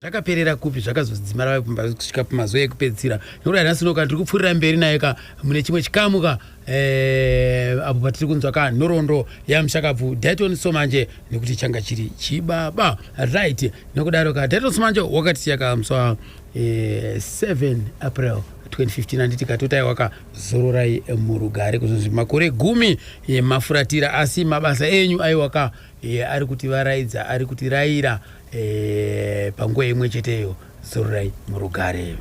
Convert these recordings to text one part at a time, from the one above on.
Zvakaperera kupi zvakazodzimara kusvika pamazuva ekupedzisira nekuti nhasi unoka ndiri kupfuurira mberi naye ka mune chimwe chikamu ka apo patiri kunzwa ka nhoroondo yamushakabvu Dayton Somanje nekuti changa chiri chibaba right nokudaro ka Dayton Somanje wakati chaka musi 7 April 2015 anditi katotaiwa kazororai murugare kuzonzi makore 10 mafuratira asi mabasa enyu aiwaka ari kuti varaidza ari kuti raira panguva imwe cheteyo zororai murugare.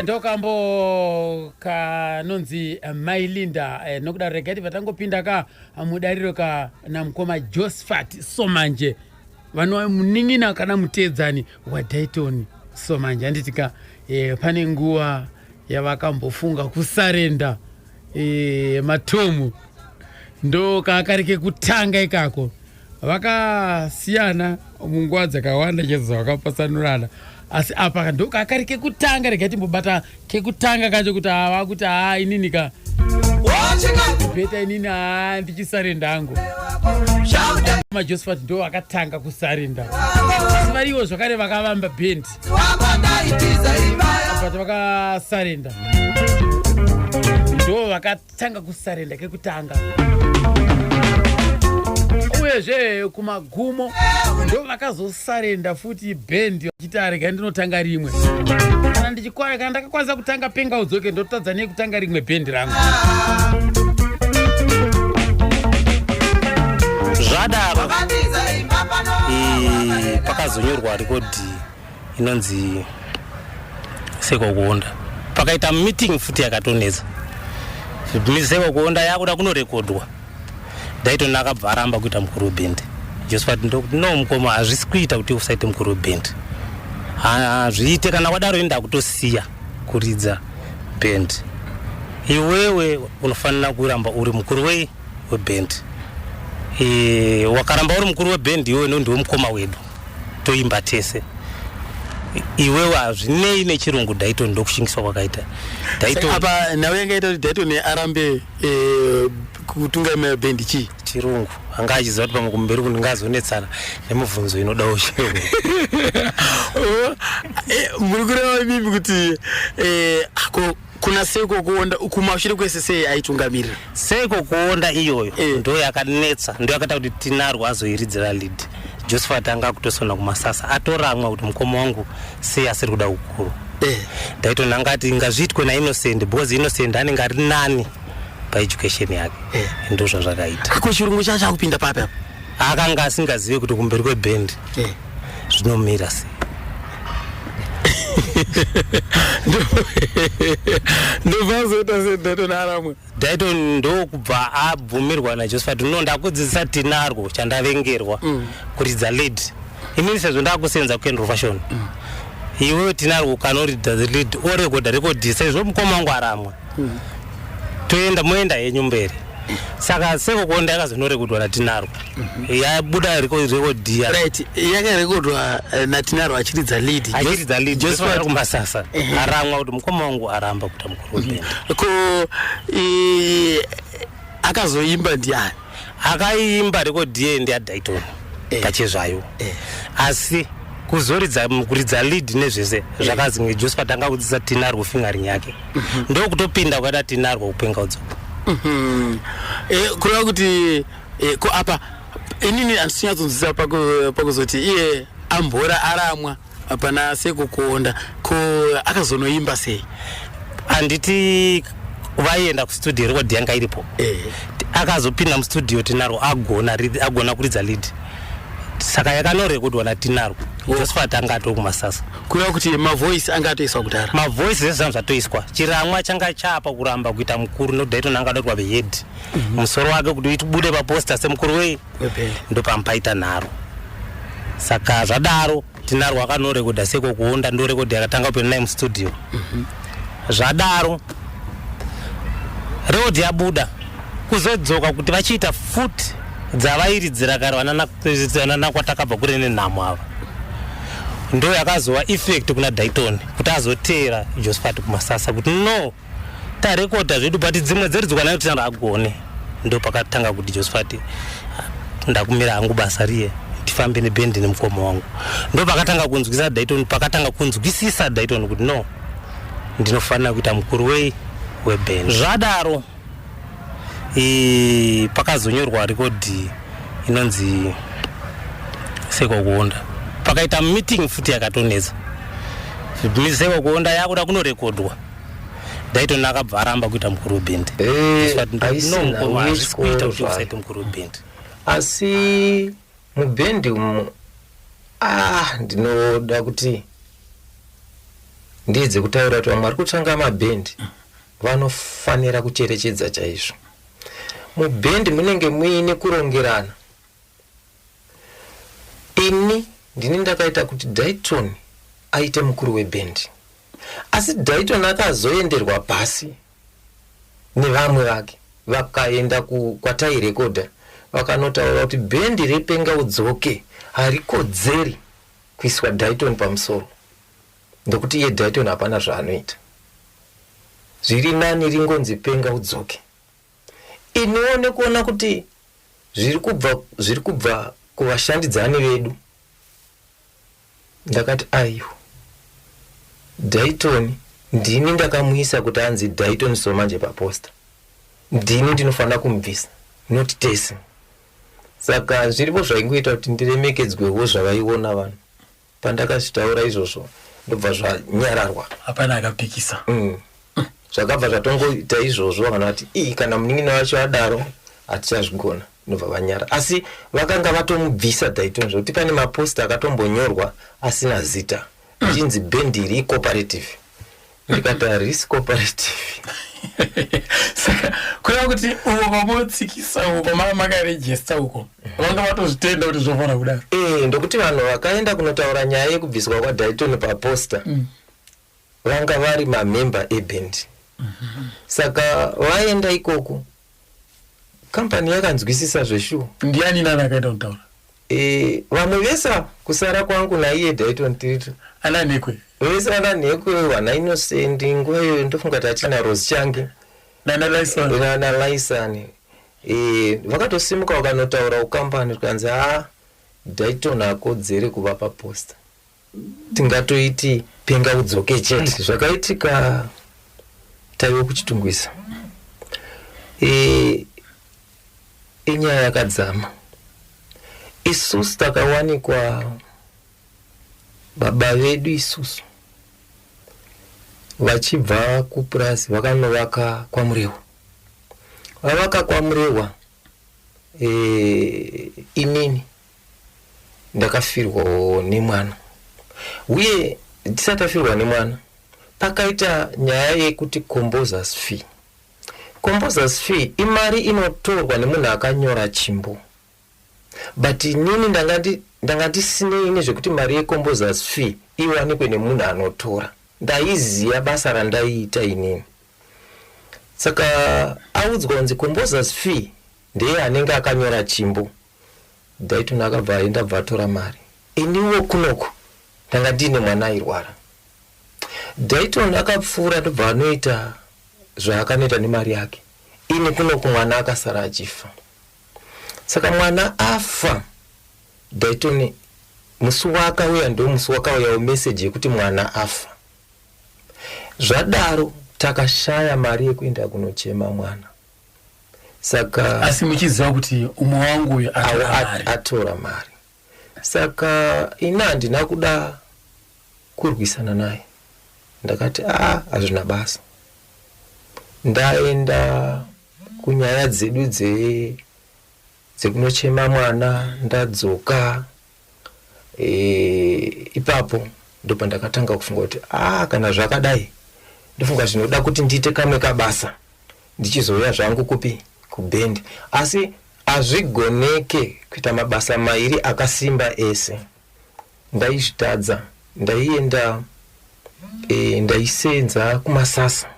Ndokambo kanonzi Mailinda nokuda regati vatangopinda ka mudariro ka namukoma Josephat Somanje vanova muning'ina kana muteedzani waDayton Somanje anditika pane nguva yavakambofunga kusarenda matomu ndo kaakarike kutanga ikako vakasiyana munguva dzakawanda chezvo vakapasanurana asi apa ndo kakarike kutanga regati mbobata kekutanga kacho kuti ava kuti ininika beta inini ndichisarenda angu Josephat ndo vakatanga kusarenda asi variwo zvakare vakavamba bhendi but vakasarenda ndo vakatanga kusarenda kekutanga uyezve kumagumo ndo vakazosarenda futi bhendi vachiti arega ndinotanga rimwe kana ndakakwanisa kutanga penga udzoke ndotadza nekutanga rimwe bhendi rangu zvadaro pakazonyorwa rekodhi inonzi Sekokuonda pakaita meeting futi yakatonetsa Sekokuonda yakuda kunorekodwa Dayton akabva aramba kuita mukuru webhendi Josephat ndokuti no mukoma hazvisi kuita kuti usaite mukuru webhendi zviite kana wadaro enda kutosiya kuridza bhendi iwewe unofanira kuramba uri mukuru webhendi wakaramba uri mukuru webhendi iwewe ndiwe mukoma wedu toimba tese iwewe hazvinei nechirungu Dayton ndokushingiswa kwakaita Dayton apa nawe yangaita kuti Dayton arambe kutungamira bhendi chirungu anga achiziva kuti pamwe kumberi kundingazonetsana nemubvunzo inoda ushewo muri kureva mimi kuti kuna Sekokuonda kumashure kwese sei aitungamirira Sekokuonda iyoyo ndo yakanetsa ndo yakata kuti tinarwa azoiridzira lead Josephat anga kutosona kumasasa atoramwa kuti mukoma wangu sei asiri kuda ukuru Dayton angati ngazviitwe naInnocent because Innocent anenge ari nani paeducation yake ndo zvazvakaita ako chirungu chacho akupinda papa akanga asingazive kuti kumberi kwebhendi zvinomira sei ndobvazota seDayton aramwe Dayton ndokubva abvumirwa naJosephat no ndakudzidzisa tinarwo chandavengerwa kuridza lead inini sezvo ndakusenza kuendro fashion iwe tinarwo kanoridza lead orekodha rekodhi sezvo mukoma wangu aramwa toenda moenda yenyu mberi saka Sekokuonda yakazonorekodwa natinarwo yabuda rekodhi right yakarekodwa natinarwo achiridza lead Josephat ari kumasasa aramwa kuti mukoma wangu aramba kuita mukuru webhendi ko akazoimba ndiani akaimba rekodhi ndiyaDayton pachezvayo asi kuridza lead nezvese zvakazi ngeJosephat angakudzisa Tinari kufingering yake ndokutopinda kwada Tinari kupenga udzoka. Kureva kuti ko apa inini andisinyatsoziva pakuzoti iye ambora aramwa pana Sekukuonda ko akazonoimba sei. Anditi vaenda kustudio record yanga iripo akazopinda mustudio Tinaro agona kuridza lead saka yakanorekodwa naTinaro Josephat anga atori kumasasa kureva kuti mavoice anga atoiswa kudhara. mavoice zvezvizvanhu zvatoiswa chiramwa changa chapa kuramba kuita mukuru noDayton anga adotwa behead musoro wake kuti itibude paposta semukuru wei ndopamupaita nharo saka zvadaro Tinaro akanorekodha Sekukuonda ndorekodha yakatanga kupinda naye mustudio zvadaro rekodhi yabuda kuzodzoka kuti vachiita futi dzavairidzira kare vanana kwatakabva kure nenhamo ava ndo yakazova effect kuna Dayton kuti azoteera Josephat kumasasa kuti no tarekodha zvedu but dzimwe dzeridzokana kuti Tinaro agone ndo pakatanga kuti Josephat ndakumira hangu basa riye tifambe nebhendi nemukoma wangu ndo pakatanga kunzwisa Dayton pakatanga kunzwisisa Dayton kuti no ndinofanira kuita mukuru webhendi zvadaro pakazonyorwa rekodhi inonzi Sekukuonda pakaita meeting futi yakatonetsa Sekukuonda yakuda kunorekodwa Dayton akabva aramba kuita mukuru webhendi kuita mukuru webhendi asi mubhendi umu ndinoda kuti ndidze kutaura kuti vamwe vari kutanga mabhendi vanofanira kucherechedza chaizvo. Mubhendi munenge muine kurongerana. Ini ndini ndakaita kuti Dayton aite mukuru webhendi asi Dayton akazoenderwa pasi nevamwe vake vakaenda kwatairekodha vakanotaura kuti bhendi repenga udzoke harikodzeri kuiswa Dayton pamusoro ndokuti iye Dayton hapana zvaanoita zviri nani ringonzi penga udzoke. Inione kuona kuti zviri kubva kuvashandidzani vedu ndakati aiyo Dayton ndini ndakamuisa kuti anzi Dayton Somanje paposta ndini ndinofanira kumubvisa not tese saka zviripo zvaingoita kuti ndiremekedzwewo zvavaiona vanhu pandakazvitaura izvozvo ndobva zvanyararwa hapana akapikisa zvakabva zvatongoita izvozvo vanhu vati kana munin'ina wacho adaro hatichazvigona ndobva vanyara asi vakanga vatomubvisa Dayton zvokuti pane maposta akatombonyorwa asina zita achinzi bhendi iri cooperative ndikati harisi cooperative saka kureva kuti uko kwamotsikisa uko kwamakarejesta uko vanga vatozvitenda kuti zvofanira kudaro ndokuti vanhu vakaenda kunotaura nyaya yekubviswa kwaDayton paposta vanga vari mamemba ebhendi saka vaenda ikoko kampani yakanzwisisa zveshuwa ndiani nani akaenda kutaura vamwe vesa kusara kwangu naiye Dayton Tito ana nhekwe vese ana nhekwe wana Innocent nguva iyoyo ndofunga kuti achina Rose Change nana Laisani vakatosimuka vakanotaura kukampani tukanzi Dayton akodzere kuva paposta tingatoiti penga udzoke chete zvakaitika taiwe kuchitungwisa inyaya yakadzama isusu takawanikwa baba vedu isusu vachibva kupurazi vakanovaka kwaMurewa vavaka kwaMurewa inini ndakafirwawo nemwana uye ndisatafirwa nemwana pakaita nyaya yekuti composers fee. Composers fee imari inotorwa nemunhu akanyora chimbo but inini ndangandisine nezvekuti mari yecomposers fee iwanikwe nemunhu anotora ndaiziya basa randaiita inini saka audzwa kunzi composers fee ndeye anenge akanyora chimbo Dayton akabva aenda bva atora mari iniwo kunoko ndanga ndine mwana airwara Dayton akapfuura ndobva anoita zvaakanoita nemari yake ini kunoko mwana akasara achifa saka mwana afa Dayton musi wakauya ndo musi wakauyawo meseji yekuti mwana afa. Zvadaro takashaya mari yekuenda kunochema mwana. Saka asi muchiziva kuti umwe wangu uyu atora mari. Saka ina handina kuda kurwisana naye. Ndakati hazvina basa. Ndaenda kunyaya dzedu dzekunochema mwana, ndadzoka. Ipapo ndipo ndakatanga kufunga kuti kana zvakadai ndofunga zvinoda kuti ndiite kamwe kabasa ndichizouya zvangu kubhendi. Asi hazvigoneke kuita mabasa mairi akasimba ese. Ndaizvitadza, ndaienda ndaisenza kumasasa.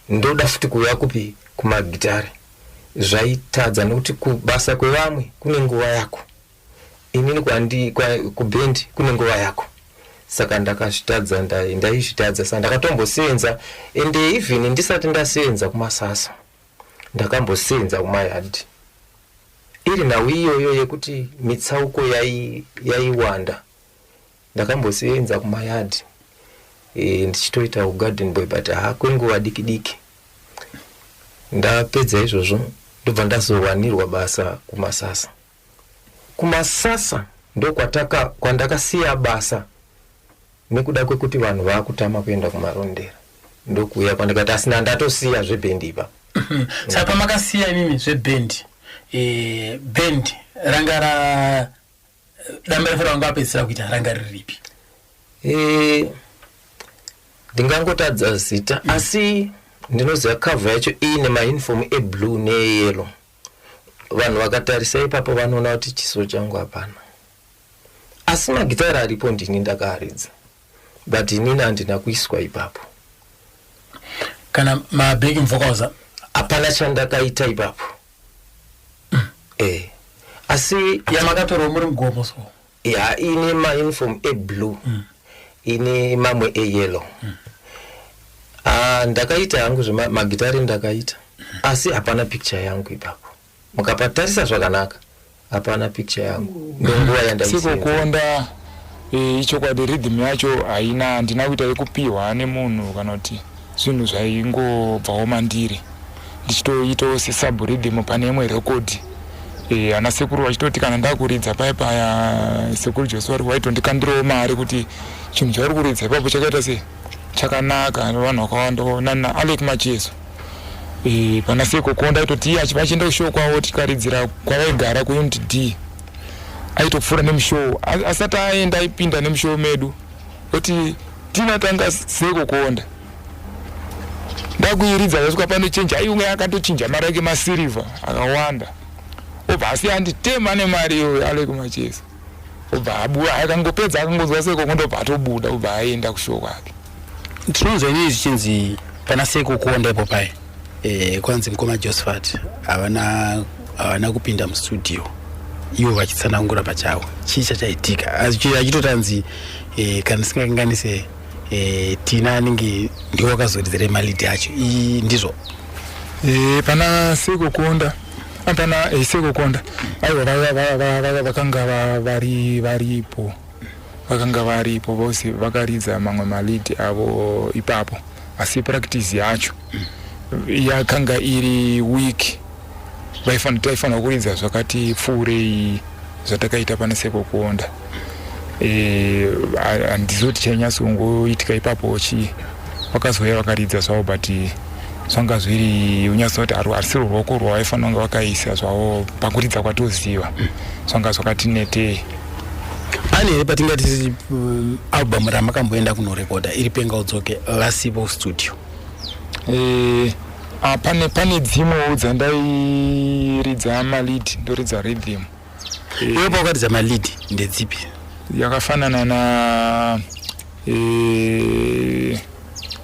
Ndoda futi kuuya kumagitari. Zvaitadza nekuti kubasa kwevamwe kune nguva yako, inini kubhendi kune nguva yako. Saka ndakazvitadza, ndaizvitadza. Saka ndakatombosenza, ende even ndisati ndasenza kumasasa ndakambosenza kumayadhi. Iri nhau iyoyo yekuti mitsauko yaiwanda, ndakambosenza kumayadhi ndichitoita garden boy, but kwenguva diki diki. Ndapedza izvozvo ndobva ndazowanirwa basa kumasasa. Kumasasa ndo kwandakasiya basa nekuda kwekuti vanhu vakutama kuenda kumarondera. Ndokuya kwandikati asina ndatosiya zvebhendi ipa. Saka pamakasiya imimi zvebhendi, bhendi ranga damba refu rawangapedzisira kuita ranga riripi? Ndingangotadza zita, asi ndinoziva cover yacho ine mauniform eblue neyellow. Vanhu vakatarisa ipapo vanoona kuti chiso changu hapana. Asi magitara aripo ndini ndakaridza, but inini handina kuiswa ipapo. Kana mabheki mvokaza hapana chandakaita ipapo. Asi yamakatoro muri mgomo so ine mauniform eblue, ine mamwe eyellow. Ndakaita yangu magitari ndakaita, asi hapana picture yangu ipapo. Mukapatarisa zvakanaka hapana picture yangu. Ndonguva yandaisenda. Sikukonda ichokwadi rhythm yacho handina kuita yekupihwa nemunhu kana kuti zvinhu zvaingobvawo mandiri. Ndichitoitawo sesub rhythm pane imwe rekodhi. Ana sekuru vachitoti kana ndakuridza paya sekuru Joshua waitondikandirawo mari kuti chinhu chauri kuridza ipapo chakaita sei chakanaka. Vanhu vakawanda nana Alec Macheso pana Sekukonda aitoti achienda kushow kwawo tikaridzira kwavaigara kuunit D aitopfuura nemushow asati aenda aipinda nemushow medu kuti tinatanga Sekukonda ndakuiridza yasvika panochinja umwe akatochinja mari yake masirivha akawanda obva asi handitema nemari iyoyo Alec Macheso obva abuya akangopedza akangonzwa Sekukonda obva atobuda obva aenda kushow kwake. Tinonzwa inini zvichinzi pana Sekukonda ipo pai kwanzi mukoma Josephat havana kupinda mustudio ivo vachitsanangura pachavo chii chachaitika. Achitotanzi kana ndisingakanganise Tina anenge ndiwo wakazoridzere malidhi acho ndizvo. Pana Sekukonda apana Sekukonda aiwa vakanga varipo vose vakaridza mamwe malidhi avo ipapo, asi practice yacho yakanga iri week. Taifanira kuridza zvakati pfuurei zvatakaita pana Sekukonda. Handizoti chainyasongoitika ipapo vakazouya vakaridza zvavo, but zvanga zviri unyasoti harisiro ruoko rwavaifanira kunge vakaisa zvavo pakuridza kwatoziva zvanga zvakati netei. Pane here patingati album ramakamboenda kunorekodha iri pengaudzoke vasipo studio? Pane dzimwewo dzandairidza malidi, ndoridza rhythm. Iwe paukaridza malidi ndedzipi? Yakafanana na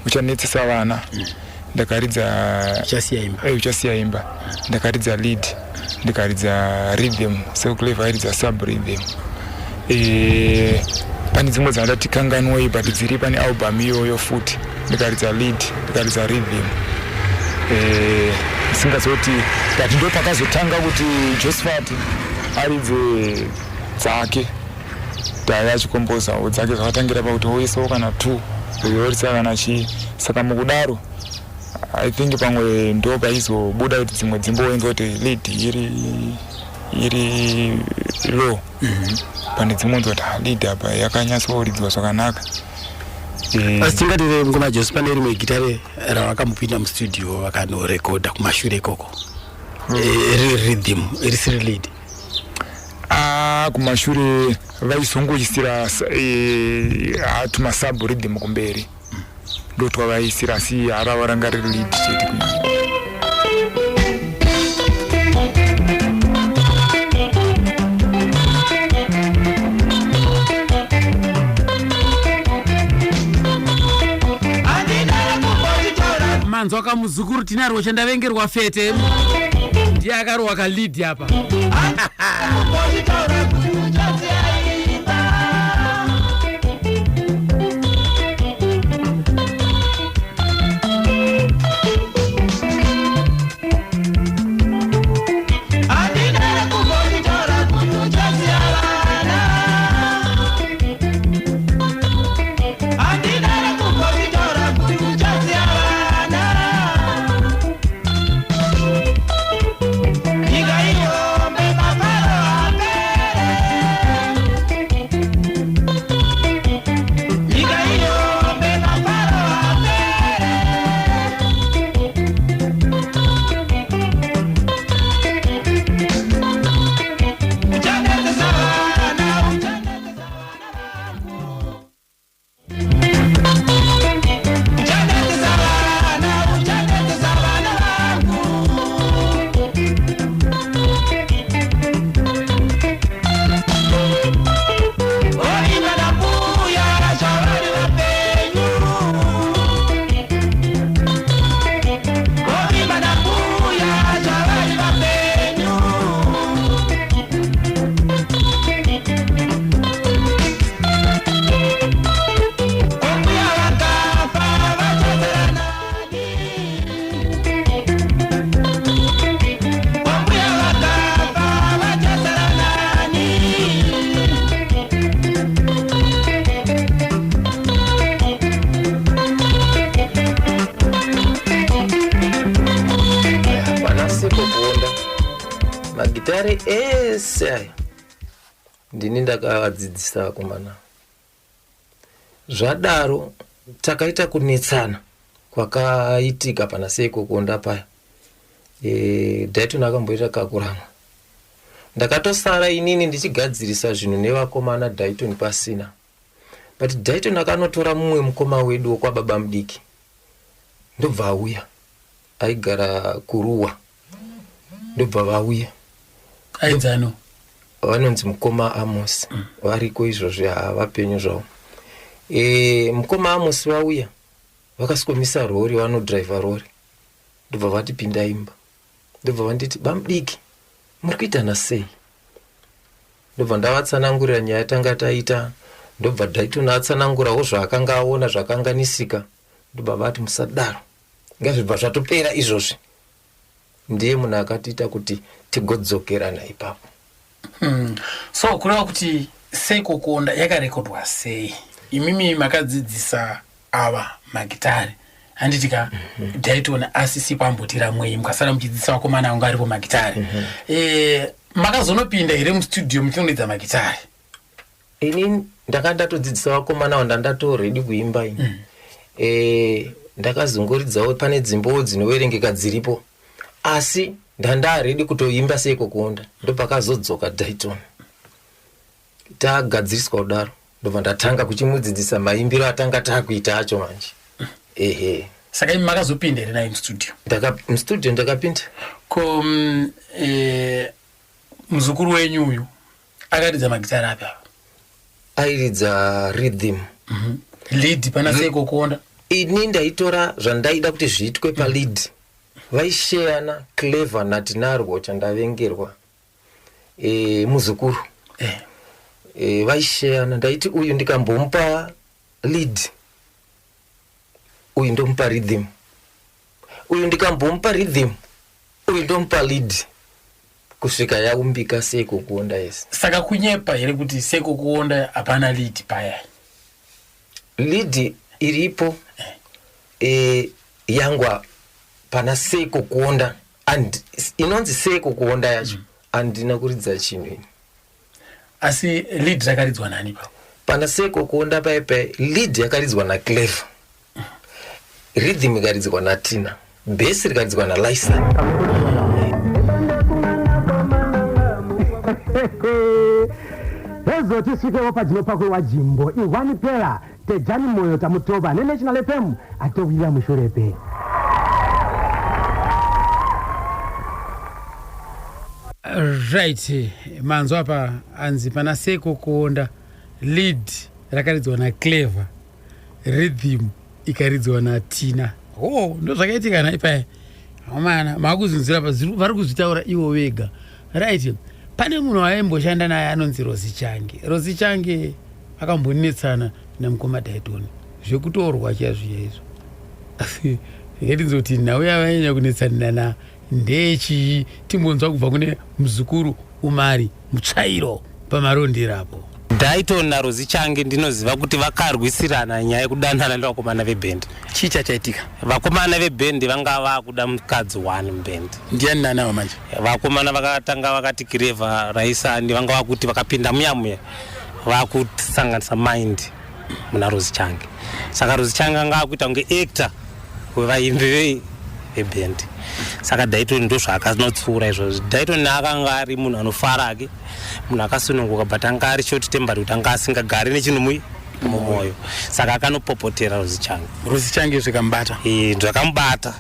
uchanetsesa vana ndakaridza uchasiya imba ndakaridza lead, ndikaridza rhythm, Sekuclever airidza sub rhythm. Pane dzimwe dzandati kanganwei but dziri pane album iyoyo futi ndikaridza lead, ndikaridza rhythm. Singazoti but ndo pakazotanga kuti Josephat aridze dzake dai achikombozawo dzake zvakatangira pakuti woisawo kana 2 yoritsa kana chi saka mukudaro I think pamwe ndo paizobuda kuti dzimwe dzimboenza kuti lead iri low pane dzimwe kuti lead apa yakanyatsoridzwa zvakanaka. Asi tingatire ngoma Joseph pane rimwe gitare ravakamupinda mustudio vakanorekodha kumashure ikoko rhythm risiri lead kumashure vaizongochisira tuma sub rhythm kumberi ndotwa vaisira asi harava ranga riri lead chete kunyanya. manzwa kamuzukuru tinaro chandavengerwa fete ndiye akarowa kalidi apa. magitare ese aya ndini ndakavadzidzisa vakomana. Zvadaro takaita kunetsana kwakaitika pana Seko Kuonda paya. Dayton akamboita kakurama. Ndakatosara inini ndichigadzirisa zvinhu nevakomana Dayton pasina. But Dayton akanotora mumwe mukoma wedu wokwababa mudiki. Ndobva auya. Aigara kuruwa. Ndobva vauya. Aidzano vanonzi mukoma Amos variko izvozvo havapenyu zvavo. Mukoma Amos vauya vakasikomisa rori, vanodhiraivha rori. Ndobva vati pinda imba. Ndobva vanditi bamudiki muri kuitana sei? Ndobva ndavatsanangurira nyaya yatanga taita. Ndobva Dayton atsanangurawo zvaakanga aona zvakanganisika. Ndobva vati musadaro, ngazvibva zvatopera izvozvi. Ndiye munhu akatiita kuti tigodzokerana ipapo. So kureva kuti Seko Kuonda yakarekodwa sei? Imimi makadzidzisa ava magitari handitika Dayton asisi pambotira mwei mukasara muchidzidzisa vakomana vangu aripo magitari. Makazonopinda here mustudio muchinoridza magitari? Ini ndakandatodzidzisa vakomana vanda ndatoredi kuimba ini. Ndakazongoridzawo pane dzimbo dzinoverengeka dziripo. Asi ndandaredi kutoimba Seko Kuonda. Ndopakazodzoka Dayton. Tagadziriswa kudaro. Ndobva ndatanga kuchimudzidzisa maimbiro atanga takuita acho manje. Saka imi makazopinda here naye mustudio? Mustudio ndakapinda. Ko muzukuru wenyu uyu akaridza magitari api apa? Airidza rhythm. Lead pana Seko Kuonda. Ini ndaitora zvandaida kuti zviitwe palead. Vaisheana Clever natinarwo chandavengerwa. Muzukuru. Vaisheana ndaiti uyu ndikambomupa lead. Uyu ndomupa rhythm. Uyu ndikambomupa rhythm. Uyu ndomupa lead. kusvika yaumbika Seko Kuonda yese. Saka kunyepa here kuti Seko Kuonda hapana lead paya. Lead iripo yangwa pana Seko Kuonda and inonzi Seko Kuonda yacho andina kuridza chinhu ini. Asi lead rakaridzwa nani pa? Pana Seko Kuonda paipai lead yakaridzwa na Clever. Rhythm ikaridzwa na Tina. Bass ikaridzwa na Lyson. Ezo tisvikewo padzino pakwe wa Jimbo ihwani pera tejani moyo tamutova neNational FM atowira mushorepe. Right, manzo apa anzi pana Seko Kuonda lead rakaridzwa na Clever, rhythm ikaridzwa na Tina. Ndo zvakaitika na ipa. Amana makuzinzira pa vari kuzvitaura ivo vega. Right. Pane munhu aimboshanda naye anonzi Rozi Change. Rozi Change akambonetsana namukoma Dayton. Zvekutorwa chazviya izvo. Ngedinzoti nawe yavanya kunetsana na ndechi timbonzwa kubva kune muzukuru Umari mutsvairo pamaronderapo. Dayton na Rozi Change ndinoziva kuti vakarwisirana nyaya yekudanana nevakomana vebhendi. Chicha chaitika. Vakomana vebhendi vanga vakuda mukadzi wani mubhendi. Ndiani nanawo manje? Vakomana vakatanga vakati Clever Raisani vanga vakuti vakapinda muyamuya vakusanganisa mind muna Rozi Change. Saka Rozi Change anga akuita kunge actor wevaimbi vebhendi. Saka Dayton ndo zvakanotsura izvozvo. Dayton akanga ari munhu anofara ake, munhu akasununguka but anga ari short tempered kuti anga asingagari nechinhu mumwoyo. Saka akanopopotera Rozi Change. Rozi Change zvikamubata. Zvakamubata.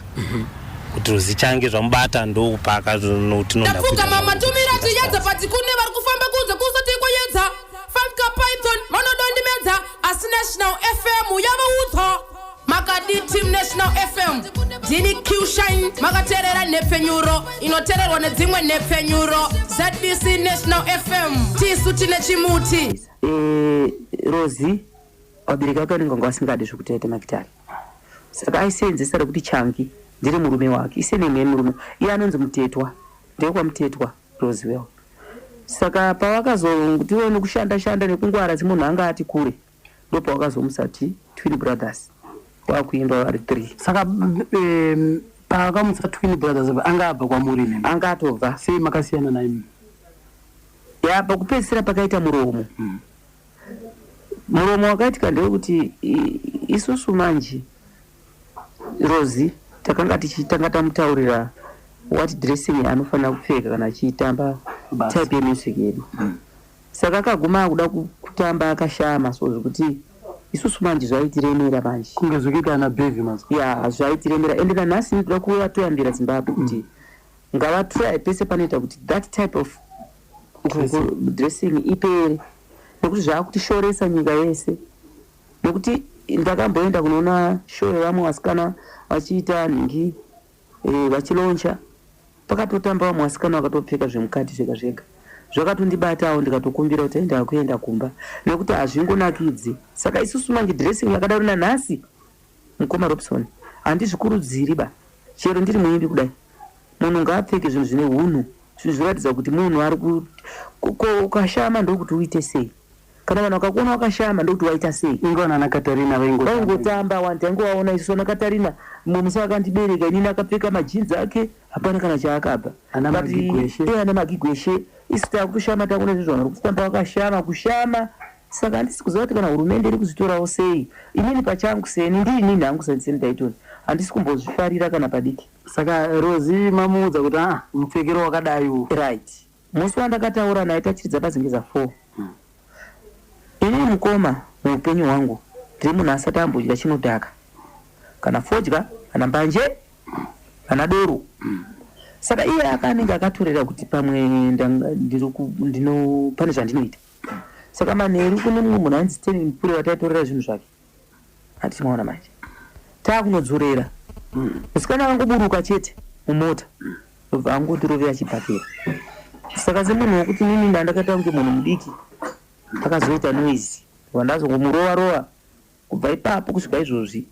Kuti Rozi Change zvamubata ndokupaka tinonda kuti mama tumira tiyedza patikune vari kufamba kunze kusati kuyedza Fanka Python manodondimedza asi National FM yavaudza makadi Team National FM Dini Q Shine makaterera nepfenyuro inotererwa nedzimwe nepfenyuro ZBC National FM tisu tine chimuti. Rozi wabereka vakaringa ngo vasingadi zvokutaita makitari saka aisenzesa kuti Changi ndiri murume wake isene mene murume iye anonzi Mutetwa ndekwa Mutetwa Rozi wewe saka pavakazongotione kushanda nekungwara dzimunhu anga ati kure ndipo pavakazomusati Twin Brothers wakuimba vari 3 saka pavakamutsa Twin Brothers anga abva kwamuri nemi anga atobva sei makasiyana naye yapa kupedzisira pakaita muromo wakaitika ndewekuti isusu manje Rozi takanga tichitanga tamutaurira what dressing anofanira kupfeka kana achitamba type yemusic yedu saka akaguma akuda kutamba akashama so zvekuti isusu manje zvaitiremera manje kunge zvikuita ana Bevi mazo zvaitiremera ende nanhasi ndikuda kuvatoyambira Zimbabwe kuti ngavatry pese panoita kuti that type of dressing ipere nekuti zvakutishoresa nyika yese nekuti ndakamboenda kunoona show yevamwe vasikana vachiita nhingi vachiloncha pakatotamba vamwe vasikana vakatopfeka zvemukati zvega zvakatondibatawo ndikatokumbira kuti enda kuenda kumba nekuti hazvingonakidzi saka isusu manje dressing yakadaro nanhasi mukoma Robson handizvikurudziri chero ndiri muimbi kudai munhu ngaapfeke zvinhu zvine hunhu zvinhu zvinoratidza kuti munhu ari ukashama ndokuti uite sei kana vanhu vakakuona wakashama ndokuti waita sei ingona na Katarina vaingotamba wantango waona isu na Katarina musa akandibereka inini akapfeka majinzi ake hapana kana chaakabva ana magigweshe isita kushama takuna zvizvo vanhu kufamba wakashama kushama saka handisi kuziva kuti kana hurumende iri kuzvitorawo sei inini pachangu seni ndiinini hangu sendiseni Dayton handisi kumbozvifarira kana padiki saka Rozi mamuudza kuti mupfekero wakadai right musi wandakataura naye tachiridza pazingeza 4 inini mukoma muupenyu hwangu ndiri munhu asati ambodya chinodhaka kana fodya kana mbanje kana doro saka iye akanenge akatorera kuti pamwe pane zvandinoita saka manheru kune mumwe munhu ainzi Steni Mupure wataitorera zvinhu zvake handiti maona manje taakunodzorera musikana vangoburuka chete mumota obva angotirovera chibhakera saka semunhu wokuti nini ndandakaita kunge munhu mudiki akazoita noise vandazongomurova kubva ipapo kusvika izvozvi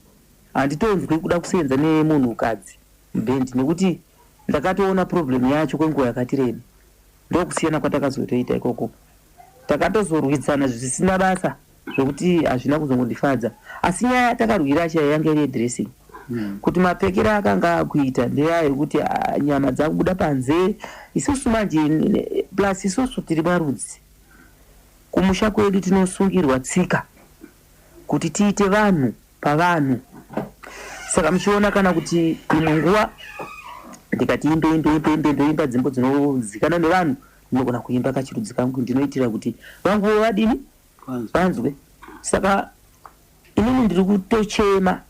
handitonzwi kuda kusenza nemunhukadzi mubhendi nekuti ndakatoona problem yacho kwenguva yakati rebe ndokusiyana kwatakazotoita ikoko. Takatozorwidzana zvisina basa zvokuti hazvina kuzongondifadza, asi nyaya takarwira yacho yanga iri dressing. Kuti mapfekero akanga akuita ndeya yekuti nyama dzakubuda panze. Isusu manje plus isusu tiri marudzi, kumusha kwedu tinosungirwa tsika kuti tiite vanhu pavanhu. Saka muchiona kana kuti imwe nguva ndikati ndoimba dzimbo dzinozikana nevanhu, ndinogona kuimba kachirudzi kangu ndinoitira kuti vangu vadini vanzwe. Saka inini ndiri kutochema.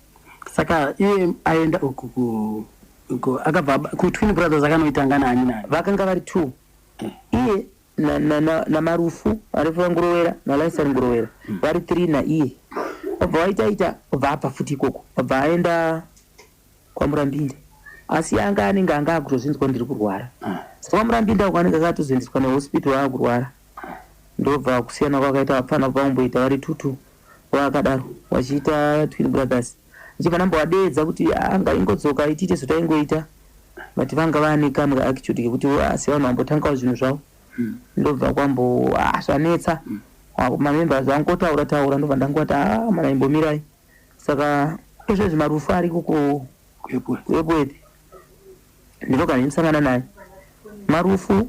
Saka iye aenda uku akabva ku Twin Brothers akanoitanga nani vakanga vari 2, iye na Marufu arifu Ngorowera na Laisa Ngorowera vari 3 na iye. Vabva vaita vapa futi ikoko, vabva aenda kwa Murambinde, asi anga anenge anga akutozvinzwa ndiri kurwara. Saka Murambinde akwanenge akatozenziswa nehospital akurwara, ndobva kusiyana kwakaita vapfana vamboita vari 2 vakadaro vachiita Twin Brothers. Ndichivanambovadeedza kuti anga ingodzoka itiite zvotaingoita, vati vanga vane kamwe attitude kekuti asi vanhu vambotangawo zvinhu zvavo. Ndobva kwambo zvanetsa, mamembers vangotaura ndobva ndangoti mana imbomirai. Saka izvezvi Marufu ari kuko Webwethe ndinoka ndisangana naye. Marufu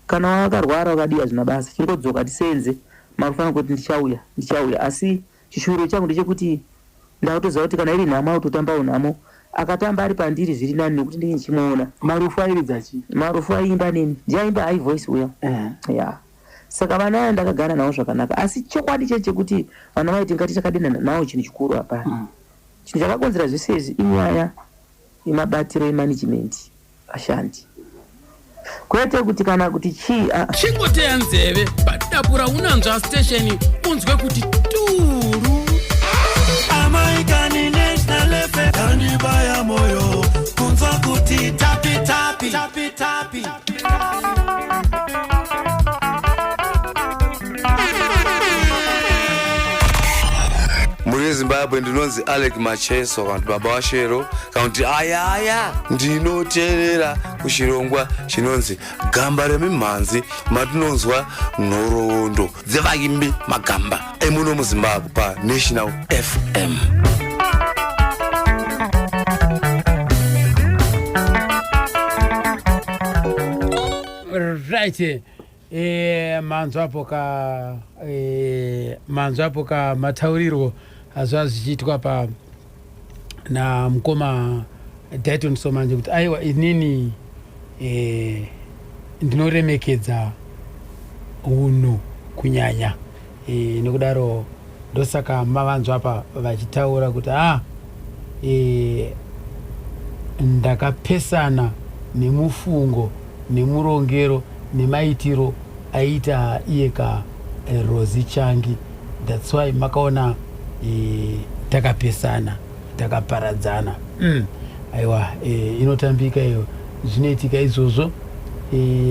kana wakarwara wakadiya zvina basa chingodzoka tisenze, Marufu anongoti ndichauya, asi chishuviro changu ndechekuti ndakutoziva kuti kana iri nhamo autotambawo nhamo, akatamba ari pandiri zviri nani nekuti ndinge ndichimuona. Marufu airidza chi? Marufu aiimba neni, ndiaimba high voice uya. Yeah. Saka vana aya ndakagara nawo zvakanaka, asi chokwadi chechekuti vana vaiti ngati takadina nawo chinhu chikuru hapana. Chinhu chakakonzera zvese izvi inyaya yemabatiro emanagement ashandi, kwete kuti kana kuti chingoteya nzeve padapura unanzva station unzwe kuti turu Amaikani National FM kanibaya moyo kunzwa kuti tapi muri Zimbabwe ndinonzi Alec Macheso kana baba washero kuti aya ndinoteerera kuchirongwa chinonzi gamba remimhanzi matinonzwa nhoroondo dzevaimbi magamba emuno muZimbabwe pa National FM. Right. manzwa apo ka mataurirwo azvazichiitwa pa na mukoma Dayton Somanje kuti aiwa inini ndinoremekedza unhu kunyanya, nokudaro ndosaka mavanzwa apa vachitaura kuti ndakapesana nemufungo nemurongero nemaitiro aita iyeka Rosie Changi. That's why makaona takapesana takaparadzana. Aiwa inotambika iyo zvinoitika izvozvo.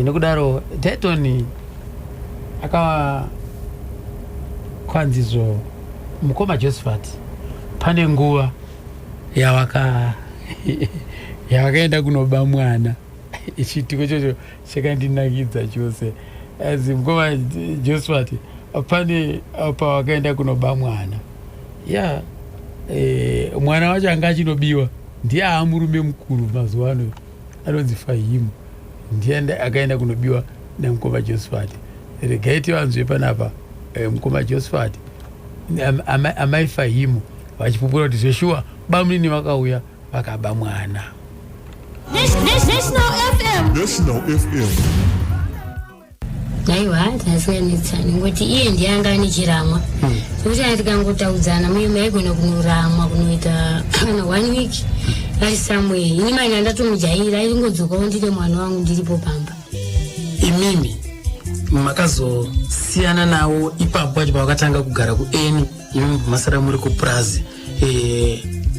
Nokudaro Dayton akakwanzizo mukoma Josephat pane nguva yavakaenda kunoba mwana. Chitiko chocho chakandinakidza chose. As mukoma Josephat pane apa wakaenda kunoba mwana. Mwana wacho anga achinobiwa ndiye amurume mukuru mazuva ano anonzi Fahimu, ndiye akaenda kunobiwa nemukoma Josephat. Regaiti vanzwe panapa mukoma Josephat amai Fahimu vachipupura kuti zveshuwa bamunini vakauya vakaba mwana. National FM. Aiwa tasiyanitsani ngoti iye ndiyanga nichiramwa kuti atikangotaudzana muye maigona kunoramwa kunoita kana 1 week ari somewhere. Ini manya ndatomujaira iringodzokawo ndiri mwana wangu ndiripo pamba. Imimi makazosiyana nawo ipapo pacho pavakatanga kugara kuN, imimi masara muri kuPrazi.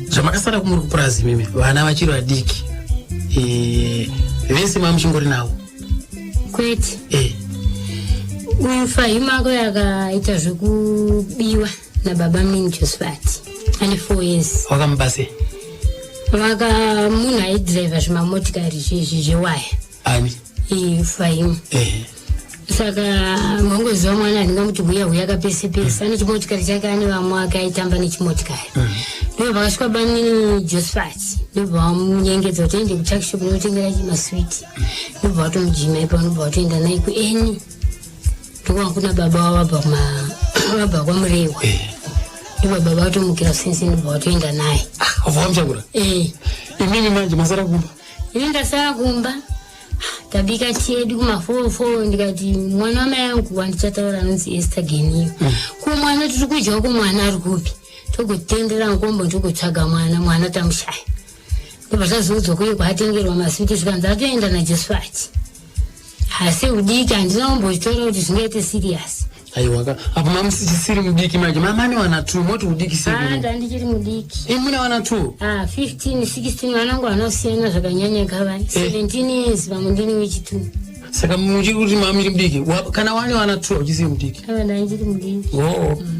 Zvamakasara kumuri kuPrazi imimi vana vachiri vadiki, vese mamuchingori nawo kwete. Uyu Fahimu ako yakaita zvekubiwa nababa mini Josephat ane 4 years. Wakamubase? Munhu aidhiraivha zvimamotikari zvewaya. Ani? Fahimu. saka mongozwa mwana ndingamuti huya kapese ane chimotikari chake ane vamwe akaitamba nechimotikari ndipo pakasvika bani Josephat ndipo vamunyengedza kuti ende kutakishop inotengera maswiti ndipo vatomujima ipo ndipo vatoenda naye kueni ndiko kuna baba wabva kwamurewa ndipo baba vatomukira sense ndipo vatoenda naye wavamchakura imini manje masara kumba ini ndasara kumba tabika chedu kumafofo ndikati mwana wamai yangu wandichataura anonzi Esther Geniyo kumwana tiri kudyawo kumwana ari kupi togotendera nkombo togotsvaga mwana tamushaya ndopatazoudza kuye kwatengerwa maswiti zvikanzi atoenda naJosephat asi udiki handinaombotora kuti zvingaite serious aiwaka apo mamusichisiri mudiki manje mamane wana 2 moti udiki ndichiri mudiki muna wana 2 15 16 vanangu vanosiyana zvakanyanya kavai 17 years vamwe ndini wechi2 saka muchiri kuti mamiri mudiki kana wane wana 2 uchisiri mudiki ndichiri mudiki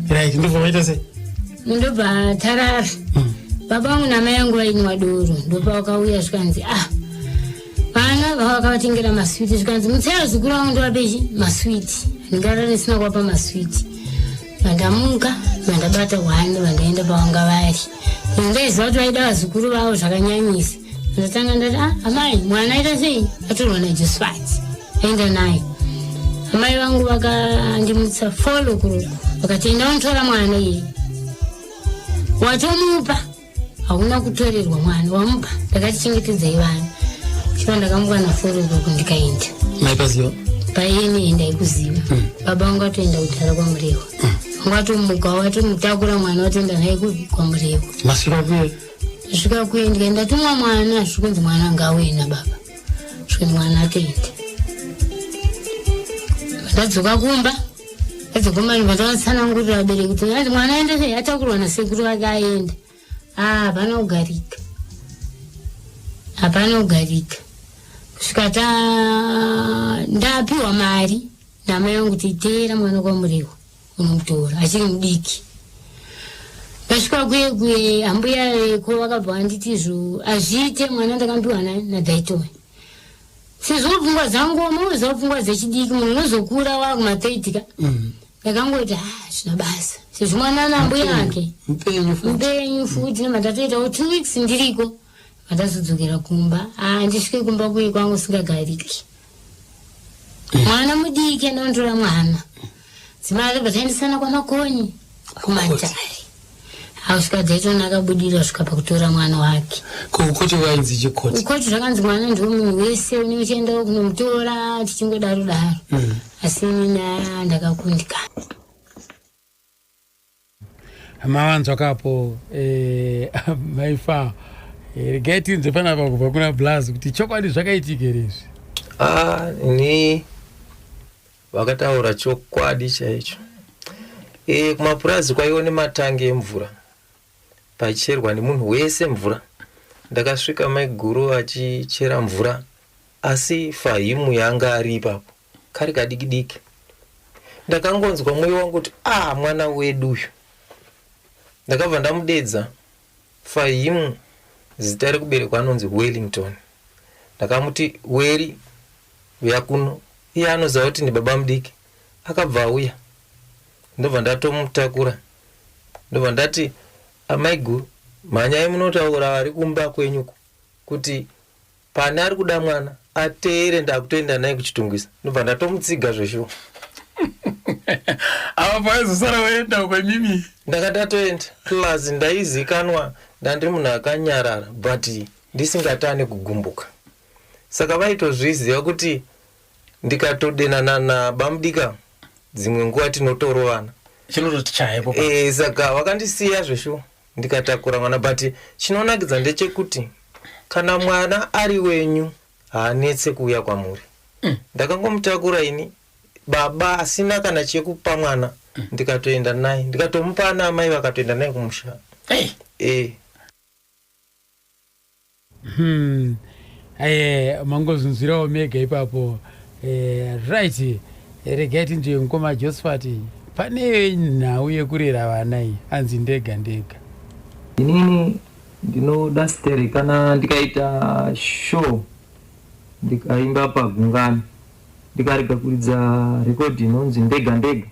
right ndobva vaita sei ndobva tarara baba vangu namai yangu vaini wadoro ndopa vakauya zvikanzi vana vavakavatengera maswiti zvikanzi mutsaya zukuru vangu ndovapechi maswiti ndingara nisina kuwapa maswiti vandamuka vandabata 1 vandaenda pavanga vari ndaiziva kuti vaida vazukuru vavo zvakanyanyisa ndatanga ndati amai mwana aita sei atorwa naJosephat aenda naye amai vangu vakandimutsa folo kuruku vakatienda vanotora mwana iye watomupa hauna kutorerwa mwana wamupa ndakatichengetedzai vana chiva ndakamuka nafolo kuruku ndikaenda maipaziva paini ndaikuziva baba vangu atoenda kudhara kwamurewa vangu atomuka watomutakura mwana watoenda naye kwamurewa svika kuye ndikaenda tumwa mwana zvikunzi mwana ngawena baba zvikunzi mwana atoenda ndadzoka kumba ndandakatsanangurira vabereki kuti ati mwana aenda sei atakurwa nasekuru vake aenda hapana kugarika kusvika ndapiwa mari namai vangu kuti teera mwana kwamurewa unomutora achiri mudiki ndasvika kuye ambuya veko vakabva vanditizvo azviite mwana ndakambiwa nadhaitoni sezvo pfungwa dzangu mauziva pfungwa dzechidiki munhu unozokura wakumataitika ndakangoti zvina basa sezvo mwana nambuya ake mupenyu futi nemandatoitawo 2 weeks ndiriko vandazodzokera kumba ndisvike kumba kuye kwangu singagariki mwana mudiki andontora mwana dzimari bataendesana kwamakonyi kumatari asvika Dayton akabudira svika pakutora mwana wake kukoti wainzi chikoti ukoti zvakanzi mwana ndiwo munhu wese unenge uchienda kunomutora tichingodaro asi mina ndakakundikana mavanzwa kapo maifa regai tinzwe panapa kubva kuna Blazi kuti chokwadi zvakaitika rezvi ni vakataura chokwadi chaicho kumapurazi kwaiwo nematangi emvura pachicherwa nemunhu wese mvura ndakasvika maiguru achichera mvura asi fahimu yanga ari ipapo kari kadiki ndakangonzwa mwoyo wangu kuti mwana wedu uyu ndakabva ndamudedza fahimu zita rekuberekwa anonzi Wellington ndakamuti weri yakuno iye anoziva kuti ndi baba mudiki akabva auya ndobva ndatomutakura ndobva ndati amaiguru mhanyai munotaura vari kumba kwenyuko kuti pane ari kuda mwana ateere ndakutoenda naye kuchitungisa ndobva ndatomutsiga zveshuwa apa paizosara waenda kwemimi ndakatatoenda plus ndaizikanwa ndandiri munhu akanyarara but ndisingatane kugumbuka saka vaitozviziva kuti ndikatodenana nabamudika dzimwe nguva tinotorovana chinototi chaipo saka vakandisiya zveshuwa ndikatakura mwana but chinonakidza ndechekuti kana mwana ari wenyu haanetse kuuya kwamuri ndakangomutakura ini baba asina kana chekupa mwana ndikatoenda naye ndikatomupa ana amai vakatoenda naye kumusha mangozunzirawo mega ipapo right regai tinzwe mukoma Josephat pane nhau yekurera vana iyi anzi ndega inini ndinoda stere kana ndikaita show ndikaimba pagungano ndikarega kuridza rekodhi inonzi ndega ndega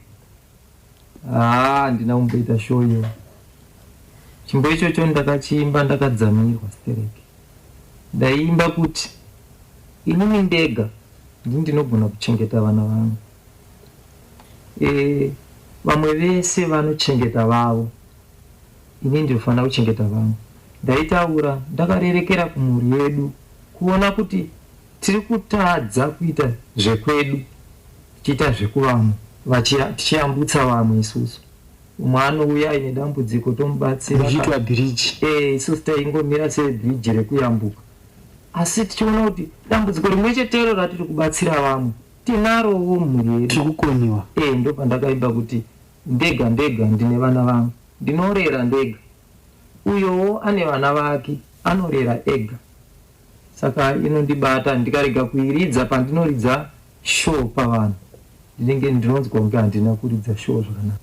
ndina kumboita show iyo. Chimbo ichocho ndakachiimba ndakadzamirwa stereke. Ndaimba kuti inini ndega ndinogona kuchengeta vana vangu. Vamwe vese vanochengeta vavo, ini ndinofanira kuchengeta vangu. Ndaitaura ndakarerekera kumhuri yedu kuona kuti tiri kutadza kuita zvekwedu tichiita zvekuvamwe tichiyambutsa vamwe isusu. Umwe anouya ine dambudziko tomubatsira zviitwa bridge isusu taingomira sebridge rekuyambuka, asi tichiona kuti dambudziko rimwe chetero ratiri kubatsira vamwe tinarowo mhuri yedu tiri kukoniwa. Ndo pandakaimba kuti ndega ndega ndine vana vangu, ndinorera ndega, uyowo ane vana vake anorera ega. Saka inondibata ndikarega kuiridza pandinoridza show pavanhu ndinenge ndinonzwa kunge handina kuridza show zvakanaka.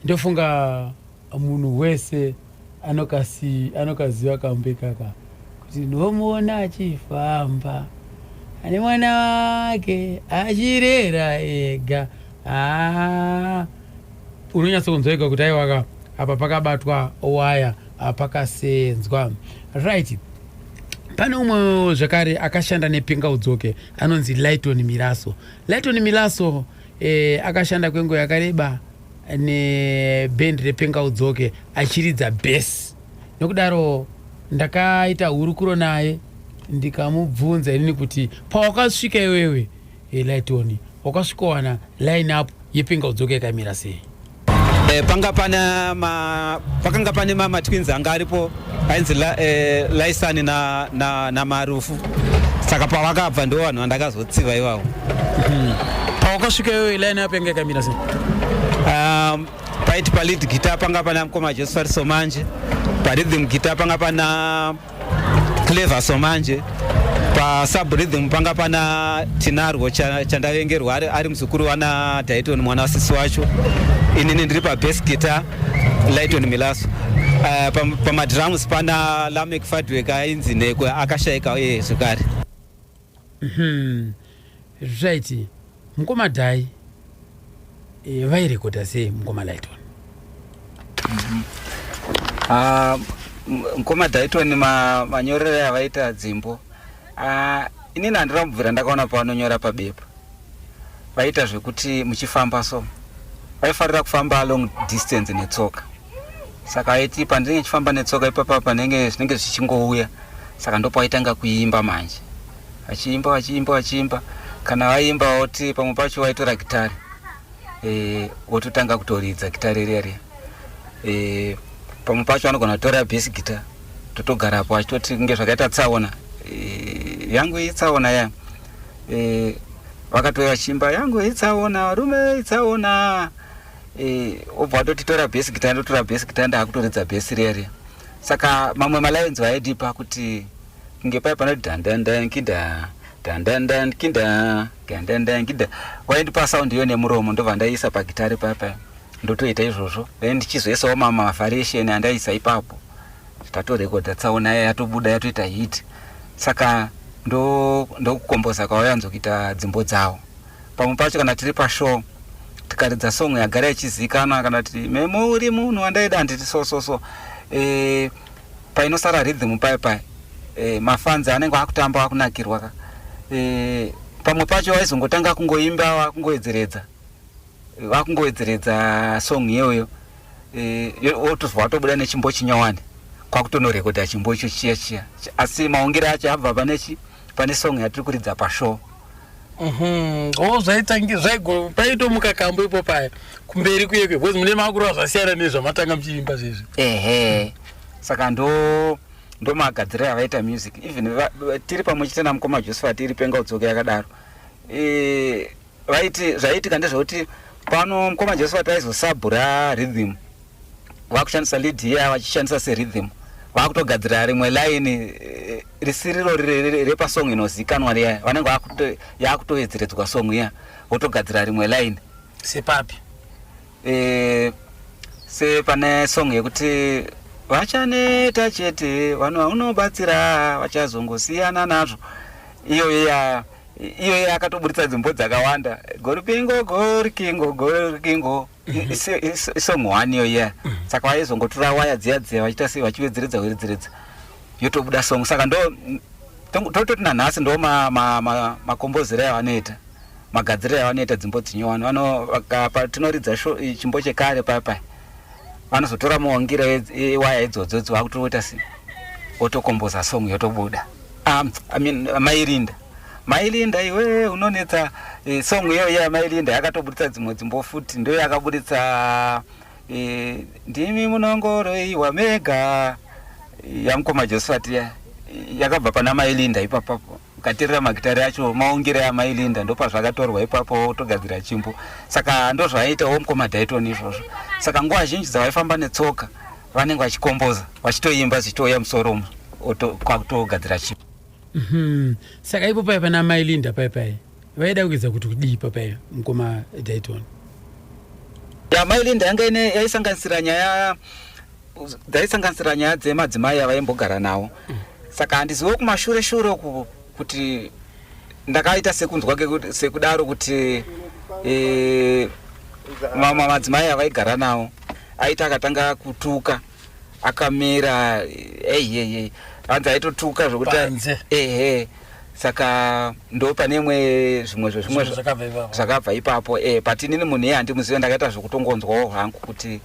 Ndofunga munhu wese anokaziva kambe kaka kuti ndomuona achifamba ane mwana wake achirera ega. Unonyatsa kunzwa ega kuti aiwaka apa pakabatwa waya pakasenzwa. Right. Pane umwe zvakare akashanda nepenga udzoke anonzi Lighton Milaso. Lighton Milaso akashanda kwenguva yakareba nebhendi repenga udzoke achiridza bass. Nokudaro ndakaita hurukuro naye ndikamubvunza inini kuti pawakasvika iwewe Lighton wakasvikowana line up yepenga udzoke yakamira sei? Pakanga pane mama twins anga aripo ainzi Laisani na Marufu. Saka pawakabva ndo vanhu vandakazotsiva ivavo. Pawakasvika iwewe line up yanga yakamira sei? Paiti palead guitar panga pana mukoma Josephat Somanje, parhythm guitar panga pana Clever Somanje, pa sub rhythm panga pana Tinarwo chandavengerwa ari muzukuru wana Dayton mwana wasisi wacho. Inini ndiri pa bass guitar Lighton Milaso. Pa drums pana Lamek Fadwek ainzi Nekwe akashayika zvekare. Right. Mukoma Dai vairekodha sei mukoma Lighton? Mukoma Dayton manyorero avaita dzimbo. Inini handiramubvira ndakaona pavanonyora pabepa. Vaita zvekuti muchifamba so vaifarira kufamba long distance netsoka. Saka vaiti pandinenge chifamba netsoka ipapa panenge zvinenge zvichingouya, saka ndopaitanga kuimba manje. Vachiimba kana vaimba woti pamwe pacho vaitora gitari wototanga kutoridza gitari rere. Pamwe pacho vanogona kutora bass guitar totogarapo achitoti kunge zvakaita tsaona yangu itsaona ya vakatouya vachiimba yangu itsaona rume itsaona obva atotitora bass guitar ndotora bass guitar ndakutoridza bass rere. Saka mamwe malines vaidipa kuti kunge pai panoti dandandankinda dandandankinda gandandankinda waindipa sound iyo nemuromo ndobva ndaiisa pagitari papa ndotoita izvozvo ndichizoisawo mavariation andaisa ipapo tatorekodha tsaona yatobuda yatoita hit. Saka ndokukomboza kwavanzokuita dzimbo dzavo. Pamwe pacho kana tiri pashow tikaridza song yagara ichizikanwa kana kuti memori munhu wandaida handiti so painosara rhythm pai mafanzi anenge akutamba akunakirwa. Pamwe pacho vaizongotanga kungoimba vakungowedzeredza song iyoyo wotozwa watobuda nechimbo chinyowani kwakutonorekodha chimbo icho chiya asi maongero acho abva pane song yatiri kuridza pashow. Paitomuka kambo ipo paya kumberi kuyekwe bcause mune makurova zvasiyana nezvamatanga muchiimba zvezvi. Saka ndo magadziriro avaita music. Even tiri pamwe chete namukoma Josephat tiri penga udzoke yakadaro zvaitika ndezvekuti pano mukoma Josephat aizosabhura rhythm vakushandisa lead iya vachishandisa serhythm vakutogadzira rimwe line risiriro repasong inozikanwa riya vanenge yakutowedzeredzwa song iya votogadzira rimwe line sepapi sepane song yekuti vachaneta chete vanhu vaunobatsira vachazongosiyana nazvo. Iyo iya iyo akatoburitsa dzimbo dzakawanda goripingo gorikingo gorikingo isong one iyo iya saka vaizongotora waya dziya vachiita sei vachiwedzeredza yotobuda song saka ndo tototi nanhasi ndo makombozero avanoita magadziriro avanoita dzimbo dzinyowani patinoridza chimbo chekare papa vanozotora muongira ewaya idzodzo vakutoita sei otokomboza song yotobuda mailinda iwe unonetsa song iyo ya mailinda yakatoburitsa dzimwe dzimbo futi ndo yakaburitsa ndimi munongoro iwa mega yamukoma Josephat yakabva pana mailinda ipapapo ukaterera magitari acho maungira yamailinda ndo pazvakatorwa ipapo otogadzira chimbo saka ndo zvaiitawo mukoma Dayton izvozvo saka nguva zhinji dzavaifamba netsoka vanenge vachikomboza vachitoimba zvichitoya musoro kwakutogadzira chimbo. Saka ipo pai pana mailinda pai vaida kuedza kuti kudii papai mukoma Dayton? Mailinda yanga dzaisanganisira nyaya dzemadzimai avaimbogara nawo saka handiziwo kumashure uku kuti ndakaita sekunzwa sekudaro kuti madzimai avaigara nawo aita akatanga kutuka akamera hanzi aitotuka zvokuti saka ndo panemwe zvimwe zvakabva ipapo patinini munhu iye handimuzive ndakaita zvokutongonzwawo hangu kuti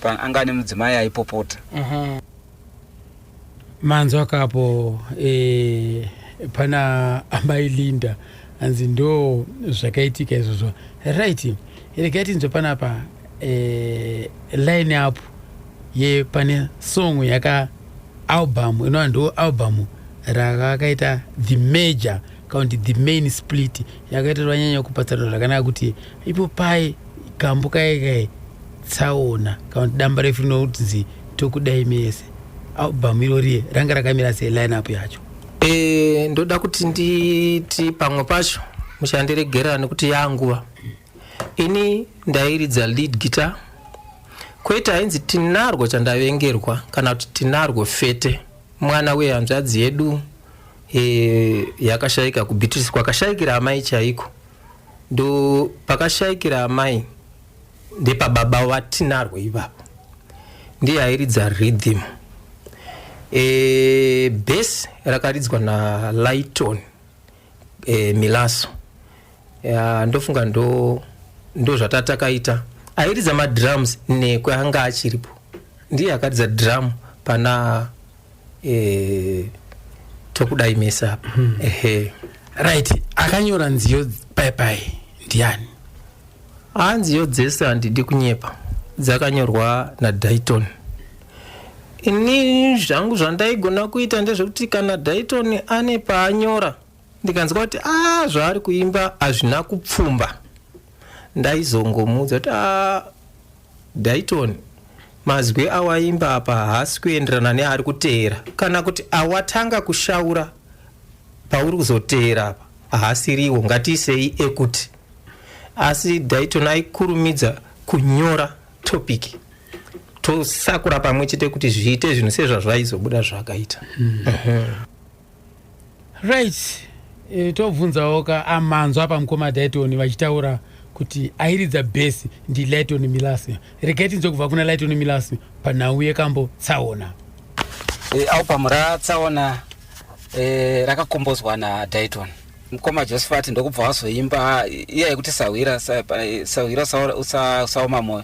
angane mudzimai aipopota. Manzo akapo pana amailinda hanzi ndo zvakaitika izvozvo right. Regai tinzwe panapa line up pane song yaka album inova ndo album rakakaita the major kaundi the main split yakaita vanyanya kupatsana zvakanaka kuti ipo pai kambo kai tsaona kaundi damba refu rinokutinzi tokudai mese album iroriye ranga rakamira sei line up yacho? Ndoda kuti nditi pamwe pacho mushandiregera nekuti yanguva ini ndairidza lead guitar koita ainzi tinarwo chandavengerwa kana kuti tinarwo fete mwana wehanzvadzi yedu yakashayika kuBeatrice kwakashayikira amai chaiko ndo pakashayikira amai ndepababa vatinarwo ivapo ndiye airidza rhythm. Bass rakaridzwa naLayton Milaso ndofunga ndo zvatatakaita. Airidza madrums nekwe anga achiripo ndiye akaridza drum pana tokudai mesa right. Akanyora nziyo pai ndiani? Nziyo dzese handidi kunyepa dzakanyorwa naDayton. Ini zvangu zvandaigona kuita ndezvekuti kana Dayton ane paanyora ndikanzwa kuti zvaari kuimba hazvina kupfumba ndaizongomudza kuti Dayton mazwi awaimba apa haasi kuenderana neari kuteera kana kuti awatanga kushaura pauri kuzoteera apa haasiriwo ngatiisei ekuti. Asi Dayton aikurumidza kunyora topic tosakura pamwe chete kuti zviite zvinhu sezvazvaizobuda zvakaita. Right. Tobvunzawo amanzwa apa mukoma Dayton vachitaura kuti airidza base ndi Layton Milaso. Regai tinzwe kubva kuna Layton Milaso panhau yekambo Tsaona. Album raTsaona rakakombozwa naDayton. Mukoma Josephat ndokubva wazoimba iya yekuti sawira usaoma moyo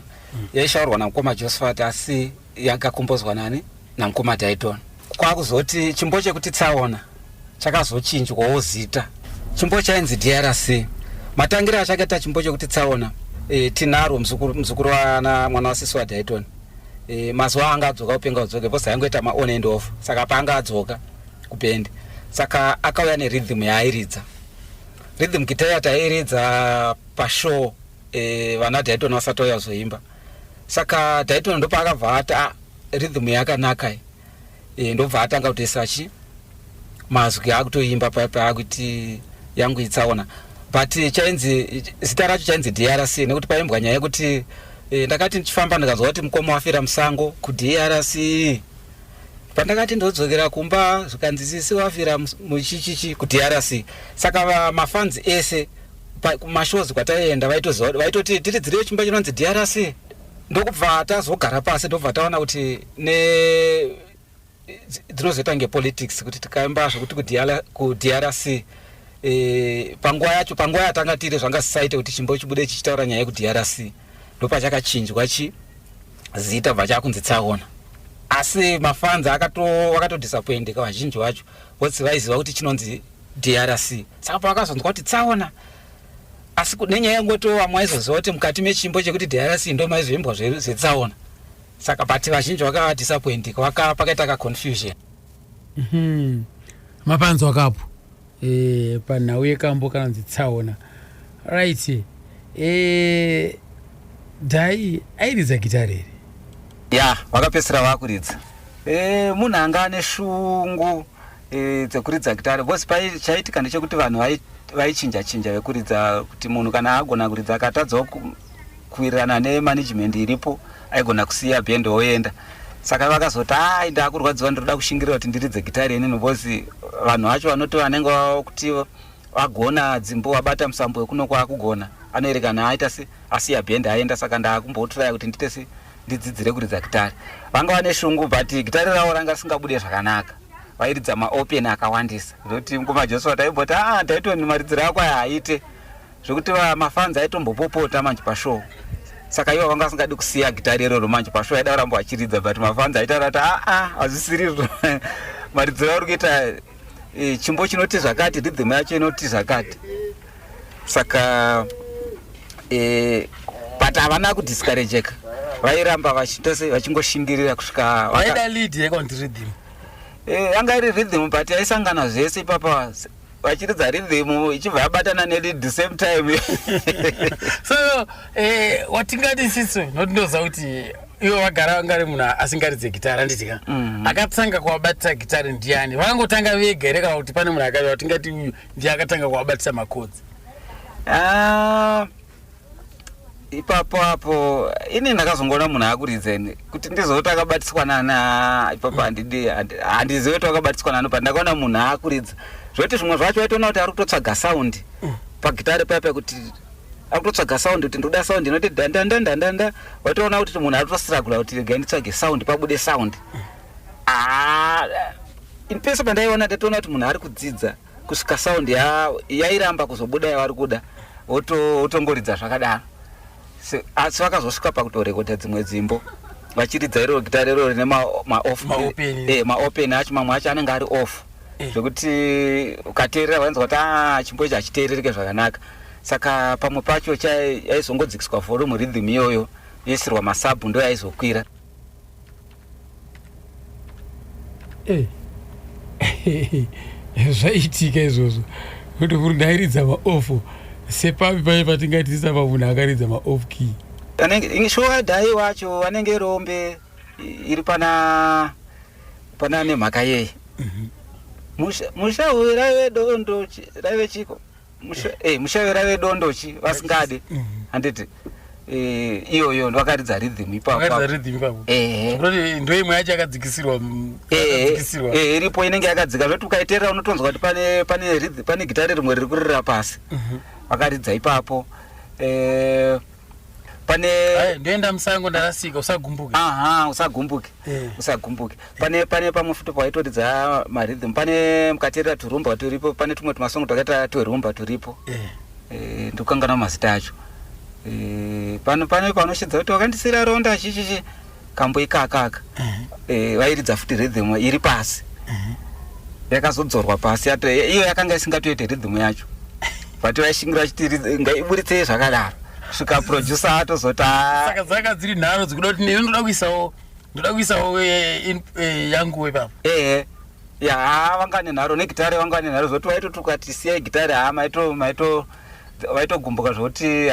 yaishaurwa namukoma Josephat asi yakakombozwa namukoma Dayton. Kwakuzoti chimbo chekuti Tsaona chakazochinjwawo zita. Chimbo chainzi DRC. Matangira achakaita chimbo chekuti Tsaona tinaro muzukuru mwana wasisi waDayton. Mazuva anga adzoka upenga udzoke bhosi yangoita ma on and off saka panga adzoka kupendi saka akauya nerhythm yaairidza. Rhythm guitar yatairidza pashow vana Dayton vasati vazoimba saka Dayton ndo paakabva ati rhythm yakanaka ndobva atanga kutoisa mazwi akutoimba paakuti yangu Tsaona but chainzi zita racho chainzi DRC nekuti paimbwa nyaya yekuti ndakati ndichifamba ndikazwa kuti mukoma wafira musango kuDRC pandakati ndodzokera kumba zvikanzisisi wafira muchichichi kuDRC. Saka mafanzi ese kumashows kwataienda vaitoti tiridzire chimba chinonzi DRC. Ndokubva tazogara pasi ndobva taona kuti dzinozoita ngepolitics kuti tikaimba zvokuti kuDRC panguva yatanga tiri zvanga sisaite kuti chimbo chibude chichitaura nyaya yekuDRC ndopachakachinjwa zita bva chakunzi Tsaona. Asi mafanzi vakatodisappointika vazhinji vacho vose vaiziva kuti chinonzi DRC. Saka pakazonzwa kuti Tsaona, asi nenyaya yangoto vamwe vaizoziva kuti mukati mechimbo chekuti DRC ndo maizoimbwa zveTsaona. Saka bati vazhinji vakadisappointika pakaita kaconfusion. Mapanzi wakapo panhau yekambo kanonzi Tsaona. Right. Dhai airidza gitari here? Ya, vakapesera vakuridza. Munhu anga ane shungu dzekuridza gitari. Bose chaitika ndechekuti vanhu vaichinja vekuridza kuti munhu kana agona kuridza akatadzawo kuwirirana nemanagement iripo aigona kusiya band oenda. Saka vakazoti ndakurwadziwa ndoda kushingirira kuti ndiridze gitari inini bose vanhu vacho vanoti vanenge kuti vagona dzimbo vabata musambo wekuno kwakugona anoerekana aita asiya band aenda. Saka ndakumbotraya kuti ndite ndidzidzire kuridza gitari. Vanga vane shungu but gitari ravo ranga risingabude zvakanaka. Vairidza maopen akawandisa zvokuti kumaJoshua taimboti taitoni maridziro ako haaite zvokuti mafanzi aitombopopota manje pashow. Saka ivo vanga vasingadi kusiya gitari iroro manje pashow aida kuramba vachiridza but mafanzi aitaura kuti hazvisiriro maridziro ari kuita chimbo chinoti zvakati rhythm yacho inoti zvakati. Saka but havana kudiscourageka vairamba vachingoshingirira kusvika vaida lead yekonti rhythm. Anga iri rhythm but yaisangana zvese ipapa vachiridza rhythm ichibva yabatana nelead the same time. So watingati siso notindoziva kuti ivo vagara vangari munhu asingaridze gitari anditika akatanga kuvabatisa gitari ndiani? Vakangotanga vega here kana kuti pane munhu akati watingati uyu ndiye akatanga kuvabatisa makodzi? Ipapo ini ndakazongoona munhu akuridzeni kuti ndizoti akabatiswa nana ipapo handizivi kuti akabatiswa nano but ndakaona munhu akuridza zvoti zvimwe zvacho waitoona kuti ari kutotsvaga sound pagitari paipa kuti ari kutotsvaga sound kuti ndoda sound inoti dandandandanda. Waitoona kuti munhu ari kutostrugula kuti regai nditsvage sound pabude sound. Pese pandaiona ndatoona kuti munhu ari kudzidza kusvika sound yairamba kuzobuda yavari kuda otongoridza zvakadaro. Asi vakazosvika pakutorekodha dzimwe dzimbo vachiridza iroro gitari iroro rine maopen acho mamwe acho anenge ari off zvokuti ukateerera vainzwa kuti chimbo ichi hachiteerereke zvakanaka. Saka pamwe pacho yaizongodzikiswa volume rhythm iyoyo yoisirwa masabhu ndo yaizokwira. Zvaitika izvozvo kuti munhu ndairidza maofu sepapi pai patingatisa pamunhu akaridza maoff key. Showa dhai wacho anenge rombe iri pana nemhaka yeye. Mushawe raive dondochi raive chiko mushawe raive dondochi vasingade handiti iyoyo ndakaridza rhythm ipapo. Ndo imwe yacho yakadzikisirwa iripo inenge yakadzika zvoti ukaiteerera unotonzwa kuti pane gitari rimwe riri kuririra pasi vakaridza ipapo. Pane ndoenda musango ndarasika usagumbuke. Usagumbuke. Pane pamwe futi paitoridza marhythm pane mukateerera turumba turipo pane tumwe tumasongo twakaita twerumba turipo. Ndikukangana mazita acho. Pane panoshedza kuti wakandisira ronda chichichi kambo ikakaka. Vairidza futi rhythm iri pasi. Yakazodzorwa pasi iyo yakanga isingatoite rhythm yacho. But vaishingira kuti ngaiburitse zvakadaro. Svika producer atozoti saka dzaka dziri nharo dzikuda kuti nene ndoda kuisawo yangu ipapo. Vanga nenharo negitari vanga nenharo zvokuti vaitotuka kuti siyai gitari vaitogumbuka zvokuti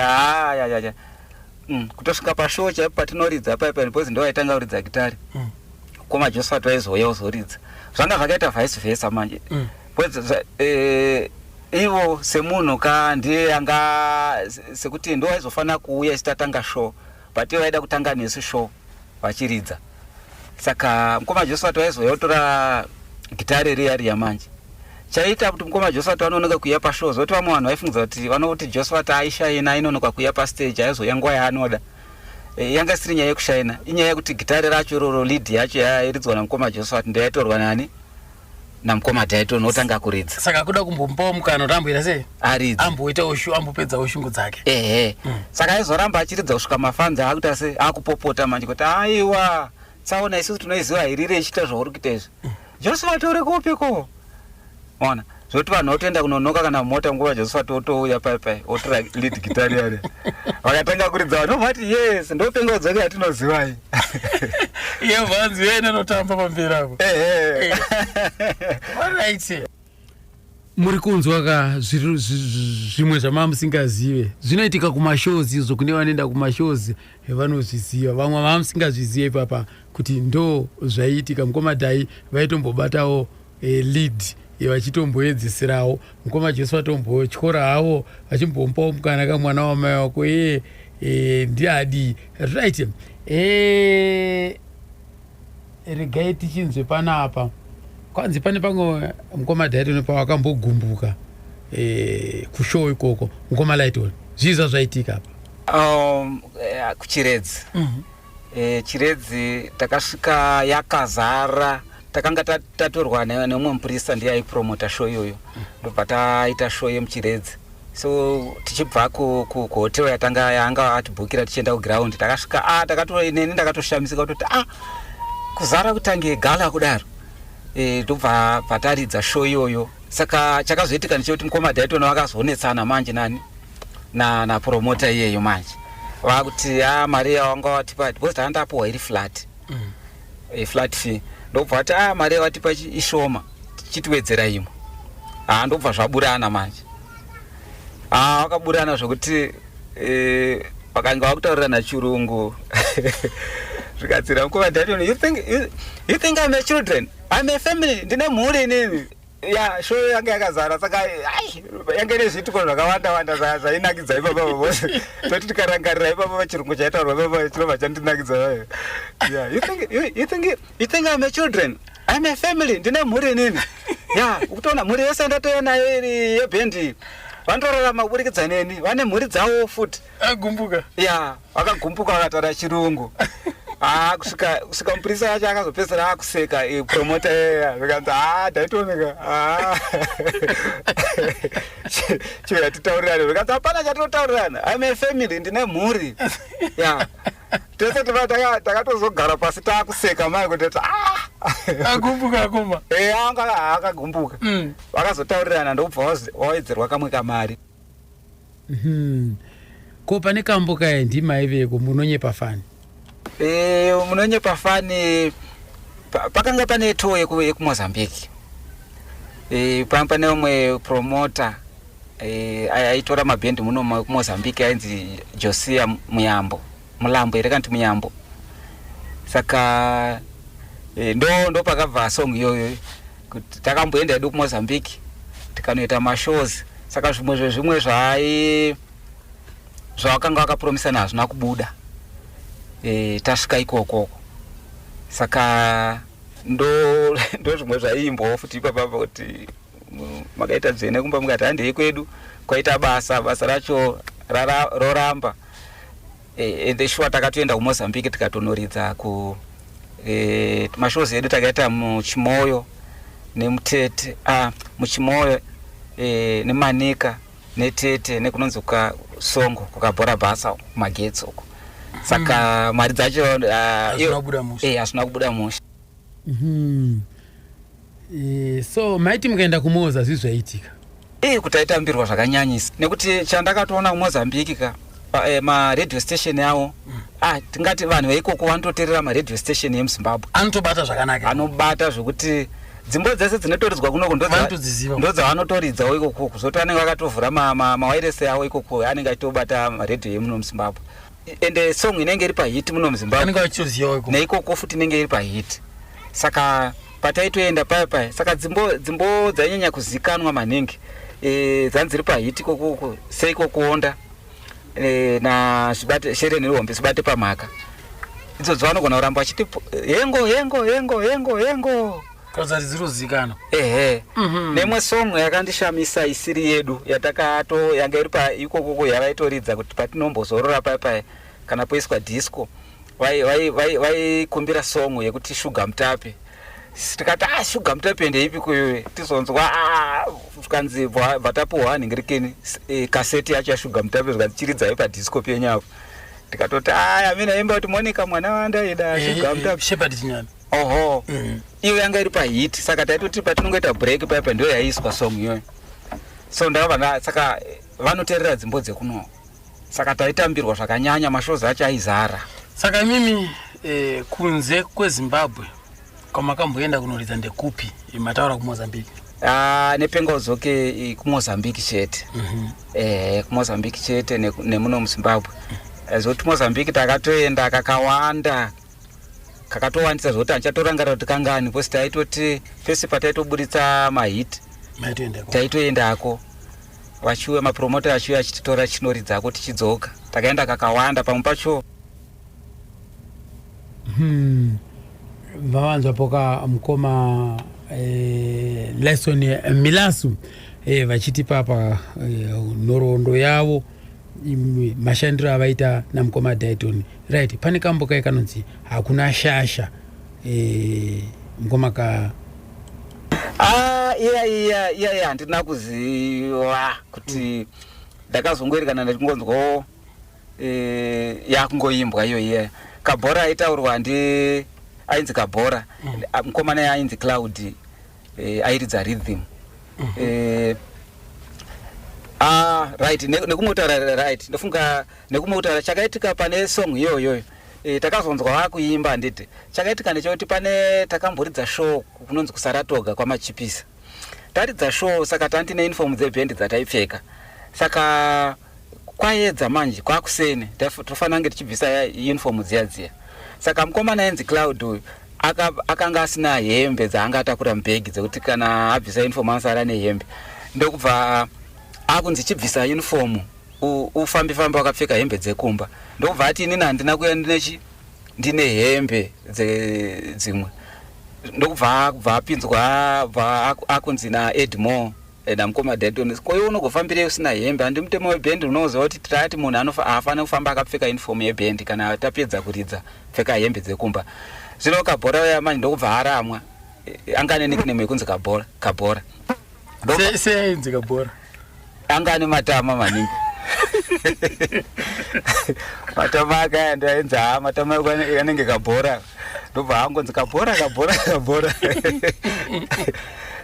kutosvika pashow chaipo patinoridza paipa because ndo vaitanga kuridza gitari kumaJoshua vaizouya uzoridza zvanga zvakaita vice versa manje. Ivo semunhu ndiye anga sekuti ndo vaizofanira kuuya ichitatanga show but ivo vaida kutanga nesu show vachiridza. saka mukoma Josephat waizoyotora gitare riya yamanje chaita kuti mukoma Josephat anonoka kuya pashow zoti vamwe vanhu vaifungidza kuti vanoti Josephat aishaina inonoka kuya pastage aizoya nguva yaanoda yanga isiri nyaya yekushaina inyaya yekuti gitare racho roro lead yacho yairidzwa namukoma Josephat ndiyaitorwa nani namukoma Dayton otanga kuridza saka kuda kumbombawo mukana kuti amboita sei aridza amboitawo ambopedzawo shungu dzake saka aizoramba achiridza kusvika mafanza akuita se akupopota manje kuti aiwa tsaona isusu tinoiziva irire ichiita zvauri kuita izvi Josephat uri kupiko ona zvoti vanhu otoenda kunonoka kana mota nguva Josephat otouya pai otora lead guitar yare vakatanga kuridza vanhu vati yes ndopenga dzake yatinozivai iye vanzi yena notamba pamberi apo alright muri kunzwa ka zvimwe zvamamusingazive zvinoitika kumashows izvo kune vanoenda kumashows vanozviziva vamwe vamusingazvizive ipapa kuti ndo zvaiitika mukoma Dai vaitombobatawo lead vachitomboedzeserawo mukoma Josephat tombotyora havo vachimbompawo mukana kamwana wamai wako ndiadi right regai tichinzwe panapa kwanzi pane pamwe mukoma Dayton pawakambogumbuka kushow ikoko mukoma Lighton zviza zvaitika apa kuchiredzi chiredzi takasvika yakazara takanga tatorwa nemumwe mupurisa ndiye aipromota show iyoyo ndobva taita show yemuchiredzi so tichibva kuhotero yanga atibhukira tichienda kuground takasvika ineni ndakatoshamisika kutoti kuzara kutange gala kudaro ndobva pataridza show iyoyo saka chakazoitika ndechekuti mukoma Dayton vakazonetsana manje nani napromota iyeyo manje vakuti mari yawanga watipa deposit andapuwa iri flat flat fee ndobva vati mari yawatipa ishoma chitiwedzera imwe ndobva zvaburana manje vakaburana zvokuti vakanga vakutaurirana chirungu zvikadzira mukoma Dayton you think I'm a children I'm a family ndine mhuri inini show yanga yakazara saka yanga ine zvituko zvakawanda zvainakidza ipapa vose toti tikarangarira ipapa pachirungu chaitaurwa papa chinobva chandinakidza you think I'm a children I'm a family ndine mhuri inini kutoona mhuri yese ndatoya nayo iri yebhendi vanotorarama kuburikidza neni vane mhuri dzavo futi agumbuka vakagumbuka vakataura chirungu kusvika mupurisa wacho akazopedzera akuseka promota vikanzi Dayton chivo yatitaurirana vikanzi hapana chatotaurirana I'm a family ndine mhuri tese takatozogara pasi taakuseka mai kutoti agumbuka akoma anga akagumbuka vakazotaurirana ndobva wawedzerwa kamwe kamari ko pane kamboka ndima iveko munonyepa fani munonyepa fani pakanga pane tour yekumozambique pane umwe promota aitora mabhendi muno kumozambique ainzi Josia Muyambo mulambo ere kanti Muyambo saka ndo pakabva song iyoyo kuti takamboenda edu kumozambique tikanoita mashows saka zvimwe zvavakanga vakapromisana hazvina kubuda tasvika ikoko saka ndo zvimwe zvaimbowo futi ipapapa kuti makaita dzene kumba mukati handei kwedu kwaita basa racho roramba ende shuwa takatoenda kumozambique tikatonoridza mashows edu takaita muchimoyo nemutete muchimoyo nemanika netete nekunonzi kusongo kukabhora basa kumagetsi uko saka mari dzacho hazvina kubuda musha so maiti mukaenda kumoza zvizvaitika kuti aitambirwa zvakanyanyisa nekuti chandakatoona kumozambique maradio station yawo tingati vanhu veikoko vanototeerera maradio station yemuzimbabwe anotobata zvakanaka anobata zvokuti dzimbo dzese dzinotoridzwa kunoko ndodzavanotoridzawo ikoko kuzoti vanenge vakatovhura mawairesi yawo ikoko anenge achitobata maradio yemuno muzimbabwe ende song inenge iri pahiti muno muzimbabwe neikoko futi inenge iri pahiti saka pataitoenda pai saka dzimbo dzainyanya kuzikanwa maningi dzanzi dziri pahiti kokoko seiko kuonda na zvibate shere nerombe zvibate pamhaka idzodzo vanogona kuramba vachiti hengo kauzati dzirozikana. Nemwe song yakandishamisa isiri yedu yanga iri paikokoko yavaitoridza kuti patinombozorora paipai kana poiswa disco vaikumbira song yekuti Sugar Mutape. Tikati Sugar Mutape ndeipi kuyoyo tizonzwa tukanzi vatapuhwa ningirikeni kaseti yacho yaSugar Mutape zvikanzichiridzai padisco penyapo tikatoti amina imba kuti Monica mwana wandaida Sugar Mutape Shepherd Chinyami. Iyo yanga iri pahit saka taitoti patinongoita break paipa ndio yaiswa song iyoyo. So ndava saka vanoteerera dzimbo dzekuno saka taitambirwa zvakanyanya mashows acho aizara. Saka mimi kunze kweZimbabwe kwamakamboenda kunoridza ndekupi mataura kuMozambique? Nepengaudzoke kuMozambique chete. KuMozambique chete nemuno muZimbabwe. Zoti Mozambique takatoenda kakawanda kakatowandisa zvoti anchatorangarira kuti kangani posi taitoti pese pataitoburitsa mahit taitoendako vachiuya mapromota achiuya achititora chinoridzako tichidzoka takaenda kakawanda pamwe pacho. Vavanzwa poka mukoma Lesson Milasu vachiti papa nhoroondo yavo mashandiro avaita namukoma Dayton. Right, pane kamboka kanonzi hakuna shasha mukoma ka iya handina kuziva kuti ndakazongoerekana ndichingonzwawo yakungoimbwa iyo Kabhora aitaurwa ainzi Kabhora mukomana ainzi Cloud airidza rhythm. Right, nekumutaura right ndofunga nekumutaura chakaitika pane song iyoyo takazonzwa vakuimba nditi chakaitika nechekuti pane takamboridza show kunonzi kuSaratoga kwamachipisa taridza show saka tandine uniform dzebhendi dzataipfeka saka kwaedza manje kwakusene tofanira kunge tichibvisa uniform dziya saka mukomana ainzi Cloud uyu akanga asina hembe dzaanga atakura mubhegi dzekuti kana abvisa uniform anosara nehembe ndokubva akunzi chibvisa uniform ufambe wakapfeka hembe dzekumba ndokubva ati inini handina kuya ndine hembe dzimwe ndokubva apinzwa akunzi naEdmore namukoma Dayton koiwe unogofambire usina hembe handi mutemo webhendi unoziva kuti tati munhu hafanira kufamba akapfeka uniform yebhendi kana tapedza kuridza pfeka hembe dzekumba. Zvino Kabhora uya manje ndokubva aramwa angane nickname yekunzi Kabhora ainzi Kabhora angane matama maningi matama akaenda ainzi matama anenge Kabhora ndobva angonzi Kabhora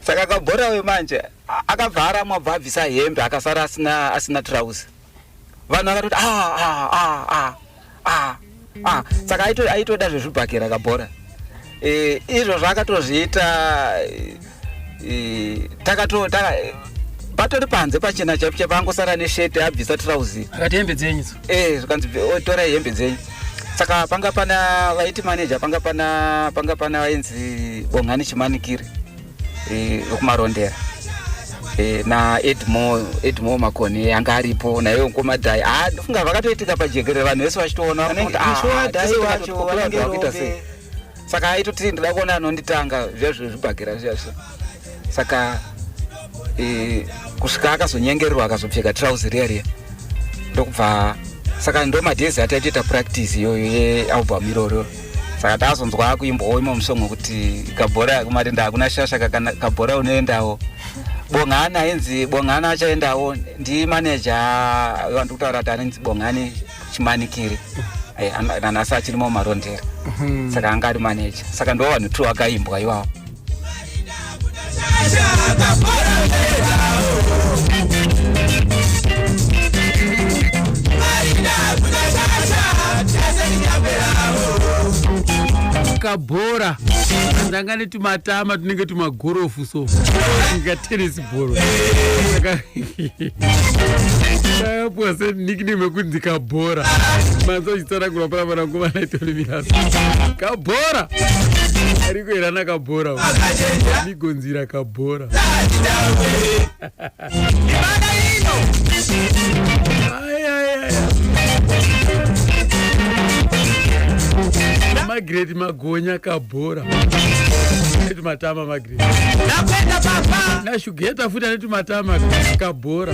saka Kabhora uyu manje akabva aramwa bva abvisa hembe akasara asina trouser. Vanhu vakatoti saka aitoda zvezvibhakera Kabhora. Izvo zvakatozviita patori panze pachena chaipo pangosara nesheti abvisa trouser akati hembe dzenyu zvikanzi tora hembe dzenyu. Saka panga pana vaiti manager panga pana vainzi Bongani Chimanikiri kumarondera naEdmore Makoni anga aripo naye Nkomadhai ndofunga vakatoitika pajekerere vanhu vese vachitoona Dai wacho vanenge vakuita sei. Saka aitoti ndida kuona anonditanga zvezvibhakera zvazvo saka kusvika akazonyengererwa akazopfeka trouser riya ndokubva saka ndo madhezi ataitoita practice iyoyo yealbum iroro saka tazonzwa kuimbawo imwe musongo kuti Kabhora kumatinda hakuna shasha kana Kabhora unoendawo Bongani ainzi Bongani achaendawo ndi manager wandikutaura kuti anonzi Bongani Chimanikiri nanasi achirimo marondera saka anga ari manager saka ndo vanhu tu akaimbwa iwawo. Kabhora ndangane tumatama tunenge tumagorofu so nga tennis ball saka pose nickname kunzi Kabhora manzo chitsara kula para ngoma naitoli Milasu Kabhora ariko irana Kabhora nigonzira Kabhora ay Margaret Magonya kabhora. Netu matama Margaret. Napenda papa. Na Shugeta futa netu matama kabhora.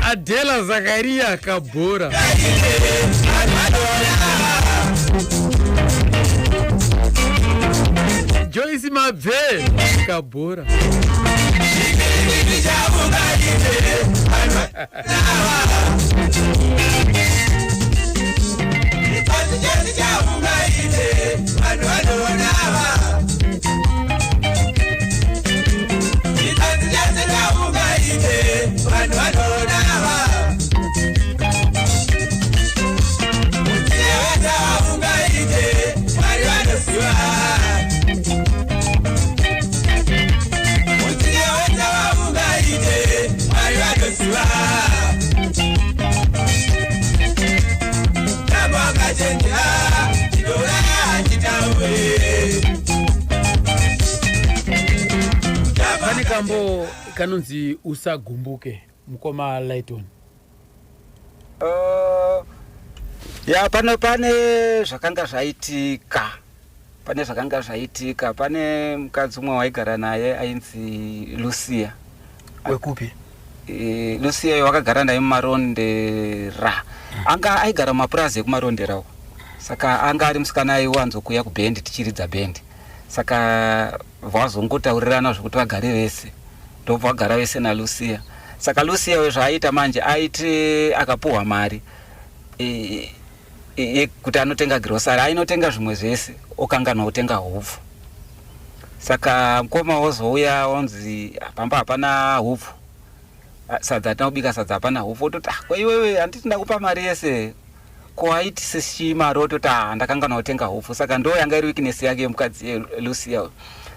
Adela Zakaria kabhora. Joyce Mabve kabhora. Pani kambo kanonzi usagumbuke mukoma Lighton. Ya pane zvakanga zvaitika. Pane zvakanga zvaitika. Pane mukadzi umwe waigara naye ainzi Lucia. Wekupi? Lucia wakagara naye mumarondera. Anga aigara mumapurazi ekumaronderawo. Saka anga ari musikana aiwanzokuya kubhendi tichiridza bhendi. Saka vazongotaurirana zvokuti vagare vese. Ndobva vagara vese naLucia. Saka Lucia wezvaaita manje aiti akapuhwa mari kuti anotenga grocery, ainotenga zvimwe zvese, okanganwa kutenga hupfu. Saka mukoma wozouya onzi pamba hapana hupfu. Sadza tinobika sadza hapana hupfu. Ototi kwa iwewe handiti ndakupa mari yese. Ko aiti sechimari ototi ndakanganwa kutenga hupfu. Saka ndo yanga iri weakness yake mukadzi Lucia.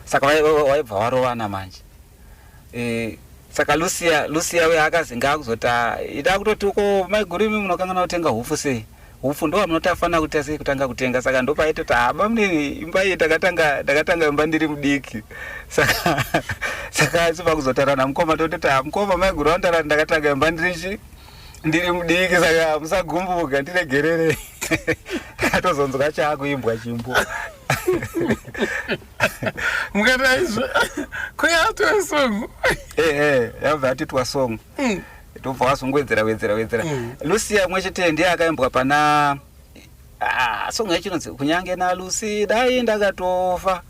Saka waibva warovana manje. Saka Lucia we akazinga kuzota ida kutoti uko maigurimi munokanganwa kutenga hupfu sei. Hupfu ndo munotafana kuti sei kutanga kutenga. Saka ndo paitoti bamune imba yedu ndakatanga imba ndiri mudiki. Saka sipa kuzotarana mukoma tototi mukoma maiguru ndakatanga imba ndiri mudiki. Saka musagumbuka ndiregerere. Atozonzwa chakuimbwa chimbo. Mukataizwa kweyatwa song. Yabva atitwa song. Tobva wasongwedzera wedzera. Lucia mwechete ndiye akaimbwa pana song yachinonzi kunyange na Lucy dai ndakatofa.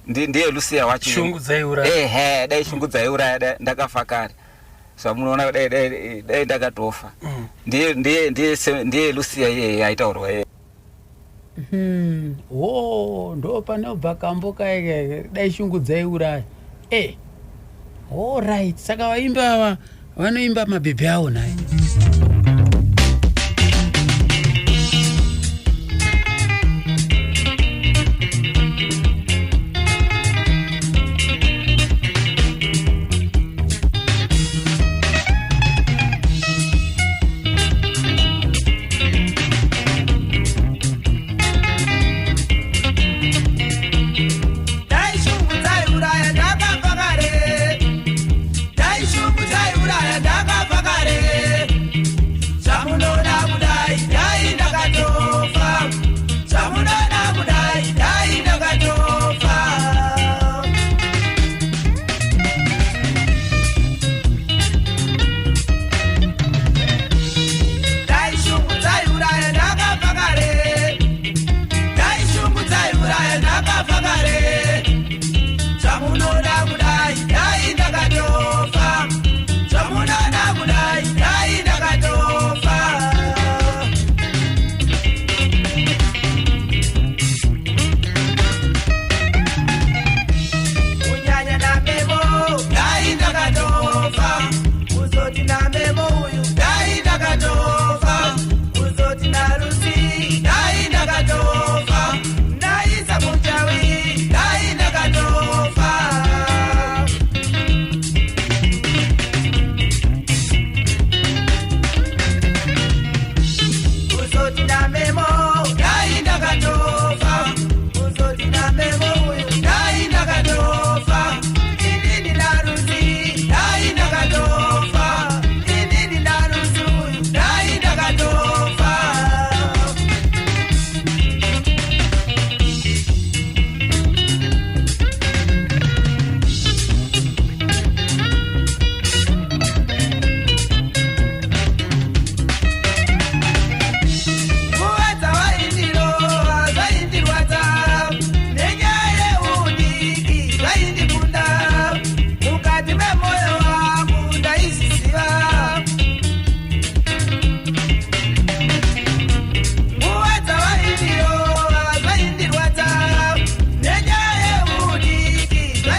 Ndiye Lucia wacho. Shungu dzaiuraya. Dai shungu dzaiuraya ndakafa kare. So munoona dai ndakatofa. Ndiye Lucia yeye aitaurwa yeye. Ndo panobva kambo kaike dai shungu dzaiuraya. All right. Saka vaimba vanoimba mabhebhe awo naye. Dai shungu dzaiuraya ndakabva kare.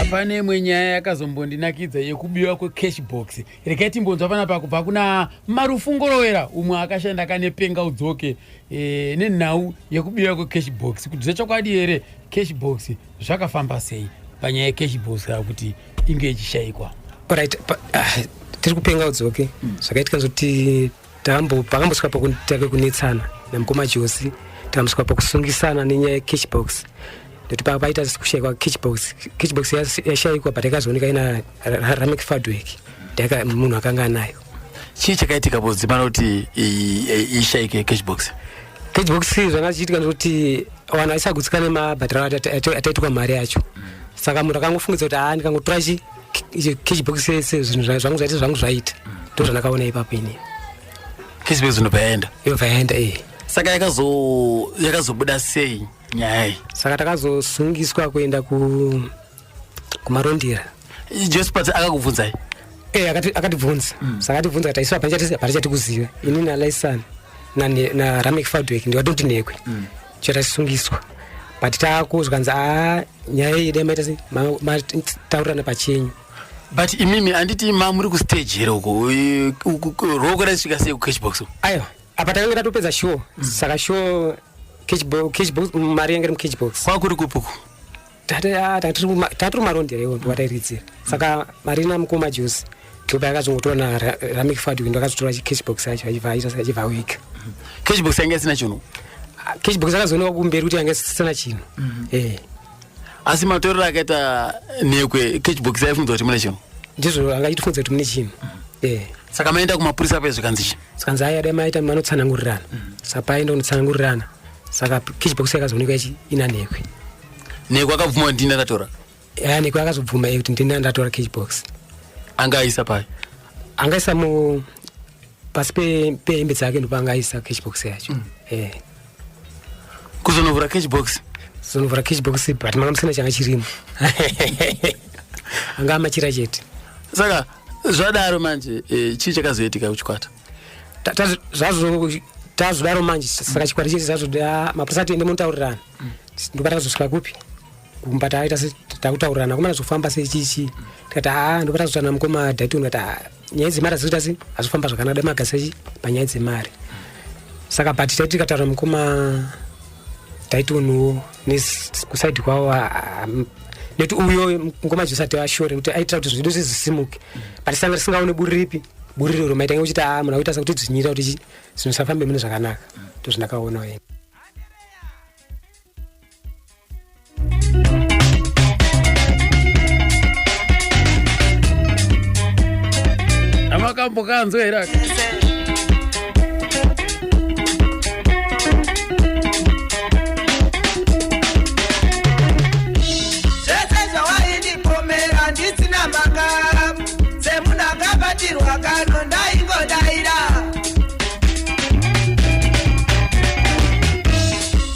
pane mwenyaya yakazombondinakidza yekubiwa kwecashbox. Rekai timbonzwa panapa kubva kuna Marufungorowera umwe akashanda kane penga udzoke nenhau yekubiwa kwecashbox. Kuti zvechokwadi here cashbox zvakafamba sei panyaya yecashbox kuti inge ichishayikwa? Alright, tiri kupenga udzoke zvakaitika kuti pakambosvika pakutake kunetsana namukoma Josi, takambosvika pakusungisana nenyaya yecashbox. Ndokuti paita kushayikwa cashbox yashayikwa but yakazooneka ina Ramek Fadwick munhu akanga anayo. Chii chakaitika podzimana kuti ishayike cashbox? Cashbox zvanga chiitika ndikuti vanhu vaisagutsikana nemabhadhara ataitwa mari yacho. Saka munhu akangofungidza kuti ndikangotora cashbox yese zvinhu zvangu zvaita zvangu zvaita ndo zvandakaona ipapo ine cashbox inobva yaenda. Yobva yaenda Saka yakazobuda sei nyaya iyi? Saka takazosungiswa kuenda kumarondera. Josphat akakubvunzai? Akatibvunza. Saka atibvunza kuti iswa pachati kuziva ini nalaisana na Ramek Fadwick ndiwatoti nekwe chatasungiswa but takuzvanza nyaya yedu maita sei mataurirana pachenyu. But imimi anditi muri kustage here uko roko rasvika sei kucashbox? Aiwa, apa takanga tatopedza show. Saka show cashbox mari yange mucashbox kwakuri kupuku tatiri marondera iwo ndiwatairidzira. Saka mari namukoma Josi ndopa yakazongotora na Ramek Fadwick ndakazotora cashbox yacho achibva awika. Cashbox yange isina chinhu? Cashbox akazoonekwa kumberi kuti yange isina chinhu. Asi matorero akaita nekwe cashbox yaifunza kuti mune chinhu? Ndizvo angachitifunza kuti mune chinhu. Saka maenda kumapurisa pezvo kanzichi? Saka aya maita manotsanangurirana. Saka paenda kunotsanangurirana. Saka cashbox yakazoonekwa ina nekwe. Nekwe akabvuma kuti ndini ndatora? Nekwe akazobvuma kuti ndini ndatora cashbox. Angaisa pai? Angaisa pasi pehembe dzake ndipo angaisa cashbox yacho. Kuzonovhura cashbox? Zonovhura cashbox but manga musina changa chirimo. Anga machira chete. Saka zvadaro manje chii chakazoitika kuchikwata? Tazodaro manje saka chikwata chete zazoda mapurisa tiende munotaurirana. Ndipo takazosvika kupi? Kumba taita takutaurirana kumana zofamba sechichi. Tikati ndipo tazotsvana mukoma Dayton kuti nyaya dzemari dzinoita sei azofamba zvakanaka magasi panyaya dzemari. Saka but tikataura mukoma Dayton nekusaidi kwavo nekuti uyo mukoma Josi ashore kuti aitira kuti zvido zisimuke but sanga tisingaone buriripi buriro maitanga uchiti munhu akuita sakuti dzinyira kuti zvinhu zvisafambe mune zvakanaka ndozvandakaona ene. Amakambokanzwa here Kano ndaingodaira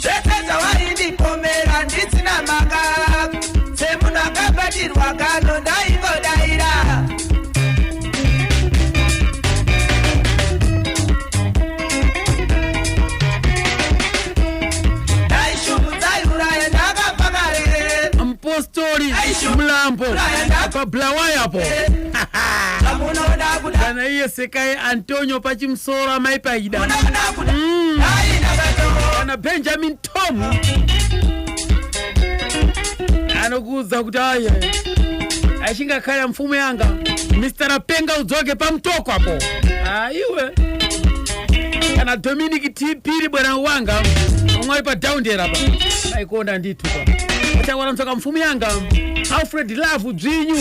Zvetedza waindipomera ndisina maka semunhu akabatirwa kano ndaingodaira daishumudzaiuraya ndakapakarere Apostori Mlambo pablawayapo kana iye sekai Antonio pachimusoro maipaida kana Benjamin Tom anokuudza kuti aya achingakhala mfumo yanga Mr. Rapenga udzoke pamutoko apo iwe kana Dominic Tipiri bwana wanga umwe padownera pa aikonda nditu pa achawana mtsoka mfumo yanga Alfred Love Dzvinyu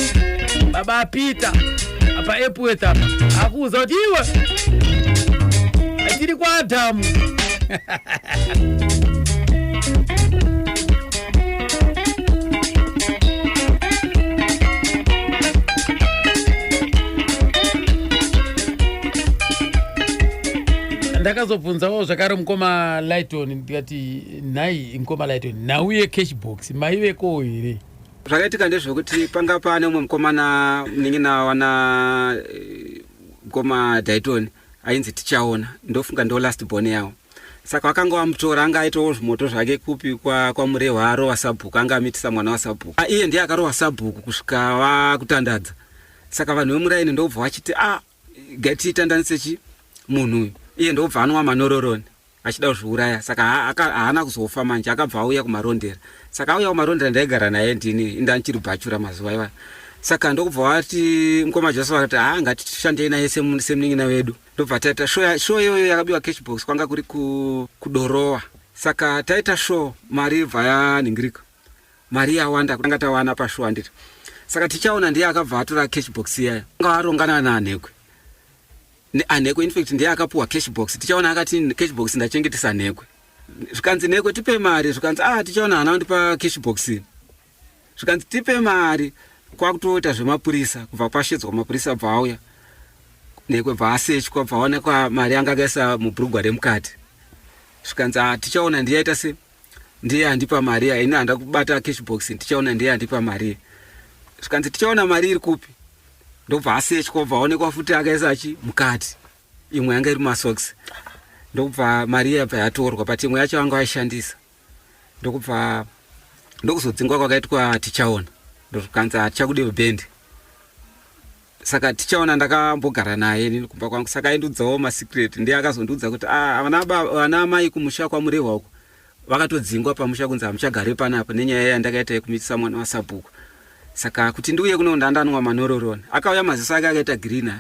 baba Peter apa Epweta apa akuza kuti iwe achiri kwa Adamu ndakazobvunzawo zvakare mukoma Lighton ndikati nhai mukoma Lighton nauye cashbox maiveko here zvakaitika ndezvekuti panga pane umwe mukomana munenge nawana mukoma Dayton ainzi tichaona ndofunga ndo last born yawo saka vakanga vamutora anga aitawo zvimoto zvake kupi kwa murehwa arova sabhuku anga amitisa mwana wasabhuku iye ndiye akarova sabhuku kusvika vakutandadza saka vanhu vemuraini ndobva vachiti gatitandanise munhu uyu iye ndobva anwa manororoni achida kuzviuraya saka haana kuzofa manje akabva auya kumarondera saka auya kumarondera ndaigara naye ndini ndanchiri bhachura mazuva iwayo saka ndokubva wati mukoma Josephat akati ngatishandei naye semunin'ina wedu ndobva taita show iyoyo yakabiwa Cashbox kwanga kuri kudorowa saka taita show mari ibva yanhingirika mari yawanda kutanga tawana pashow anditi saka tichaona ndiye akabva atora Cashbox iyayo anga arongana naanhekwe anhekwe infact ndiye akapuwa Cashbox tichaona akati Cashbox ndachengetesa nhekwe zvikanzi nhekwe tipe mari zvikanzi tichaona hana ndipa Cashbox zvikanzi tipe mari kwakutoita zvemapurisa kubva pashedzwa mapurisa bva auya nhekwe bva asechwa bva aonekwa mari anga akaisa mubhurugwa remukati zvikanzi tichaona ndiye aita se ndiye andipa mari ina handa kubata Cashbox tichaona ndiye andipa mari zvikanzi tichaona mari iri kupi ndobva asechwa bva aonekwa futi akaisa mukati imwe yanga iri masocks ndobva mari yabva yatorwa but imwe yacho anga aishandisa ndokubva ndokuzodzingwa kwakaitwa tichaona ndokanzi tichakudewo bendi saka tichaona ndakambogara naye nini kumba kwangu saka aindudzawo masecret ndiye akazondudza kuti vana amai kumusha kwamurehwa uko vakatodzingwa pamusha kunzi hamuchagare panapa nenyaya yandakaita yekumitisa mwana wasabhuku saka kuti ndiuye kuno ndandanwa manororoni akauya maziso ake akaita green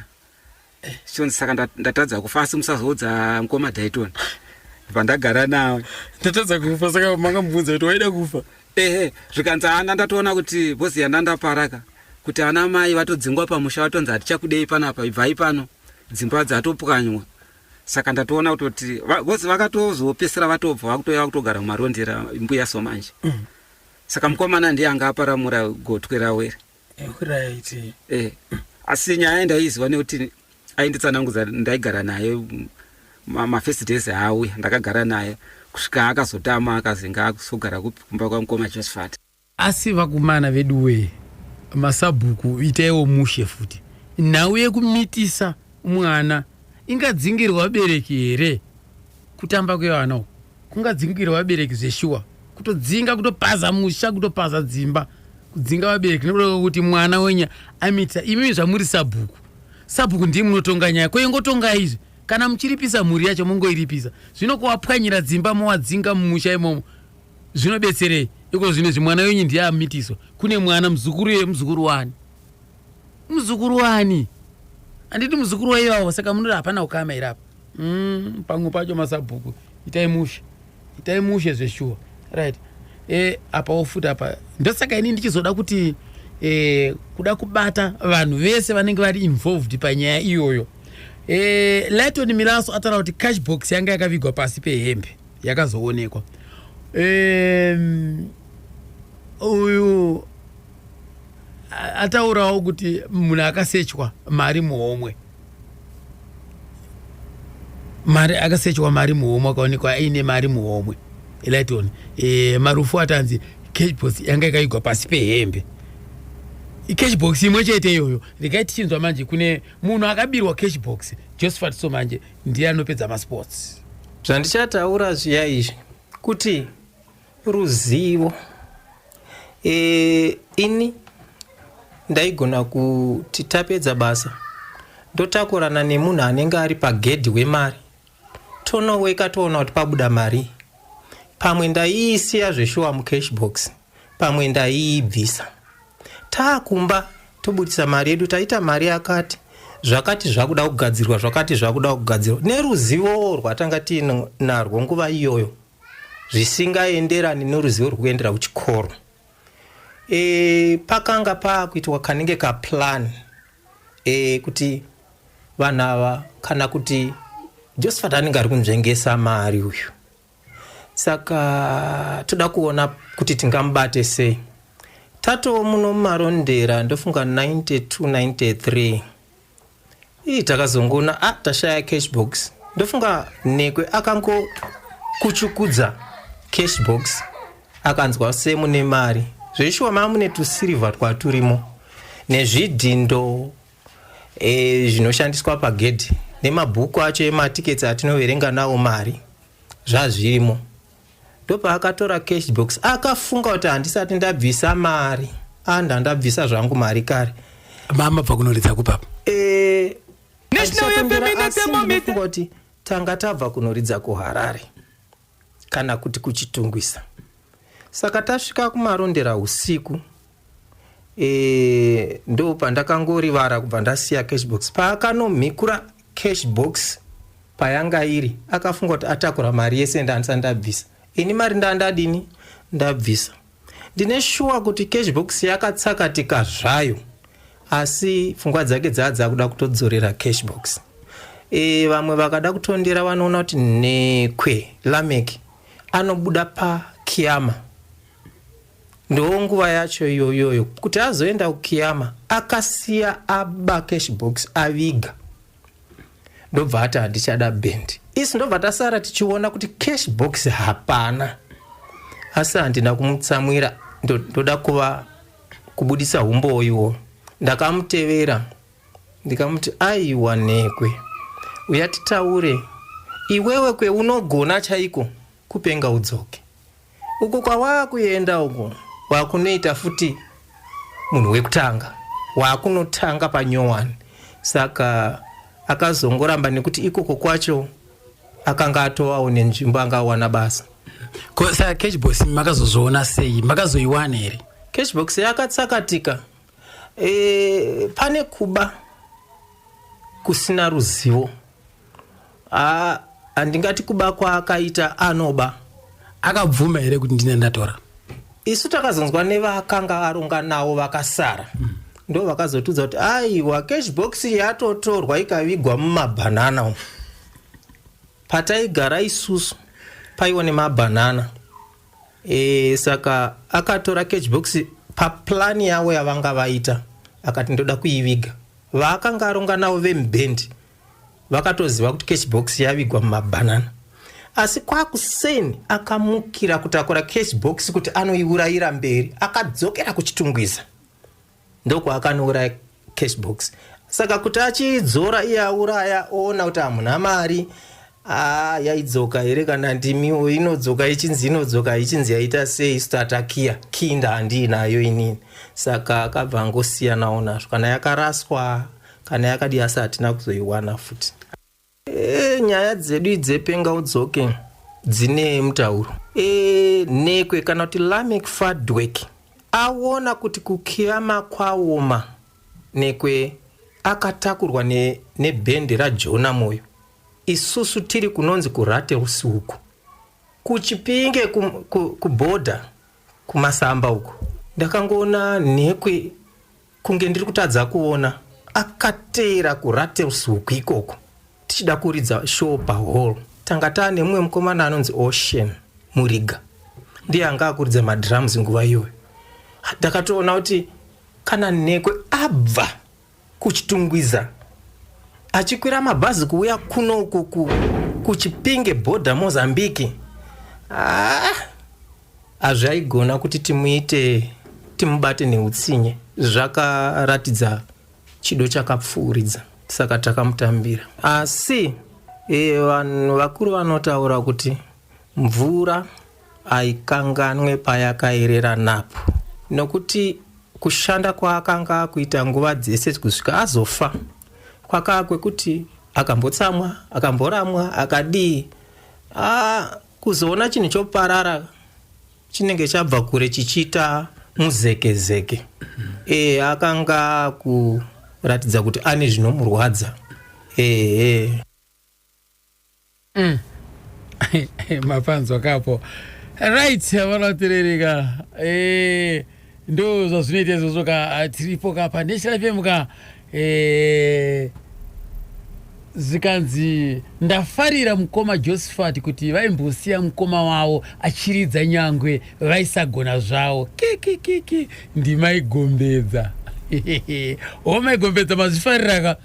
chonzi saka ndatadza kufa asi musazoudza mukoma Dayton ndagara nawe ndatadza kufa saka makamubvunza kuti waida kufa zvikanzi ndatoona kuti bhozi yandandaparaka kuti ana mai vatodzingwa pamusha vatonzi hatichakudei panapa ibvai pano dzimba dzatopwanywa saka ndatoona kutoti bhozi vakatozopesera vatobva vakutoya kutogara mumarondera mbuya somanje saka mukomana ndiye anga aparamura gotwe rawere asi nyaya ndaiziva nekuti ainditsanangudza ndaigara naye mafirst days aauya ndakagara naye kusvika akazotama akazinga akusogara kupi kumba kwamukoma Josephat asi vakomana veduwe masabhuku itaiwo mushe futi nhau yekumitisa mwana ingadzingirwa vabereki here kutamba kwevana uku kungadzingirwa vabereki zveshuwa kutodzinga kutopaza musha kutopaza dzimba kudzinga vabereki nekuda kuti mwana wenya amitisa imimi zvamuri sabhuku ndiye munotonga nyaya kwengotonga izvi kana muchiripisa mhuri yacho mongoiripisa zvino kuwapwanyira dzimba mowadzinga mumusha imomo zvinobetserei iko zvino zvimwana wenyu ndiye amitiswa kune mwana muzukuru wani handiti muzukuru waivavo saka munoti hapana ukama irapa pamwe pacho masabhuku itai mushe zveshuwa right apa ofuta apa ndosaka ini ndichizoda kuti kuda kubata vanhu vese vanenge vari involved panyaya iyoyo Layton Milaso ataura kuti Cashbox yanga yakavigwa pasi pehembe yakazoonekwa uyu ataurawo kuti munhu akasechwa mari muhomwe akaonekwa aine mari muhomwe Layton marufu atanzi Cashbox yanga yakavigwa pasi pehembe Cashbox imwe chete iyoyo regai tichinzwa manje kune munhu akabirwa Cashbox Josephat Somanje ndiye anopedza masports zvandichataura zviya izvi kuti ruzivo ini ndaigona kuti tapedza basa ndotakurana nemunhu anenge ari pagedhi wemari tonoweka toona kuti pabuda mari pamwe ndaiisiya zveshuwa muCashbox pamwe ndaiibvisa taakumba tobudisa mari yedu taita mari yakati zvakati zvakuda kugadzirwa neruzivo rwatanga tinarwo nguva iyoyo zvisingaenderani neruzivo rwekuendera kuchikoro pakanga paakuitwa kanenge kaplan kuti vanhu ava kana kuti Josephat anenge ari kunzvengesa mari uyu saka toda kuona kuti tingamubate sei tato muno mumarondera ndofunga 92-93 takazongona tashaya Cashbox ndofunga nhekwe akangokuchukudza Cashbox akanzwa semune mari zveshuwa mamune tusilva twaturimo nezvidhindo zvinoshandiswa pagedhi nemabhuku acho ematiketsi atinoverenga nawo mari zvazvirimo. Ndopaakatora cashbox akafunga kuti handisati ndabvisa mari, ndandabvisa zvangu mari kare. Mama pakunoridza kupapa. Ndinofunga kuti tanga tabva kunoridza kuHarare kana kuti kuchitungwisa. Saka tasvika kumarondera usiku, ndo pandakangorivara kubva ndasiya cashbox. Paakanomhikura cashbox payanga iri, akafunga kuti atakura mari yese ndandisa ndabvisa. Ini mari ndandadini ndabvisa. Ndine shuwa kuti cashbox yakatsakatika zvayo, asi pfungwa dzake dzadza kuda kutodzorera cashbox. Vamwe vakada kutondera vanoona kuti nekwe Lameki anobuda paKiyama. Ndo nguva yacho iyoyo kuti azoenda kuKiyama akasiya aba cashbox aviga. Ndobva ati handichada bendi. Isi ndobva tasara tichiona kuti cashbox hapana. Asi handina kumutsamwira, ndoda kubudisa umboyo. Ndakamutevera ndikamuti aiwa nekwe, uyatitaure iwewe kwe unogona chaiko kupenga udzoke. Uko kwawakuenda uko wakunoita futi munhu wekutanga, wakunotanga panyowani. Saka akazongoramba nekuti ikoko kwacho akanga atovawo nenzvimbo angawana basa. Saka cashbox makazozviona sei? Makazoiwana here? Cashbox yakatsakatika. Pane kuba kusina ruzivo. Handingati kuba kwaakaita anoba. Akabvuma here kuti ndine ndatora? Isu takazonzwa nevakanga aronga nawo vakasara. Ndo vakazotudza kuti aiwa cashbox yatotorwa ikavigwa mumabhanana. Pataigara isusu paiwa nemabhanana. Saka akatora cashbox paplani yawo yavanga vaita, akati ndoda kuiviga. Vakanga aronga navo vemubendi vakatoziva kuti cashbox yavigwa mumabhanana. Asi kwakuseni akamukira kutakura cashbox kuti anoiurayira mberi, akadzokera kuchitungwiza. Ndoko akanouraya cashbox. Saka kuti achidzora iye auraya, oona kuti hamuna mari, yaidzoka here kana ndimiwo inodzoka ichinzi yaita sei, statakia kinda handinayo inini. Saka akabva angosiyanawo nazvo, kana yakaraswa kana yakadi asi hatina kuzoiwana futi. Nyaya dzedu idzepenga udzoke dzine mutauro. Nekwe kana kuti Lameki Fadwek aona kuti kuKiyama kwaoma, nekwe akatakurwa nebhendi raJona Moyo. Isusu tiri kunonzi kurate usiku kuchipinge kubhodha kumasamba uko. Ndakangoona nekwe kunge ndiri kutadza kuona akatera kurate usiku ikoko. Tichida kuridza show pahall, tanga taane mumwe mukomana anonzi Ocean Muriga, ndiye anga akuridza madrums nguva iyoyo. Ndakatoona kuti kana nekwe abva kuchitungwiza achikwira mabhazi kuuya kuno kuchipinge bhodha Mozambique, hazvaigona kuti timubate neutsinye. Zvakaratidza chido chakapfuuridza, saka takamutambira. Asi vanhu vakuru vanotaura kuti mvura aikanganwe payakaerera napo, nokuti kushanda kwaakanga akuita nguva dzese kusvika azofa kwakaa kwekuti akambotsamwa, akamboramwa, akadii. Kuzoona chinhu choparara chinenge chabva kure chichiita muzekezeke. Akanga kuratidza kuti ane zvinomurwadza. Mapanzwa kapo. Right, vanotirereka. Ndo zvazvinoita izvozvo ka tiripo ka paNational FM ka zikanzi ndafarira mukoma Josephat kuti vaimbosiya mukoma wavo achiridza nyangwe vaisagona zvavo. Kiki ndimaigombedza. Omaigombedza mazvifarira ka.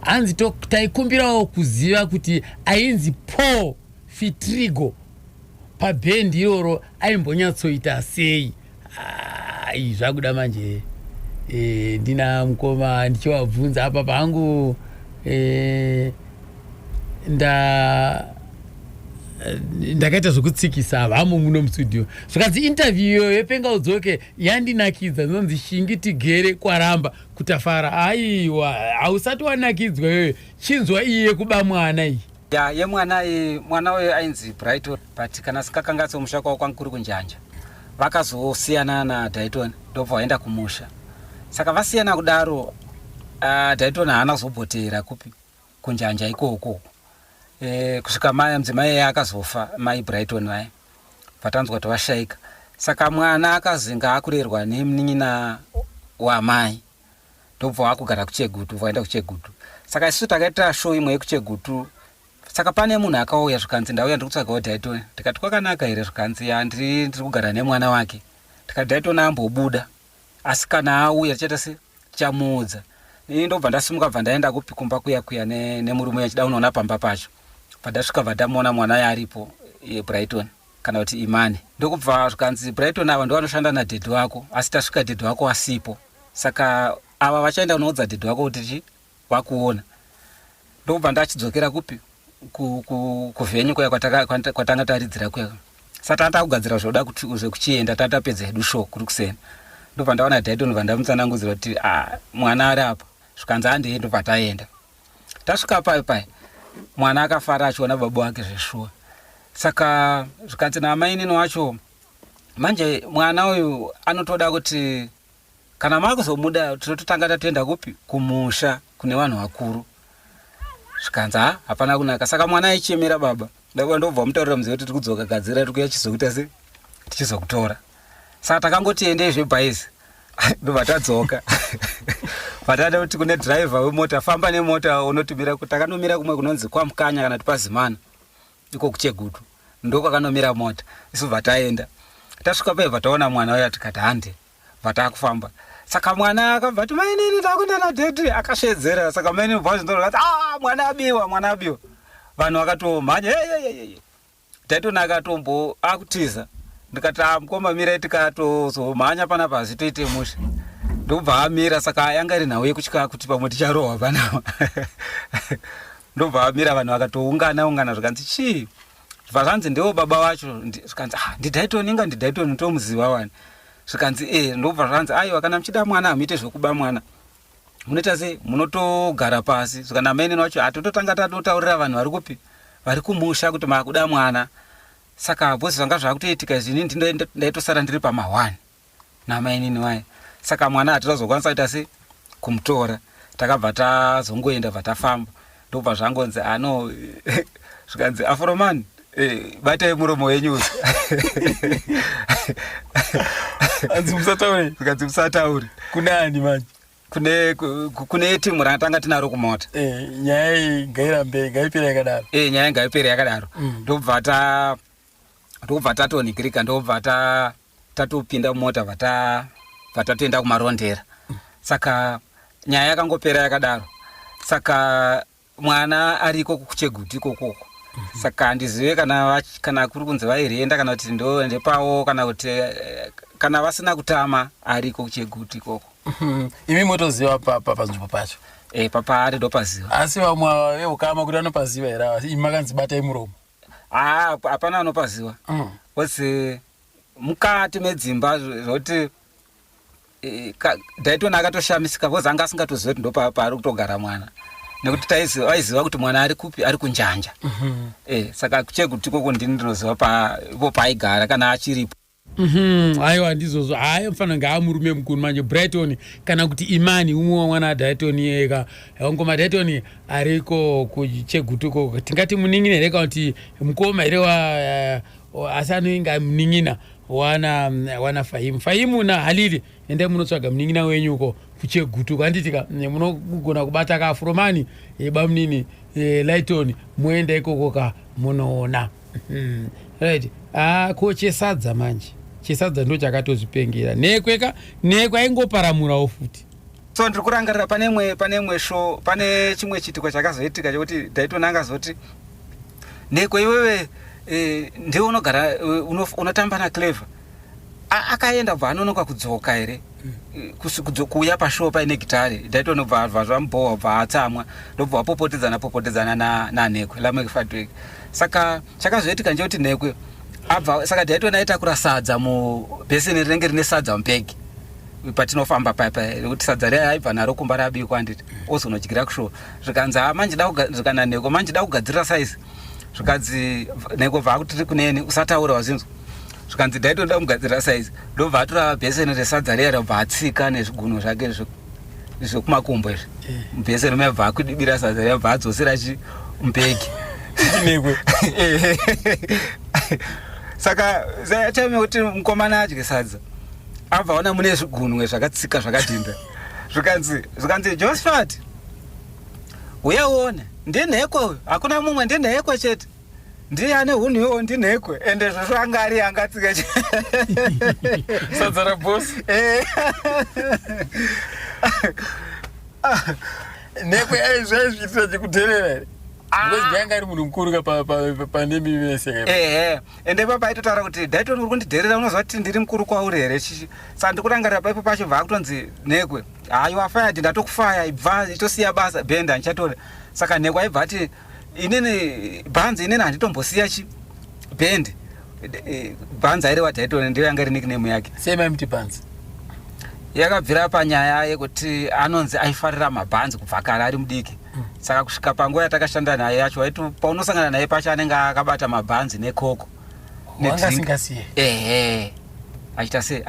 Hanzi taikumbirawo kuziva kuti ainzi Paul Fitrigo pabhendi iroro aimbonyatsoita sei. Zvakuda manje ndina mukoma ndichivabvunza apa pangu ndakaita zvokutsikisa vamo muno mustudio zvakanzi interview yepenga udzoke yandinakidza nonzi Shingi Tigere Kwaramba Kutafara. Aiwa, hausati wanakidzwa wewe, chinzwa iye kuba mwana iyi. Ya ye mwana we ainzi Brighton, but kana sikakanga somusha kwa kwankuru kunjanja vakazosiyana na Dayton ndobva vaenda kumusha. Saka vasiyana kudaro Dayton haana kuzobhotera kupi kunjanja ikoko. Kusvika mudzimai akazofa mai Brighton vaye vatanzwa kuti vashaika. Saka mwana akazinga akurerwa nemunin'ina wamai ndobva vakugara kuChegutu, vaenda kuChegutu. Saka isu takaita show imwe yekuChegutu. Saka pane munhu akauya zvikanzi ndauya ndikutsvagawo Dayton. Tikati kwakanaka here zvikanzi ndiri kugara nemwana wake. Tikati Dayton ambobuda asi kana auya tichaita se tichamuudza. Ini ndobva ndasimuka bva ndaenda kumba kuya nemurume achida unoona pamba pacho. Padasvika vadamuona mwana yaripo Brighton kana kuti Imani. Ndokubva zvikanzi Brighton ava ndo vanoshanda nadhedhi wako asi tasvika dhedhi wako asipo. Saka ava vachaenda kunoudza dhedhi wako kuti wakuona. Ndokubva ndachidzokera kupi kuvhenyu kuya kwatanga taridzira kuya. Saka takugadzira zvoda kuti zvekuchienda tatapedza hedu show kuri kusena. Ndobva ndaona Dayton vandamutsanangudzira kuti mwana ari apa. Zvikanzi handiye ndobva taenda. Tasvika pai mwana akafara achiona baba wake zveshuwa. Saka zvikanzi namainini wacho manje mwana uyu anotoda kuti kana makuzomuda tinototanga tatoenda kupi kumusha kune vanhu vakuru. Zvikanzi hapana kunaka. Saka mwana aichemera baba. Ndobva mutaurira mudziyo kuti tikudzoka gadzira tikuya chizokuita se tichizokutora. Saka takangoti endei zvebhaisi. Ndobva tadzoka. Patada kuti kune driver wemota famba nemota unotimira kuti takanomira kumwe kunonzi kwaMukanya kana tipazimana. Iko kuChegutu. Ndoko kanomira mota. Isu vataenda. Tasvika pa vataona mwana waya tikati hande. Vatakufamba. Saka mwana akabva kuti mainini ndakuenda na daddy akashedzera. Saka mainini bvazi ndoro kuti mwana abiwa. Vanhu vakatomhanya Dayton akatombo akutiza. Ndikati mukoma mira tikatozomhanya pana pasi toite musha. Ndobva amira saka yanga iri nawo yekutyika kuti pamwe ticharohwa panawa. Ndobva amira vanhu vakatoungana zvikanzi chii zvanzi ndiwo baba wacho. Zvikanzi ndiDayton inga ndiDayton ndomuziva wani. Zvikanzi ndobva zvanzi aiwa kana muchida mwana amuite zvokuba mwana munoita se munotogara pasi. Zvikana maini wacho atototanga tatotaurira vanhu vari kupi vari kumusha kuti makuda mwana. Saka bhosi zvanga zvakutoitika izvi ndaitosara ndiri pama1 namainini waye. Saka mwana atitazokwanisa kuita se kumutora. Takabva tazongoenda vatafamba. Ndobva zvangonzi zvikanzi Afroman batai muromo wenyu. Anzi musatauri. Zvikanzi musatauri. Kunani manje? Kune timu ratanga tinaro kumota. Nyaya ngaipera yakadaro. Nyaya ngaipera yakadaro. Ndobva tatoningirika ndobva tatopinda mota vatatoenda kumarondera. Saka nyaya yakangopera yakadaro. Saka mwana ariko kuChegutu ikoko. Saka handizive kana kuri kunzi vairenda kana kuti ndoende pawo kana kuti kana vasina kutama ariko kuChegutu ikoko. Imi motoziva panzvimbo pacho? Papa ari ndopaziva. Asi vamwe veukama kuti vanopaziva here imi makanzibatai muromo? Hapana anopaziva. Wose mukati medzimba zvoti Dayton akatoshamisika vozi anga asingatoziva kuti ndo paari kutogara mwana. Nekuti aiziva kuti mwana ari kupi ari kunjanja. Saka kuChegutu ikoko ndinoziva paaigara kana achiripo. Aiwa ndizvozvo. Haya mfana ngaamurume mukuru manje Brighton kana kuti Imani umwe wamwana waDayton ega. Ngoma Dayton ariko kuChegutu ikoko. Tingati muning'ina here kana kuti mukoma here asanoinga muning'ina wana Fahimu na Halili ende munotsvaga muning'ina wenyu uko kuChegutu. Kanditika munogona kubata kaAfromani bamunini Lighton muenda ikoko munoona. Right. Kochesadza manje. Chesadza ndo chakatozvipengera. Nekwe aingoparamurawo futi. So ndiri kurangarira pane show pane chimwe chitiko chakazoitika chekuti Dayton angazoti nekwe iwewe ndiwe unogara unotamba na Clever. Akaenda bva anonoka kudzoka here kuuya pashow paine gitari Dayton obva zvambowa obva atsamwa ndobva wapopotedzana nanekwe Lamek Frederick. Saka chakazoitika nje kuti nekwe abva, saka Dayton aitakura sadza mubheseni rinenge rine sadza mubhegi patinofamba papa kuti sadza riya aibva naro kumba rabikwa handiti ozonodyira kushow. Zvikanzi zvikana neko manje da kugadzirira saizi zvikanzi neko bva kuti tiri kuneni usataura wazinzwa. Zvikanzi Dayton da kugadzirira saizi ndobva atora bheseni resadza riya rabva atsika nezviguno zvake zvokumakumbo izvi bheseni mebva akudibira sadza riya bva adzosera mubhegi nekwe. Saka time kuti mukomana adye sadza abva ona mune zvigunwe zvakatsika zvakadhinda. Zvikanzi Josephat uyaona ndinhekwe hakuna mumwe ndinhekwe chete ndiye ane hunhuwo ndinhekwe ende zvosvo anga ari angatsika sadza rabosi nekwe aizvaizviitira chekuterera here because ndanga ari munhu mukuru pane mimeseka ende papa aitotaura kuti Dayton uri kundidherera unoziva kuti ndiri mukuru kwauri here chichi. Saka ndikurangarira paipo pacho bva kutonzi nekwe you are fired ndatokufaya ibva itosiya basa bhenda handichatora. Saka nekwe aibva ati inini bhanzi inini handitombosiya bhendi bhanzi airewa Dayton ndiyo yanga iri nickname yake. sema mti bhanzi yakabvira panyaya yekuti anonzi aifarira mabhanzi kubva kare ari mudiki. Saka kusvika panguva yatakashanda naye yacho waiti paunosangana naye pacho anenge akabata mabhanzi nekoko achiita se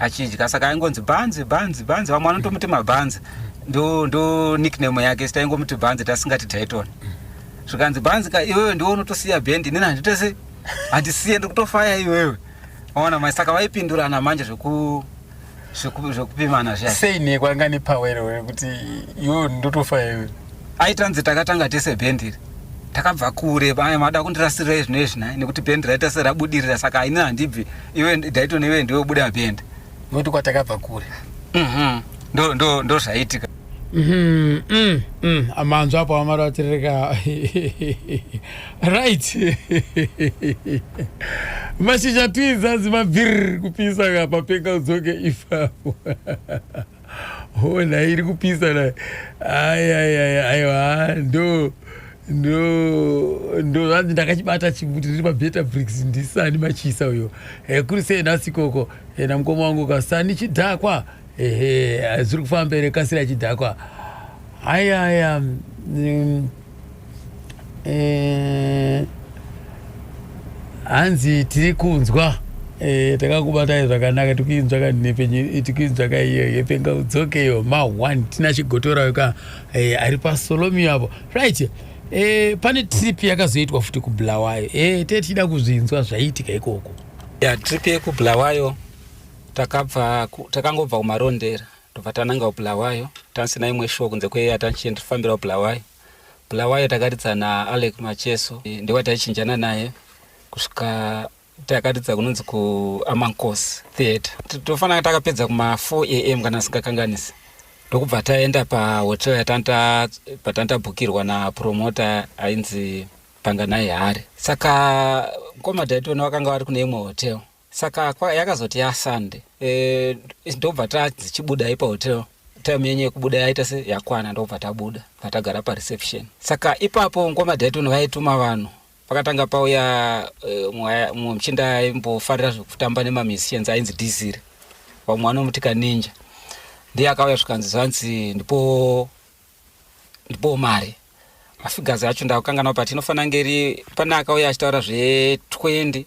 achidya. Saka aingonzi bhanzi vamwe vanotomuti mabhanzi ndo nickname yake sitaingomuti bhanzi tasingati Dayton. Zvikanzi bhanzi iwewe ndiwe unotosiya bhendi inini handisiye ndikutofaya iwewe waona. Saka vaipindurana manje zvokupimana zvayo. sei nekwe anga nepower kuti iwe ndotofaya iwe aitanzi takatanga tese bhendi takabva kure mada kundirasirira zvino izvi naye nekuti bhendi raita serabudirira. Saka ini handibvi iwe Dayton iwe ndiwe buda bhendi nokuti kwatakabva kure ndo zvaitika. amanzwa apo amaratirika right mashizha tuizanzi mabhiriri kupisa kapa penga udzoke ipapo ona iri kupisa na aiwa ndo vanzi ndakachibata chimuti riri pabeta bricks ndisani machisa uyo kuri sei nhasi koko namukoma wangu kasani chidhakwa zviri kufamba ere kasira chidhakwa aya hanzi tiri kunzwa takakubatai zvakanaka tikuinzwa kaiyo yepenga udzokeyo ma1 tina chigotorayo ka ari pasolomi apo right. Pane trip yakazoitwa futi kuBulawayo tetida kuzvinzwa zvaiitika ikoko. Trip yekubulawayo takangobva kumarondera tobva tananga kuBulawayo tansina imwe show kunze kweyatanchifambira kuBulawayo. Bulawayo takaridza naAlec Macheso ndiwe taichinjana naye kusvika takaridza kunonzi kuAmankosi Theatre. Tofanira takapedza kuma4 am kana singakanganisi ndokubva taenda pahotel patantabhukirwa napromota ainzi Panganai Hari. Saka ngoma Dayton wakanga vari kune imwe hotel. Saka yakazoti yaSunday ndobva tadzichibuda ipa hotel time yenye kubuda yaita se yakwana ndobva tabuda patagara pareception. Saka ipapo ngoma Dayton vaituma vanhu pakatanga pauya mumwe muchinda aimbofarira zvekutamba nemamusicians ainzi Dizire vamwe vanomutika Ninja ndiye akauya zvikanzi zvanzi ndipo mari mafigazi acho ndakanganawo pati inofanira ngeri pane akauya achitaura zve20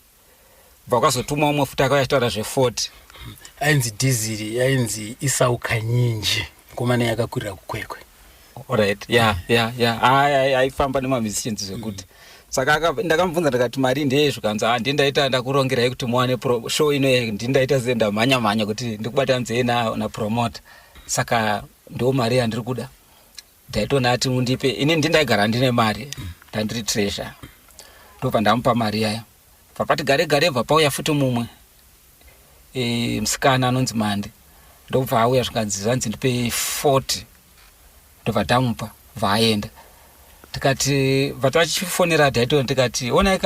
vakazotuma umwe futi akauya achitaura zve40 ainzi Dizire ainzi Isauka Nyinji komane yakakurira kukwekwe. Alright aifamba nemamusicians zvekuti saka ndakamubvunza ndikati mari ndeye zvikanzi ndindaita ndakurongerai kuti muwane show ino ndindaita zenda manya kuti ndikubata nzee na promoter. Saka ndo mari yandiri kuda. Dayton ati mundipe ini ndindaigara ndine mari ndandiri treasure ndobva ndamupa mari yayo papati gare bva pauya futi mumwe musikana anonzi Mande ndobva auya zvikanzi zvanzi ndipe 40 ndobva ndamupa vaenda. Tikati vatachifonera Dayton tikati onai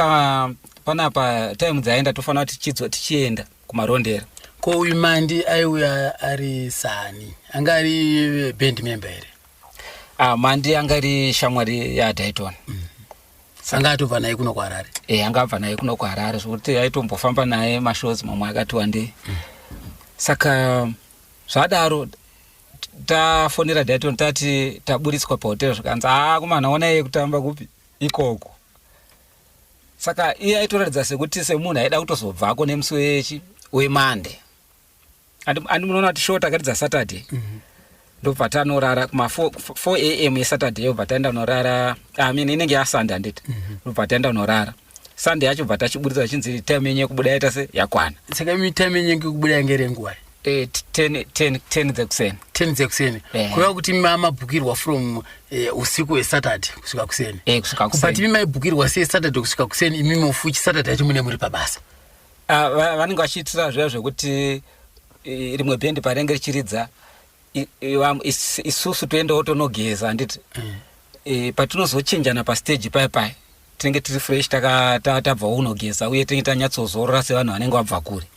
panapa time dzaenda tofanira kuti tichienda kumarondera ko uyu Mandi aiuya ari sani anga ari band member here? Mandi anga ari shamwari yaDayton. Sanga atobva naye kuno kuHarare? Anga abva naye kuno kuHarare zvokuti aitombofamba naye mashows mamwe akati wandei. Saka zvadaro tafonera Dayton tati taburitswa pahotera zvikanzi kumana onai kutamba kupi ikoko. Saka iye aitoratidza sekuti semunhu aida kutozobvako nemusi weMonday. Andi munoona kuti show takaridza Saturday. Ndobva tanorara kuma 4 am yeSaturday yobva taenda norara. Inenge yaSunday handiti. Ndobva taenda norara. Sunday yacho bva tachiburitsa chinzi time yenye kubuda yaita se yakwana. Saka time yenye kubuda ngere nguva 10 dzekuseni. 10 dzekuseni. Kureva kuti mabhukirwa from usiku weSaturday kusvika kuseni. Kusvika kuseni. Kubati maibhukirwa seSaturday kusvika kuseni imi mufuchi Saturday yacho mune muri pabasa. Vanenge vachiitira zviya zvekuti rimwe bhendi parinenge richiridza isusu toendawo tonogeza handiti. Patinozochinjana pastage pai tinenge tiri fresh tabva unogeza uye tinenge tanyatsozorora sevanhu vanenge vabva kure.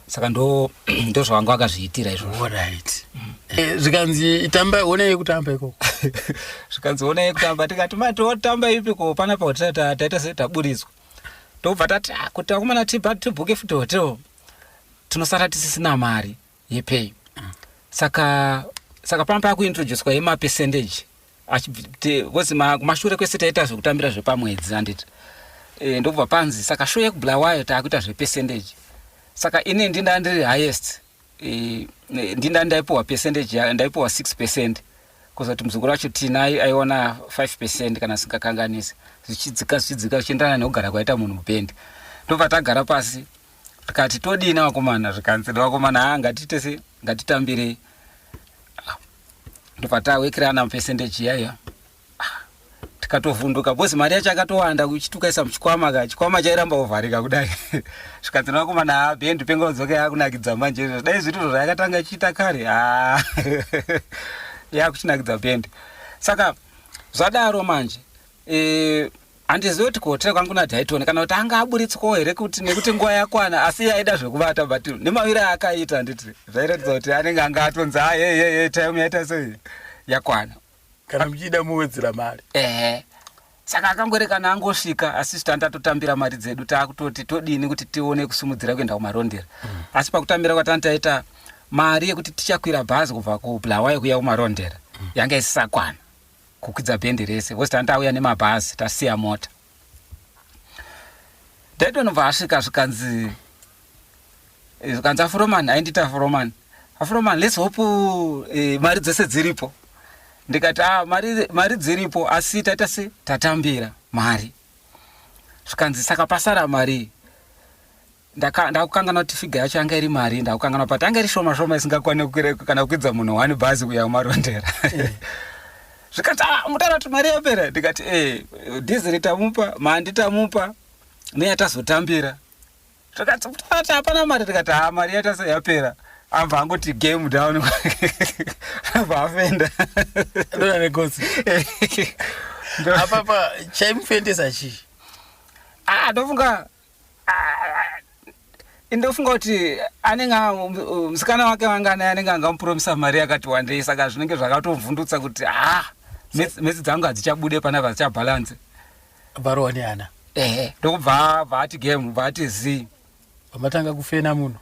Saka ndo zvavangu vakazviitira izvozvo. Alright. Zvikanzi itamba onei kutamba ikoko. Zvikanzi onei kutamba tikati matotamba ipiko pana pahotel taita se taburitswa. Tobva tati kuti akomana tibhuke futi hotel tinosara tisisina mari yepay. Saka pamba kuintroducewa yema percentage. Kozi kumashure kwese taita zvekutambira zvepamwedzi handiti. Ndobva panzi saka show yekuBulawayo taakuita zvepercentage. Saka ine ndinda ndiri highest. Ndinda ndaipiwa percentage ndaipiwa 6%. Kuzoti muzukuru wacho Tina aiona 5% kana singakanganisi. Zvichidzika zvichiendana nekugara kwaita munhu mubendi. Ndobva tagara pasi tikati todina vakomana zvikanzi vakomana ngatitambire. Ndobva tawekirana percentage yayo. Tikatovhunduka bosi mari yacho akatowanda kuchitukaisa muchikwama chairamba ovharika kudai. Zvikanzi vakomana bhendi pengodzoka yakunakidza manje dai zviro zvayakatanga ichiita kare yakuchinakidza bhendi. Saka zvadaro manje handizivi kuti kuhotera kwangu naDayton kana kuti anga aburitswawo here nekuti nguva yakwana asi aida zvekuvata but nemaviri akaita handiti zvairatidza kuti anenge anga atonzi time yaita sei yakwana kana muchida muwedzera mari. Saka akangorekana angosvika asi tandatotambira mari dzedu taakutoti todini kuti tione kusumudzira kuenda kumarondera. Asi pakutambira kwatanga taita mari yekuti tichakwira bhazi kubva kuBulawayo kuya kumarondera yanga isisakwana kukwidza bhendi rese vosi tandauya nemabhazi tasiya mota. Dayton bva asvika zvikanzi Afroman aindita Afroman let's hope mari dzese dziripo. Ndikati mari dziripo asi taita se tatambira mari. Zvikanzi saka pasara mari. Ndakukangana kuti figa yacho anga iri mari ndakukangana kuti anga iri shoma isingakwane kana kukwidza munhu 1 bhazi kuya kumarondera. Zvikati mutaura kuti mari yapera. Ndikati dhiziri tamupa Mandi tamupa neyatazotambira. Zvikati mutaura hapana mari. Ndikati mari yaita se yapera. Ambva angoti game down. Ambva afenda. Ndona negosi. Apapa chaimufendesa chii? Ndofunga kuti anenge musikana wake wangana anenge angamupromisa mari yakati wandei. Saka zvinenge zvakatovhundutsa kuti mesi dzangu hadzichabude panapa dzichabalance. Varowa neana. Ndokubva ati game vati zi. Pamatanga kufena munhu.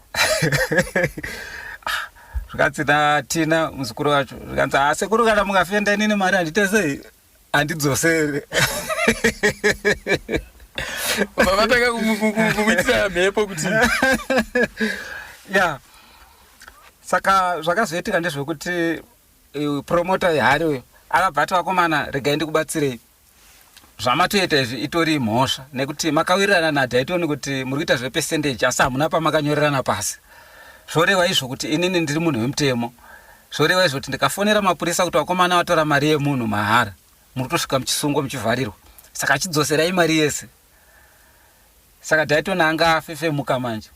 Zvikanzi Tina muzukuru wacho zvikanzi sekuru kana mukafenda inini mari handite sei handidzosere. Pamatanga kumuitira mhepo kuti saka zvakazoitika ndezvekuti promota yehari akabva vakomana regai ndikubatsirei zvamatoita izvi itori mhosva nekuti makawirirana naDayton kuti muri kuita zvepercentage asi hamuna pamakanyorerana pasi. Zvoreva izvo kuti inini ndiri munhu wemutemo. Zvoreva izvo kuti ndikafonera mapurisa kuti vakomana vatora mari yemunhu mahara muri kutosvika muchisungo muchivharirwa. Saka achidzoserai mari yese. Saka Dayton anga afefemuka manje.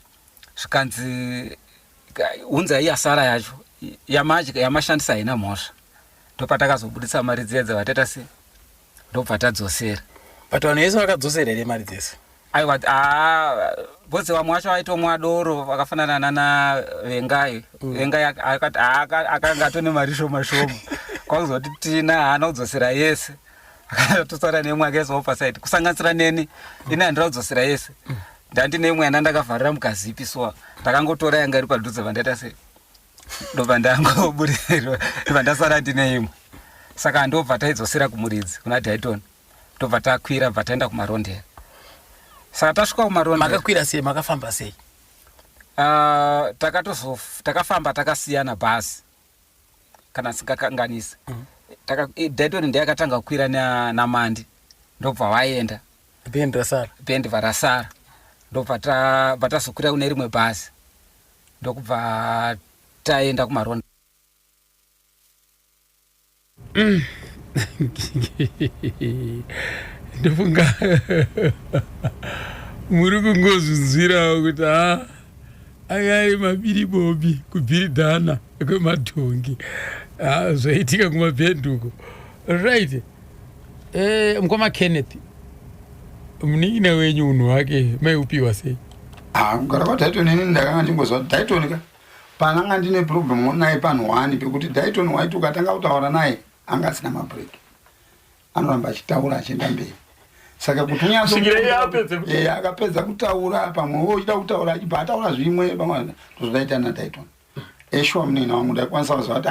Zvikanzi unzai yasara yacho yamashandisa haina mhosva. Ndopatakazobudisa mari dziya dzavataita se ndobva tadzosera. But vanhu vese vakadzosera here mari dzese? aiwa bvudzi vamwe vacho vaitomwa doro vakafanana nana vengai vengai akanga atone mari shoma shoma kwakuzoti tina haana kudzosera yese akatosara neimwe akaiswawo pasaidi kusanganisira neni ini handira kudzosera yese ndandine imwe yana ndakavharira mukazipi soa ndakangotora yanga iri padhuze vandaita sei ndobva ndangoburirwa ndobva ndasara ndine imwe saka ndobva taidzosera kumuridzi kuna Dayton ndobva takwira bva taenda kumarondera saka tasvika kumarondera makakwira sei makafamba sei takafamba takasiyana bhazi kana singakanganisa Dayton ndiye akatanga kukwira namandi ndobva waenda bendi varasara ndobva tazokwira kune rimwe bhazi ndokubva taenda kumaronda ndofunga muri kungozvinzwirawo kuti akari mabiribobi kubhiridhana kwemadhongi zvaitika kumabhenduko right. Mukoma Kenneth munin'ina wenyu unhu hwake maiupiwa sei? Kugara kwaDayton ini ndakanga ndingozva kuti Dayton ka pananga ndine problem naye panhu 1 pekuti Dayton waiti ukatanga kutaura naye anga asina mabreak anoramba achitaura achienda mberi saka kuti akapedza kutaura pamwe uchida kutaura achibva ataura zvimwe pamwe zvozaita naDayton eshwa munina wangu ndaikwanisa kuziva kuti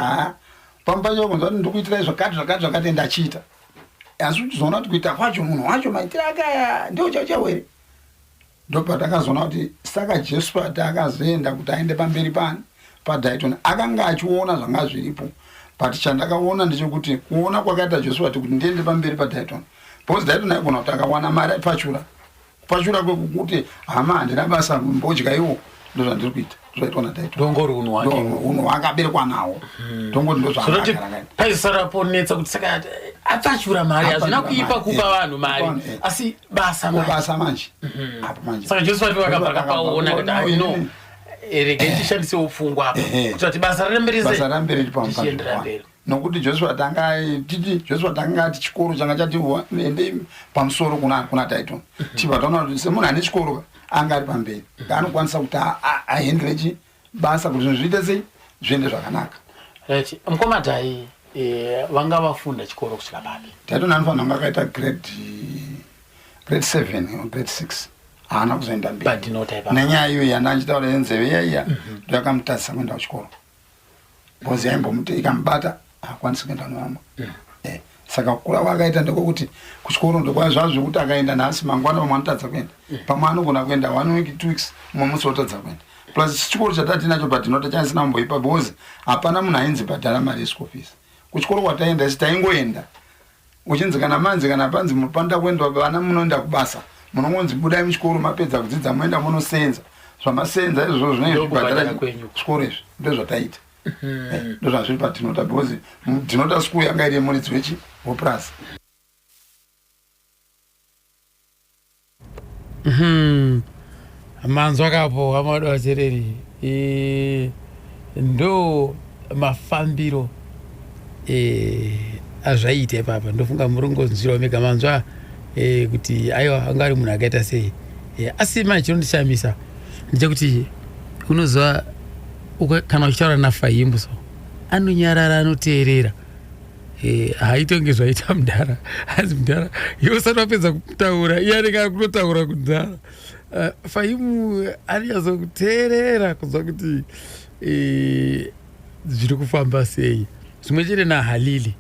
pampacho kunzwa kuti ndikuitira zvakati ndachiita asi uchizoona kuti kuita kwacho munhu wacho maitiro akaya ndio chauchawere ndopatakazoona kuti saka Josephat akazoenda kuti aende pamberi paDayton akanga achiona zvanga zviripo but chandakaona ndechekuti kuona kwakaita Josephat kuti ndiende pamberi paDayton because Dayton aigona kuti akawana mari pachura kwekuti hama handina basa mbodya iwo ndozvandiri kuita zvaitwa naDayton ndongori unhu wake unhu akaberekwa nawo ndongori ndozvaakagara paisarapo netsa kuti saka apachura mari hazvina kuipa kupa vanhu mari asi basa manje apo manje saka Josephat vakabva kapaona kuti no regai tishandisewo pfungwa apa kuti kuti basa ramberi tichiendera mberi nokuti Josephat anga ati chikoro changa chati ende pamusoro kuna Dayton tibva taona kuti semunhu ane chikoro anga ari pamberi anokwanisa kuti ahendere basa kuti zvinhu zviite sei zviende zvakanaka. Mukoma Dai vanga vafunda chikoro kusvika papi? Dayton anofanira kunge akaita grade 7 grade 6 haana kuzoenda mberi nenyaya iyo yanda achitaura yenzeve yaiya ndoyakamutadzisa kuenda kuchikoro because yaimbomuti ikamubata haakwanisi kuenda noama saka kukura kwakaita ndekwekuti kuchikoro ndokwa zvazvo kuti akaenda nhasi mangwana pamwe anotadza kuenda pamwe anogona kuenda 1 week 2 weeks mumwe musi otadza kuenda plus chikoro chatatinacho padhinota chaisina mumboipa because hapana munhu ainzi bhadhara mari yeschool fees kuchikoro kwataenda isi taingoenda uchinzi kana manzi kana panzi mupanda kuenda vana munoenda kubasa munongonzi budai muchikoro mapedza kudzidza moenda munosenza zvamasenza izvozvo zvinenge zvibhadhara chikoro izvi ndozvataita ndozvazviri padhinota because dhinota school yanga iri muridzi weplus. Manzwa kapo amadu achereri ndo mafambiro azvaite papa ndofunga murongonzwira mega manzwa kuti aiwa angari munhu akaita sei asi manje chinondishamisa ndechekuti unozwa kana uchitaura naFahimbu so anonyarara anoteerera haitonge zvaita mudhara asi mudhara iwe usati wapedza kutaura iye anenge akutotaura kudhara Fahimbu anyazokuteerera kunzwa kuti zviri kufamba sei zvimwe chete naHalili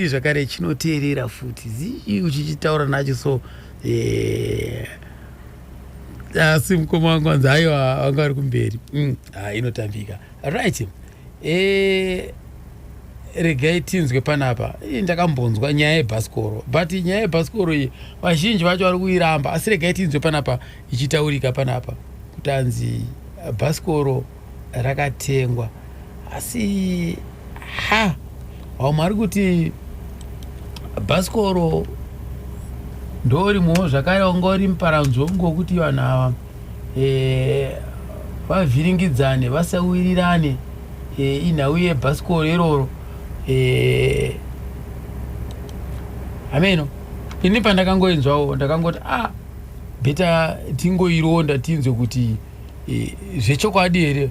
zvakare chinoteerera futi zii uchichitaura nacho so asi mukoma wangu wanzi aiwa wanga ari kumberi inotambika right. Regai tinzwe panapa ndakambonzwa nyaya yebhasikoro but nyaya yebhasikoro iyi vazhinji vacho vari kuiramba asi regai tinzwe panapa ichitaurika panapa kuti anzi bhasikoro rakatengwa asi vamwe ari kuti bhasikoro ndorimwewo zvakare wanga uri muparanzvongo kuti vanhu ava vavhiringidzane vasawirirane inhau yebhasikoro iroro ameno ini pandakangoinzwawo ndakangoti beta tingoironda tinzwe kuti zvechokwadi here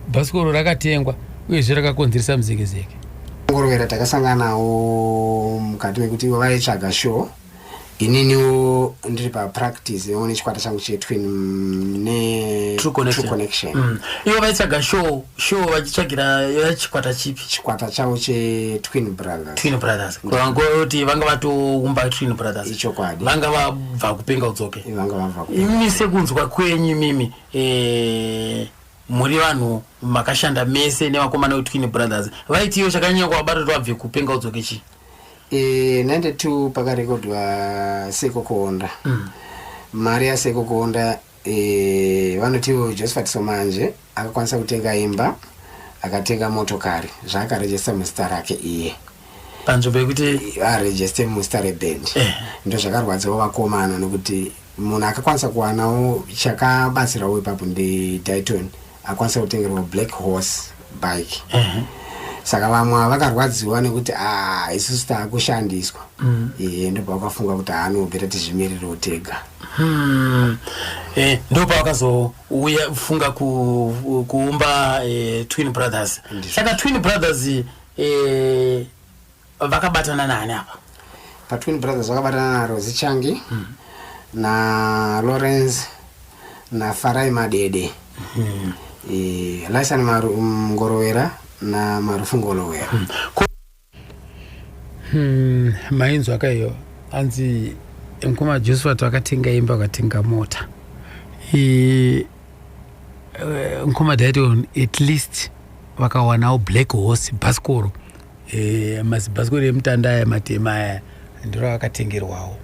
bhasikoro rakatengwa uyezve rakakonzeresa muzekezeke. Ngorowera takasanganawo mukati mekuti vaitsvaga show, ininiwo ndiri papractice one chikwata changu chetwin True Connection. Ivo vaitsvaga show vachitsvagira chikwata chipi? Chikwata chavo chetwin brothers. Twin Brothers. Kuti vanga vatoumba Twin Brothers. Ichokwadi. Vanga vabva kupenga udzoke. Vanga vabva kupenga. Imimi sekunzwa kwenyu mimi muri vanhu makashanda mese nevakomana veTwin Brothers. Vaitiwo chakanyanya kuvabatwa vabve kupenga udzoke chi? 92 pakarekodwa Seko Kuonda. Mari yaSeko Kuonda vanotiwo Josephat Somanje akakwanisa kutenga imba, akatenga motokari, zvaakarejesta muzita rake iye. Panzvimbo yekuti arejeste muzita reband. Ndo zvakarwadzawo vakomana nokuti munhu akakwanisa kuwanawo chakabatsirawo ipapo ndiDayton, akwanisa kutengerwa Black Horse bike. Saka vamwe vakarwadziwa nekuti isusu taakushandiswa. Ndipo vakafunga kuti anobvira tizvimiririro tega. Ndipo vakazouya funga kuumba Twin Brothers. Saka Twin Brothers vakabatana nani apa? PaTwin Brothers vakabatana naRozi Changi na Lawrence na Farai Madede, Laisani Ngorowera na Marufu Ngorowera. Mainzwa akaiyo anzi mkoma Josephat wakatenga imba wakatenga mota. Mkoma Dayton at least wakawanawo Black Horse bhasikoro. Mabhasikoro emutanda matema aya ndiro akatengerwawo.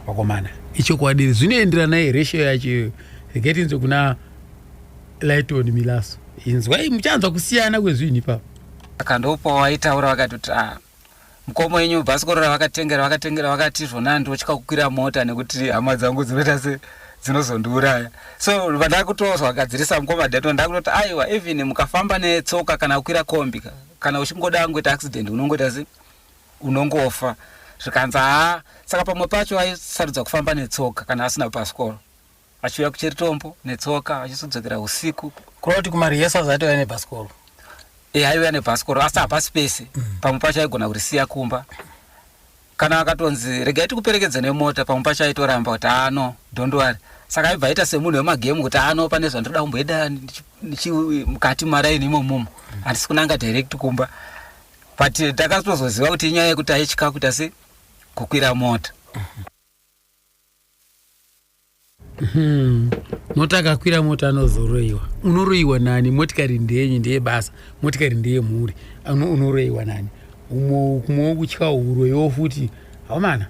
Pakomana ichokwadi zvinoenderana neresho yacho. Reketinzwe kuna Lighton Milaso. Inzwai muchanzwa kusiyana kwezvinhu ipapo. Akandopa waitaura vakati mkomo yenyu bhasikoro ravakatengera vakati zvona ndotya kukwira mota nekuti hama dzangu dzinoita dzinozondiuraya. So vandakutozwa vakadzirisa mukoma Dayton ndakutoti aiwa even mukafamba netsoka kana kukwira kombi kana uchingoda ngoita accident unongoita unongofa. Zvikanza saka pamwe pacho aisarudza kufamba netsoka kana asina bhasikoro. Achiuya kucheritombo netsoka achizodzokera usiku. Kuroti kuti kumarihesa zvaitova nebhasikoro. Aiuya nebhasikoro asi hapasi pese. Pamwe pacho aigona kurisiya kumba. Kana akatonzi regai tikuperekedze nemota, pamwe pacho aitoramba kuti no don't worry. Saka aibva aita semunhu wemagemu kuti pane zvandoda kumboenda mukati maraini imomo. Handisi kunanga direct kumba. But takatozoziva kuti inyaya yekuti aitya kuti asi kukwira mota. Mota akakwira mota anozoroiwa. Unoroiwa nani? Motikari ndeyenyu, ndeye basa. Motikari ndeye mhuri. Unoroiwa nani? Kumwe kutya uroiwo futi. Haumana.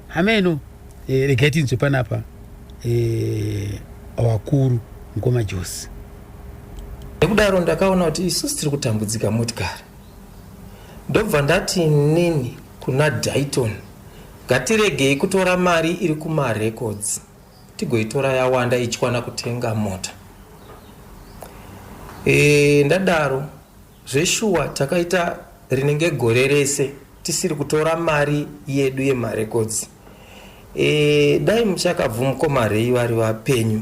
Hameno regai tinzwe panapa wakuru mukoma Jose. Nekudaro ndakaona kuti isusu tiri kutambudzika motikari. Ndobva ndati nini kuna Dayton, ngatiregei kutora mari iri kumarecords tigoitora yawanda ichikwana kutenga mota. Ndadaro zveshuwa takaita rinenge gore rese tisiri kutora mari yedu yemarecords. Dai muchakabva mukoma Rei vari vapenyu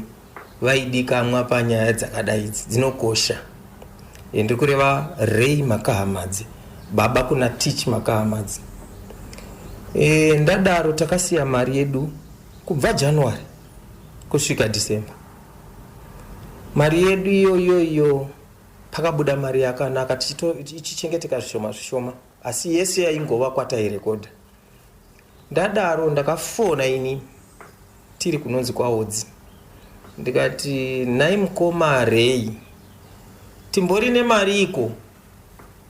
vaidikamwa panyaya dzakadai dzinokosha. Ndiri kureva Rei Makahamadzi, baba kuna Teach Makahamadzi. Ndadaro takasiya mari yedu kubva January kusvika December. Mari yedu iyoyo pakabuda mari yakanaka tichichengeteka zvishoma asi yese yaingova kwatairekodha. Ndadaro ndakafona ini tiri kunonzi kwaodzi ndikati nai mukoma Rei timbori nemari iko.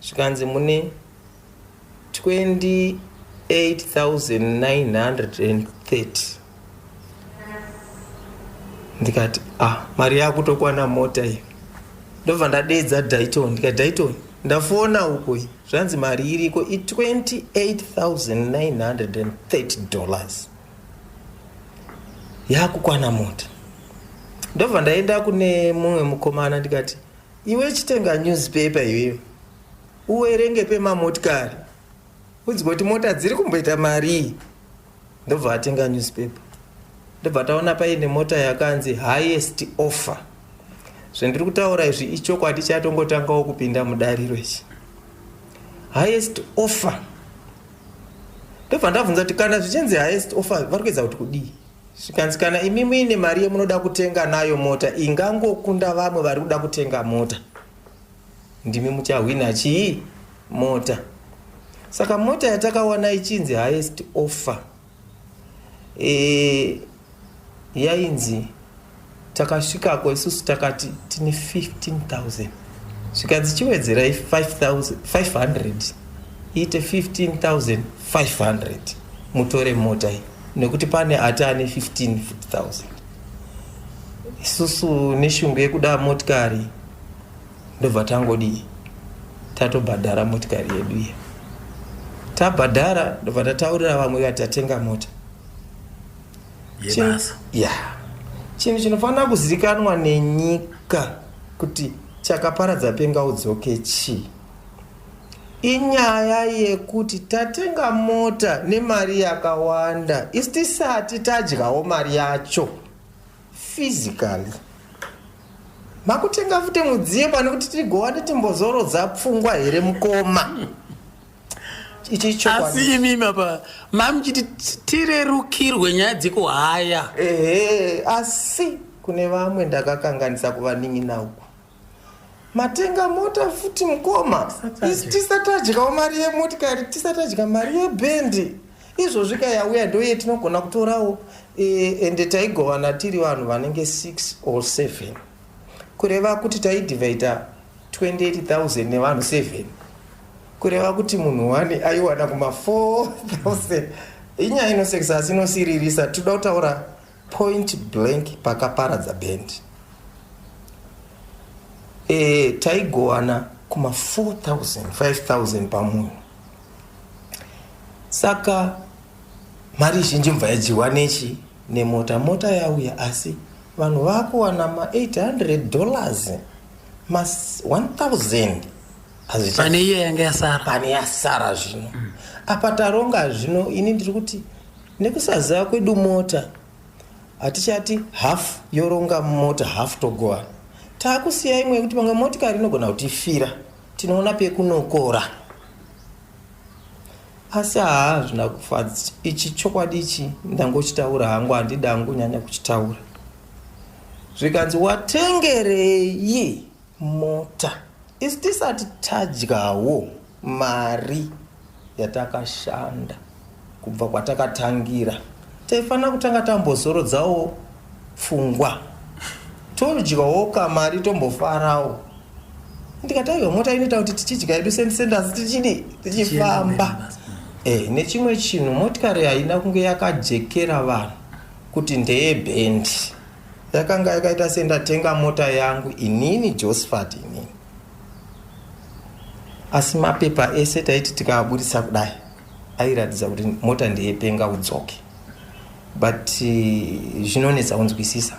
Zvikanzi mune 28,930. Ndikati mari yakutokwana mota iyo. Ndobva ndadedza Dayton ndikati Dayton ndafona uko zvanzi mari iriko $28,930 yakukwana mota. Ndobva ndaenda kune mumwe mukomana ndikati iwe chitenga newspaper iwewe uwerenge pemamotikari udzwe kuti mota dziri kumboita mari. Ndobva atenga newspaper ndobva taona paine mota yakanzi highest offer. Zvendiri kutaura izvi ichokwadi chatongotangawo kupinda mudariro ichi. Highest offer. Ndobva ndabvunza kuti kana zvichinzi highest offer vari kuedza kuti kudii? Zvikanzi kana imi muine mari yemunoda kutenga nayo mota ingangokunda vamwe vari kuda kutenga mota, ndimi muchahwina chii? Mota. Saka mota yatakawana ichinzi highest offer yainzi takasvikako isusu takati tine 15,000. Zvikanzi chiwedzerai 500 iite 15,500 mutore mota iyi, nekuti pane atane 15,000. Isusu neshungu yekuda motikari ndobva tangodii tatobhadhara motikari yedu iya. Tabhadhara ndobva tataurira vamwe kuti tatenga mota. Chinhu chinofanira kuzivikanwa nenyika kuti chakaparadza penga udzoke chii. Inyaya yekuti tatenga mota nemari yakawanda isi tisati tadyawo mari yacho physically. Makutenga futi mudziyo pane kuti tigowana timbozorodza pfungwa here mukoma. Asi imimi apa mamuchiti tirerukirwe nyaya dzekuhaya. Asi kune vamwe ndakakanganisa kuvanin'ina uku. Matenga mota futi mukoma isi tisati tadyawo mari yemotikari, tisati tadya mari yebhendi. Izvozvi yauya ndo yetinogona kutorawo ende taigowana tiri vanhu vanenge 6 or 7, kureva kuti taidivhaita 28,000 nevanhu 7, kureva kuti munhu 1 aiwana kuma 4,000. Inyaya inosekesa asi inosiririsa. Toda kutaura point blank pakaparadza bhendi. Taigowana kuma 4,000 5,000 pamunhu. Saka mari zhinji mva yajiwa nechi nemota. Mota yauya asi vanhu vakuwana ma $800 ma 1,000 pane iye yanga yasara. Pane yasara zvino. Apa taronga zvino ini ndiri kuti nekusaziva kwedu mota hatichati half yoronga mota half togowana. Takusiya imwe kuti pamwe motikari inogona kutifira, tinoona pekunokora. Asi zvina kufadza. Ichi chokwadi ichi ndangochitaura hangu, handida hangu nyanya kuchitaura. Zvikanzi watengerei mota isi tisati tadyawo mari yatakashanda kubva kwatakatangira. Taifanira kutanga tambozorodzawo pfungwa, todyawo kamari tombofarawo. Ndikataiwa mota inoita kuti tichidya yedu sendasi tichifamba. Nechimwe chinhu, motikari haina kunge yakajekera vanhu kuti ndeyebhendi. Yakanga yakaita sendatenga mota yangu inini Josephat inini. Asi mapepa ese taiti tikabudisa kudai airatidza kuti mota ndeyepenga udzoke. But zvinonetsa kunzwisisa.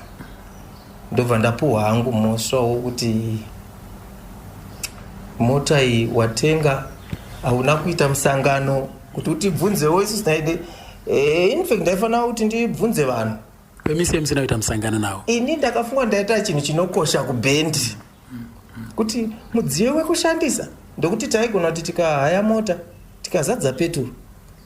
Ndobva ndapuwa hangu mosvawo kuti mota iyi watenga hauna kuita musangano kuti utibvunzewo isusu naide. In fact ndaifanira kuti ndibvunze vanhu. Kwemise musina kuita musangano nawo. Ini ndakafunga ndaita chinhu chinokosha kubhendi kuti mudziyo wekushandisa ndokuti taigona kuti tikahaya mota tikazadza peturu,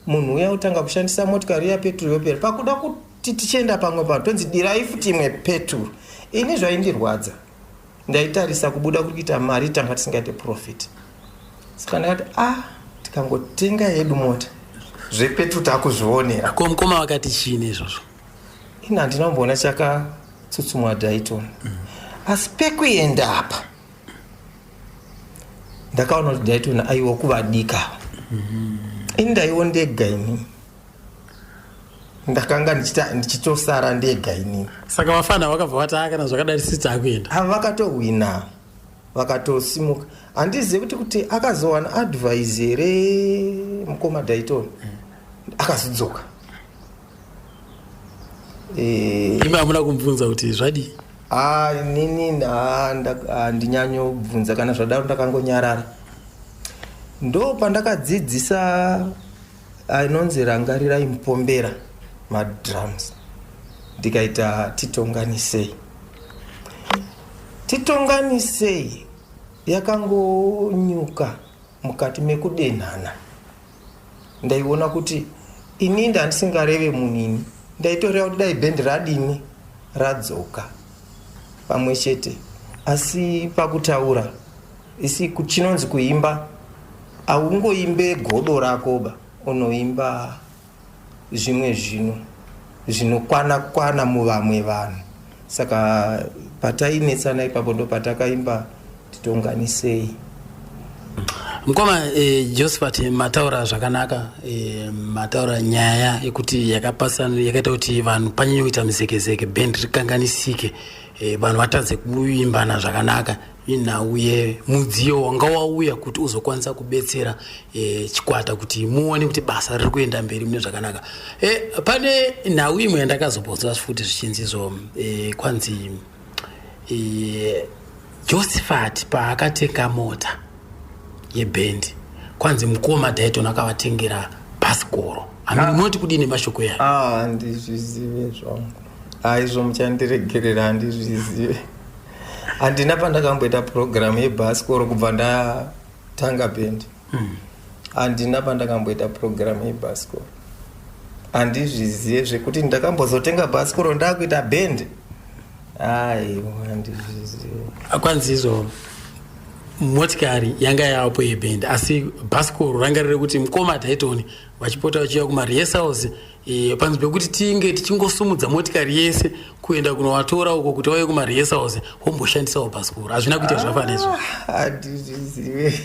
munhu uya utanga kushandisa motikari ya peturu yopera. Pakuda kuti tichienda pamwe panhu tonzi dirai futi imwe peturu. Ini zvaindirwadza. Ndaitarisa kubuda kuita mari tanga tisingaite profit. Saka ndakati tikangotenga yedu mota zvepeturu takuzvionera. Ko mukoma wakati chini izvozvo? Ina ndinomboona chakatsutsumwa Dayton. Asi pekuenda apa ndakaona kuti Dayton aiwa kuvadika. Ini ndaiwo ndega ini. Ndakanga ndichitosara ndega ini. Saka vafana vakabva vata kana zvakadarisisa kuenda. Vakatohwina. Vakatosimuka. Handizivi kuti akazowana advice here mukoma Dayton. Akazodzoka. Imi hamuna kumubvunza kuti zvadi? Nini handinyanyo kubvunza, kana zvadaro ndakangonyarara. Ndo pandakadzidzisa inonzi Rangarirai Mupombera madrums. ndikaita titonganisei. Titonganisei yakangonyuka mukati mekudenhana. Ndaiona kuti ini ndandisingareve munini, ndaitoreva kuti dai bhendi radini radzoka pamwe chete, asi pakutaura isi chinonzi kuimba aungoimbe godo rakoba, unoimba zvimwe zvinokwana muvamwe vanhu. Saka patainetsana ipapo ndo patakaimba titonganisei. Mukoma Josephat, mataura zvakanaka, mataura nyaya yekuti yakapasana, yakaita kuti vanhu panyanya kuita muzeke band rikanganisike, vanhu vatadze kuimbana zvakanaka. Inauye mudziyo wanga wauya kuti uzokwanisa kubetsera chikwata kuti muone kuti basa riri kuenda mberi mune zvakanaka. Pane nhau imwe yandakazobvunza futi zvichinzi izvo, kwanzi Josephat paakatenga mota yebhendi, kwanzi mukoma Dayton akavatengera bhasikoro. Munoti kudini mashoko yayo? Handizvizive zvangu. Izvo muchandiregerera, handizvizive. Handina pandakamboita program yebhasikoro kubva ndatanga bhendi. Handina pandakamboita program yebhasikoro. Handizvizive zvekuti ndakambozotenga bhasikoro ndakuita bhendi. Handizvizive. Kwanzi izvo motikari yanga yapo yebhendi, asi bhasikoro ranga riri kuti mukoma Dayton vachipota vachiuya kumarehearsals, panzi pekuti tinge tichingosumudza motikari yese kuenda kunovatora uko kuti vauye kumarehearsals womboshandisawo bhasikoro. Hazvina kuita zvafana izvo. Handizvizive.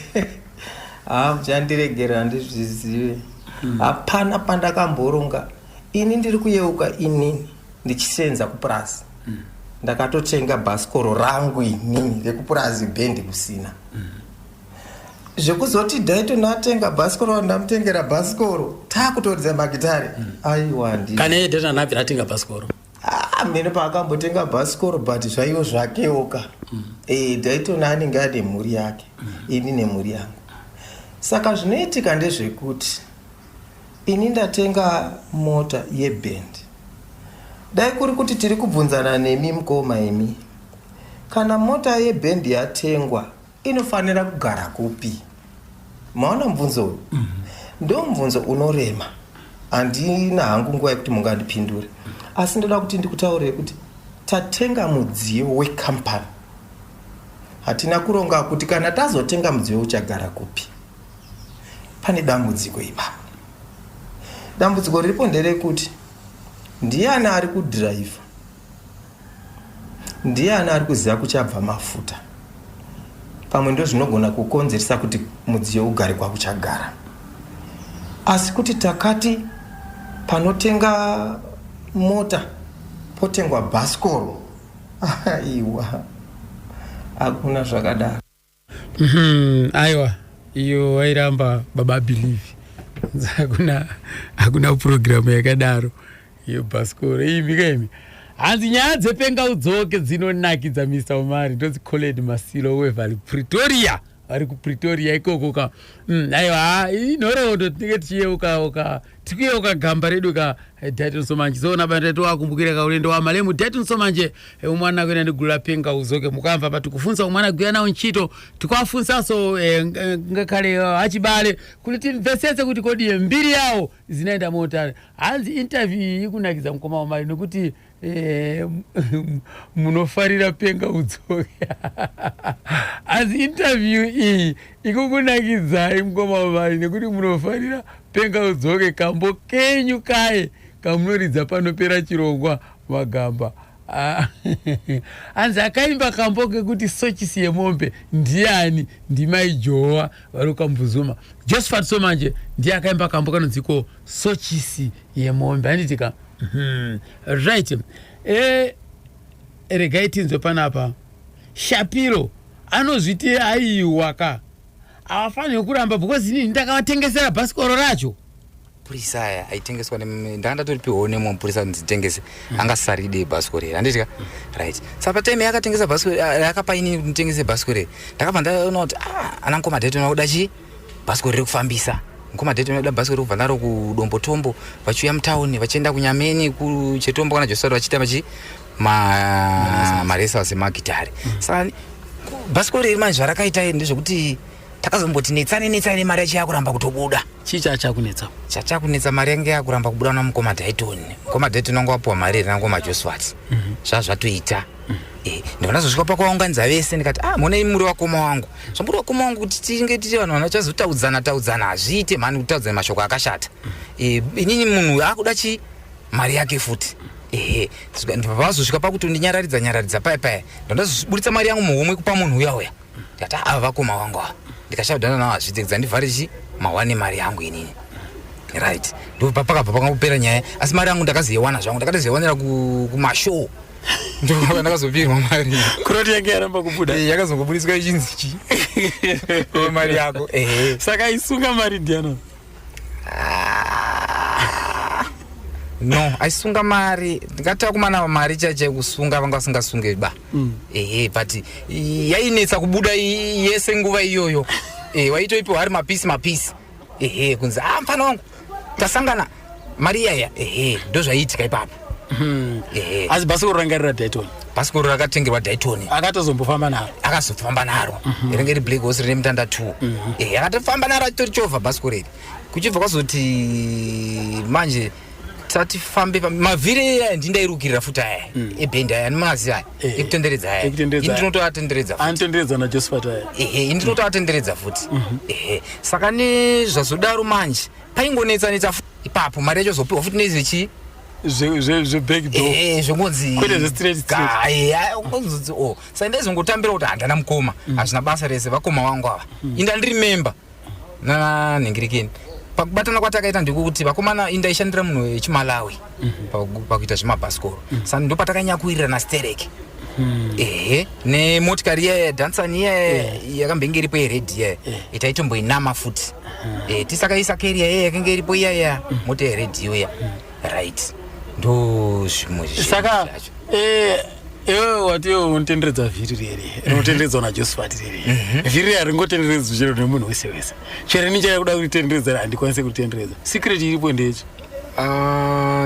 Muchandiregera, handizvizive. Hapana pandakamboronga ini ndiri kuyeuka inini ndichisenza kupurazi. Ndakatotenga bhasikoro rangu inini rekupurazi bhendi kusina. Zvekuzoti Dayton atenga bhasikoro, ndamutengera bhasikoro, takutoridza magitari. Aiwa ndi. Kana Dayton abvira atenga bhasikoro. Mene paakambotenga bhasikoro but zvaivo zvakeuka. Dayton anenge ane mhuri yake, ini nemhuri yangu. Saka zvinoitika ndezvekuti ini ndatenga mota yebhendi. Dai kuri kuti tiri kubvunzana nemi mukoma imi, kana mota yebhendi yatengwa inofanira kugara kupi? Maona mubvunzo uyu? Ndo mubvunzo unorema. Handina hangu nguva yekuti mungandipindure. Asi ndoda kuti ndikutaurire kuti tatenga mudziyo wekampani. Hatina kuronga kuti kana tazotenga mudziyo uchagara kupi. Pane dambudziko ipapo. Dambudziko riripo nderekuti ndiani ari kudhiraivha, ndiani ari kuziva kuchabva mafuta. Pamwe ndo zvinogona kukonzeresa kuti mudziyo ugare kwakuchagara. Asi kuti takati panotenga mota potengwa bhasikoro, aiwa, hakuna zvakadaro. Aiwa, iyo wairamba baba believe. Hakuna program yakadaro yebhasikoro. Imi hanzi nyaya dzepenga udzoke dzinonakidza Mr. Omari. Ndodzikoledi Masilo wevari Pretoria. Vari kuPretoria ikoko ka. Aiwa, inhoroondo tinenge tichiyeuka tikuyeuka gamba redu ka Dayton Somanje. So nabanda towakumbukira ka ulendo wa malemu Dayton Somanje, umwana kwena ndigula penga uzoke mukamva pa tikufunza umwana kuya nawo ntchito, tikafunza so ngakale achibale kuti mvesese kuti kodi mbiri yawo zinaenda motari. Hanzi interview ikunakidza mukoma Omari nokuti munofarira penga udzoke. Hanzi interview iyi ikukunakidza mukoma Omari nekuti munofarira penga udzoke kambo kenyu kaye kamunoridza panopera chirongwa magamba. Hanzi akaimba kambo kekuti sochisi yemombe ndiani? Ndimai Jowa vari kuKambuzuma. Josephat Somanje ndiye akaimba kambo kanonziko sochisi yemombe. Handitika right. Regai tinzwe panapa Shapiro anozviti aiwaka avafaniri kuramba because inini ndakavatengesera bhasikoro racho. Purisa aya aitengeswa ndakandatoripiwawo nemupurisa nditengese angasaride bhasikoro iri, handitika right. Saka time yakatengesa bhasikoro yakapa ini nditengese bhasikoro iri, ndakabva ndaona kuti ana mukoma Dayton akuda chi bhasikoro riri kufambisa mukoma Dayton da bhasikoro kubva naro kudombotombo vachiuya mutauni vachienda kunyameni kuchetombo kana Josephat vachiita machi maresa semagitari saka bhasikoro iri manje zvarakaita ndezvekuti takazomboti netsane mari yacho yakuramba kutobuda chicha chachakunetsa mari yange yakuramba kubuda na mukoma Dayton wangu wapuwa mari iri nangoma Josephat zvatoita ndivona zosvika pakwaunganidza vese ndikati mona muri wakoma wangu zvamburi wakoma wangu kuti tinge tichi vanhu vanachazotaudzana hazviite mhani kutaudzana mashoko akashata inini munhu akuda mari yake futi pavazosvika pakuti ndinyararidza paya ndondazoburitsa mari yangu muhomwe kupa munhu uya ndikati vakoma wangu ava ndikashaudhana navo hazviite ndivhare mawane mari yangu inini right ndopakabva pakangopera nyaya asi mari yangu ndakazoiwana zvangu ndakatozoiwanira kumashow ndoo ndakazopirwa mari kuroti yange yaramba kubuda yakazongoburiswa ichinzichi mari yako saka aisunga mari ndiana no aisunga mari ndikati akumana mari chache kusunga vanga vasingasunge but yainetsa kubuda yese nguva iyoyo waitoipiwa hari mapisi kunzi mfana wangu tasangana mari iyaya ndozvaiitika ipapo asi bhasikoro rangarira Dayton bhasikoro rakatengerwa Dayton akazofamba naro ringe ri Black Horse rine mutanda 2 akatofamba naro achitori chovha bhasikoro iri kuchibva kwazoti manje tatifambe mavhiri ndindairukirira futi aya ebhendi aya animazi aya ekutenderedza aya ndinotoatenderedza anotenderedza naJosephat aya ndinotoatenderedza futi saka nezvazodaro manje paingonetsa ipapo mari yacho zopiwa futi nezvechi zvebackdoor kwete zvestraight saka ndaizongotambira kuti handana mukoma hazvina basa rese vakoma wangu ava inda ndiri memba nanhingirikeni pakubatana kwatakaita ndikuti vakomana indaishandira munhu wechimalawi pakuita zvemabhasikoro saka ndopatakanyakuirira nastereke nemotikari iya yadhansani iya yakambenge iripo yeredhi iya itaitomboinama futi tisakaisa keria iya yakanga iripo iyaya mota yeredhiyo iya right ndo zvimwe saka ewe wati unotenderedza vhiri rere rinotenderedzwa naJosephat rere vhiri haringotenderedzwi chero nemunhu wese chero nichaya kuda kuritenderedza handikwanise kuritenderedza secret iripo ndechi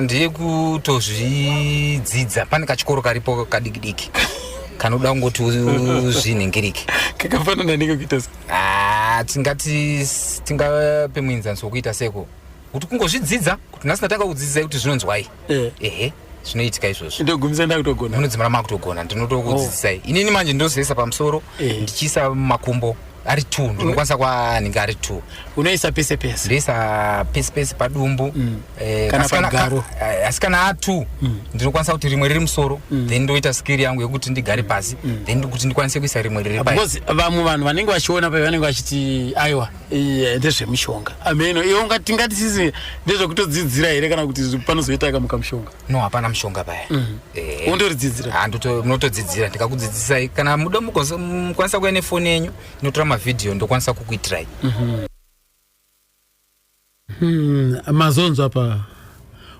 ndeye kutozvidzidza pane kachikoro karipo kadikidiki kanoda kungoti uzvinhingirike kakafanana nekuita tingape muinzaniso wokuita seko kuti kungozvidzidza kuti nhasi ndatanga kudzidzisai kuti zvinonzwai zvinoitika izvozvo ndogumisa ndakutogona munodzimara makutogonha ndinotokudzidzisai inini manje ndinozoisa pamusoro ndichiisa makumbo ari 2 ndinokwanisa kwanhinge ari 2 unoisa pese ndoisa pese padumbu kana pagaro asi kana a2 ndinokwanisa kuti rimwe riri musoro then ndoita skill yangu yekuti ndigare pasi then kuti ndikwanise kuisa rimwe riri pasi because vamwe vanhu vanenge vachiona pai vanenge vachiti aiwa ndezvemushonga ameno iwe ungati sisi ndezvekutodzidzira here kana kuti panozoita kamuka mushonga no hapana mushonga paya undoridzidzira munotodzidzira ndikakudzidzisai kana muda mukwanisa kuya nefoni yenyu inotora mavhidhiyo ndokwanisa kukuitirai mazonzwa apa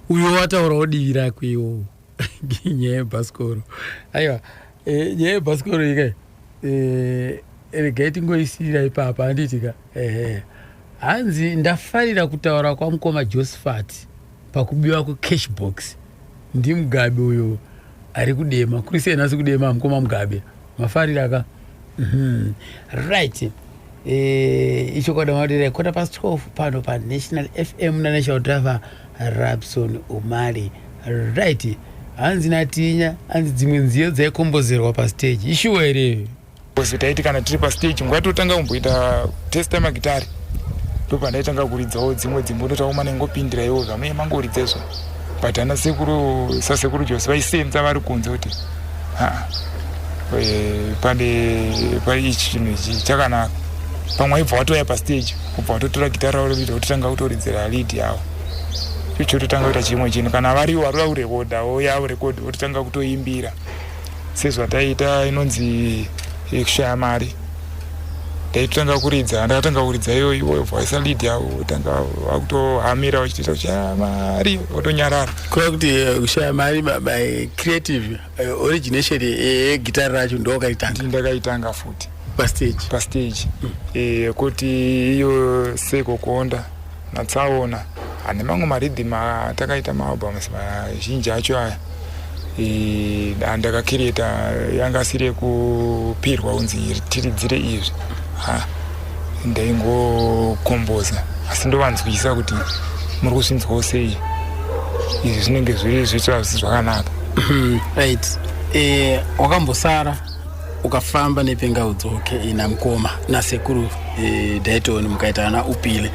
uyo wataurawo divi rako iwo nyaya yebhasikoro aiwa nyaya yebhasikoro ika regai tingoisira ipapa handitika hanzi ndafarira kutaura kwamukoma Josephat pakubiwa kucashbox ndimugabe uyo ari kudema kuri sei nhasi kudema mukoma mugabe mafarira aka right icho kwada maudire 12 pano pa National FM na National Driver Rapson Umari right hanzi natinya hanzi dzimwe nziyo dzaikombozerwa pa stage ishuwa here taiti kana tiri pa stage ngatotanga kumboita test magitari ndopandaitanga kuridzawo dzimwe dzimbo ndotauma nengopindira iwo zvamwe mangoridza izvo but ana sasekuru Jose vaisenza vari kunze kuti paichi chinhu ichi chakanaka pamwe aibva watoya pastage kubva watotora gitara ravo roita kutotanga kutoridzera lead yavo icho totanga kuita chimwe chinhu kana variwo vari kurekodha woya urekodhi wototanga kutoimbira sezvataita inonzi kushaya mari ndaitotanga kuridza ndakatanga kuridza iwo voisa lead yavo tanga vakutohamira vachitoita kushaya mari wotonyarara kureva kuti kushaya mari by creative origination yegitari racho ndowakaitanga ndakaitanga futi pastage kuti iyo seko kuonda natsaona ane mamwe maridhim atakaita maalbums mazhinji acho aya ndakakireta yanga asiri kupirwa unzi tiridzire izvi ndaingokomboza asi ndovanzwisa kuti muri kusvinzwawo sei izvi zvinenge zviri zvichira zvisi zvakanaka. Right. Wakambosara ukafamba nepenga udzoke namukoma nasekuru Dayton mukaitana upile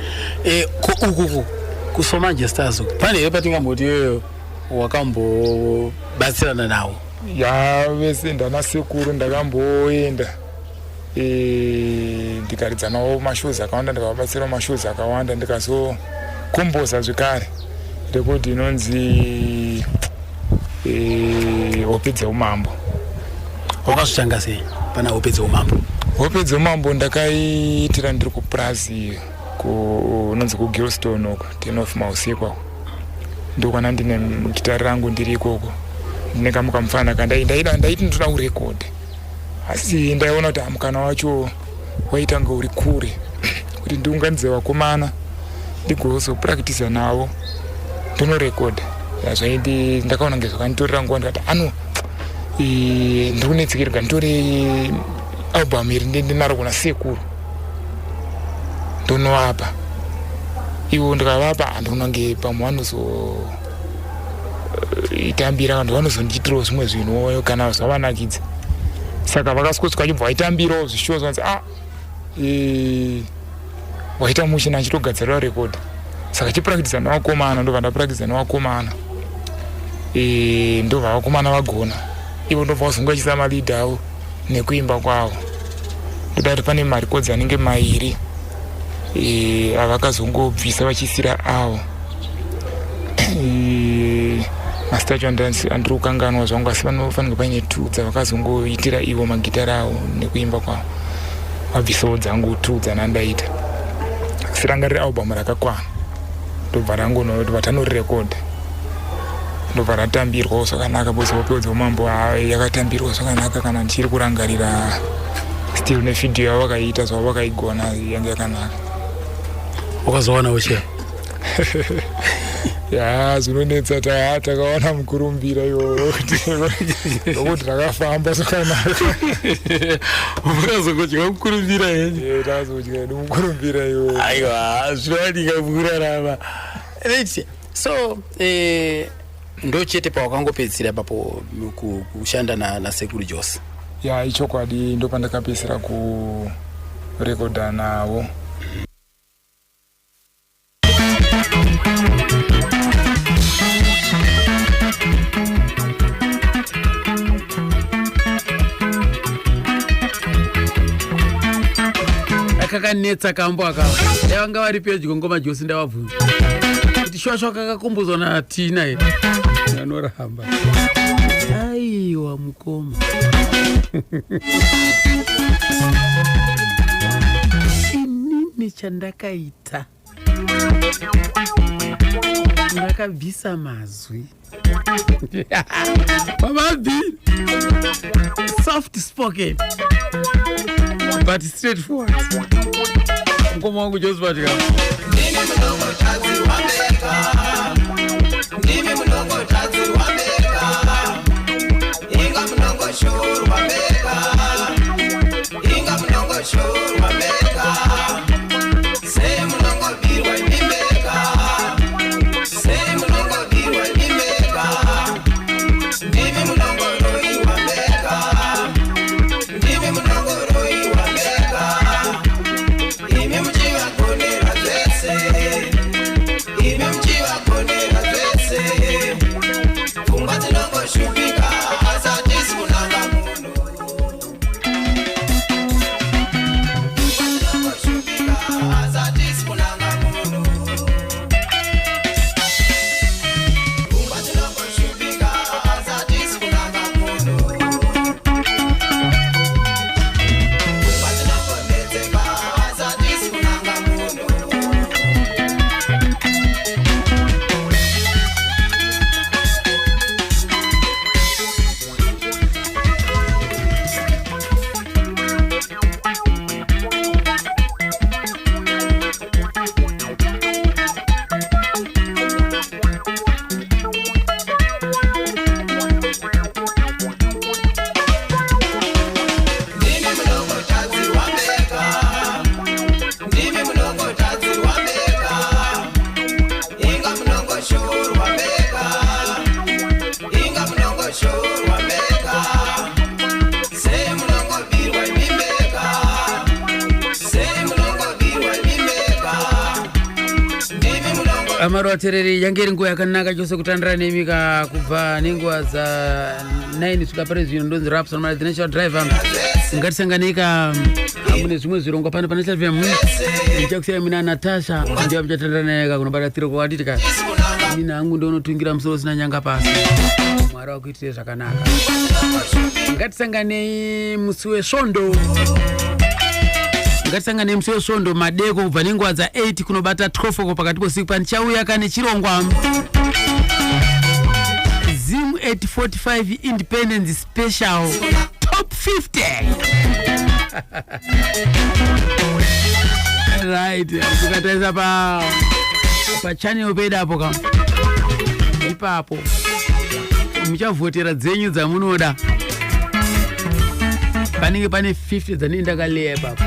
uku kusoma stars pane here patingamboti iyoyo wakambobatsirana nawo? Ya vese ndanasekuru ndakamboenda ndikaridza nawo mashows akawanda ndikavabatsira mashows akawanda ndikazokomboza zvekare rekodi inonzi Hope dzeumambo. Wakazvitanga sei pana Hope dzeumambo? Hope dzeumambo ndakaiitira ndiri kuprazi kunonzi kuGillstone uko 10 of mausiku ndokwana ndine gitari rangu ndiri ikoko ndine kamukamufana kandaiti ndoda kurekodha asi ndaiona kuti mukana wacho waitanga uri kure kuti ndiunganidze vakomana ndigozopractice navo ndinorekodha zvaindi ndakaona ngezvakanditorera nguva ndikati ndiri kunetsekirwa nditore album iri ndinaro kuna sekuru ndonovapa ivo ndikavapa ndikunange pamwe vanozoitambira vanhu vanozondiitirawo zvimwe zvinhu kana zvavanakidza saka vakasikotswa achibva vaitambirawo zvishows vanzi waita mushina achitogadzirawo rekodha saka chipractice nevakomana ndobva ndapractice nevakomana ndobva vakomana vagona ivo ndobva vazonga vachisa malidha avo nekuimba kwavo ndoda kuti pane marekodzi anenge mairi avakazongobvisa vachisira avo masitacho andiri kukanganwa zvangu asi vanofanirwa paine 2 dzavakazongoitira ivo magitari avo nekuimba kwavo vabvisawo dzangu 2 dzanandaita asi ranga riri album rakakwana ndobva rangoona kuti vatanorirekodha ndobva ratambirwawo zvakanaka bose Hope dzeumambo yakatambirwa zvakanaka kana ndichiri kurangarira still nevidhiyo yavo vakaita zvavo vakaigona yange yakanaka. Wakazowana uche? Ya zvinonetsa takaona mukurumbira iwowo nokuti rakafamba zvakanaka. Mukazongodya mukurumbira henyu? Takazodya nemukurumbira iwowo. Aiwa zvinowanika mukurarama. So ndochete pawakangopedzisira papo kushanda nasekuru Jose? Ya ichokwadi ndo pandakapedzisira kurekodha navo. akakanetsa kambo aka vanga vari pedyo ngoma Jose ndavabvunza kuti shwashwa kakakombodzwa naTina here anoramba aiwa mukoma inini chandakaita ndakabvisa mazwi mamabvi soft spoken but straightforward. Mkoma wangu Jose Patika. Nini mdogo chazi wameka, nini mdogo chazi wameka, inga mdogo shuru wameka, inga mdogo shuru wameka, se mdogo birwa nimeka, se mdogo birwa nimeka, nini mdogo roi wameka, nini mdogo roi wameka, ime mjiwa konera zese, ime mjiwa konera zese, fungati nongo shubika, asati sikunanga munu. Fungati nongo shubika, asati sikunanga munu. Fungati nongo shubika, asati sikunanga munu. Fungati nongo neteka, asati sikunanga munu. shorwa meka semunongobirwa imimeka semunongobirwa imimeka ndimi munongo amaro atereri yange iri nguva yakanaka chose kutandira nemika kubva nenguva za 9 kusvika pari zvino ndonzi Rapson Mara the National Driver. Ngatisanganika mune zvimwe zvirongwa pano pana National FM. Ndichakusiyai mina Natasha ndiyo muchatandira naye kunobata 3 kwatitika ini hangu ndonotungira musoro usina nyanga pasi. Mwari wakuitire zvakanaka. Ngatisanganei musi wesvondo. Ngatisanganei musi wesvondo madeko kubva nenguva za 8 kunobata 12 oko pakati pousiku panichauya kane chirongwa Zim 845 Independence Special Top 50. Right, tukataisa pa channel peda hapo kama ipapo muchavhotera dzenyu dzamunoda panenge pane 50 dzanenda kalea ipapo.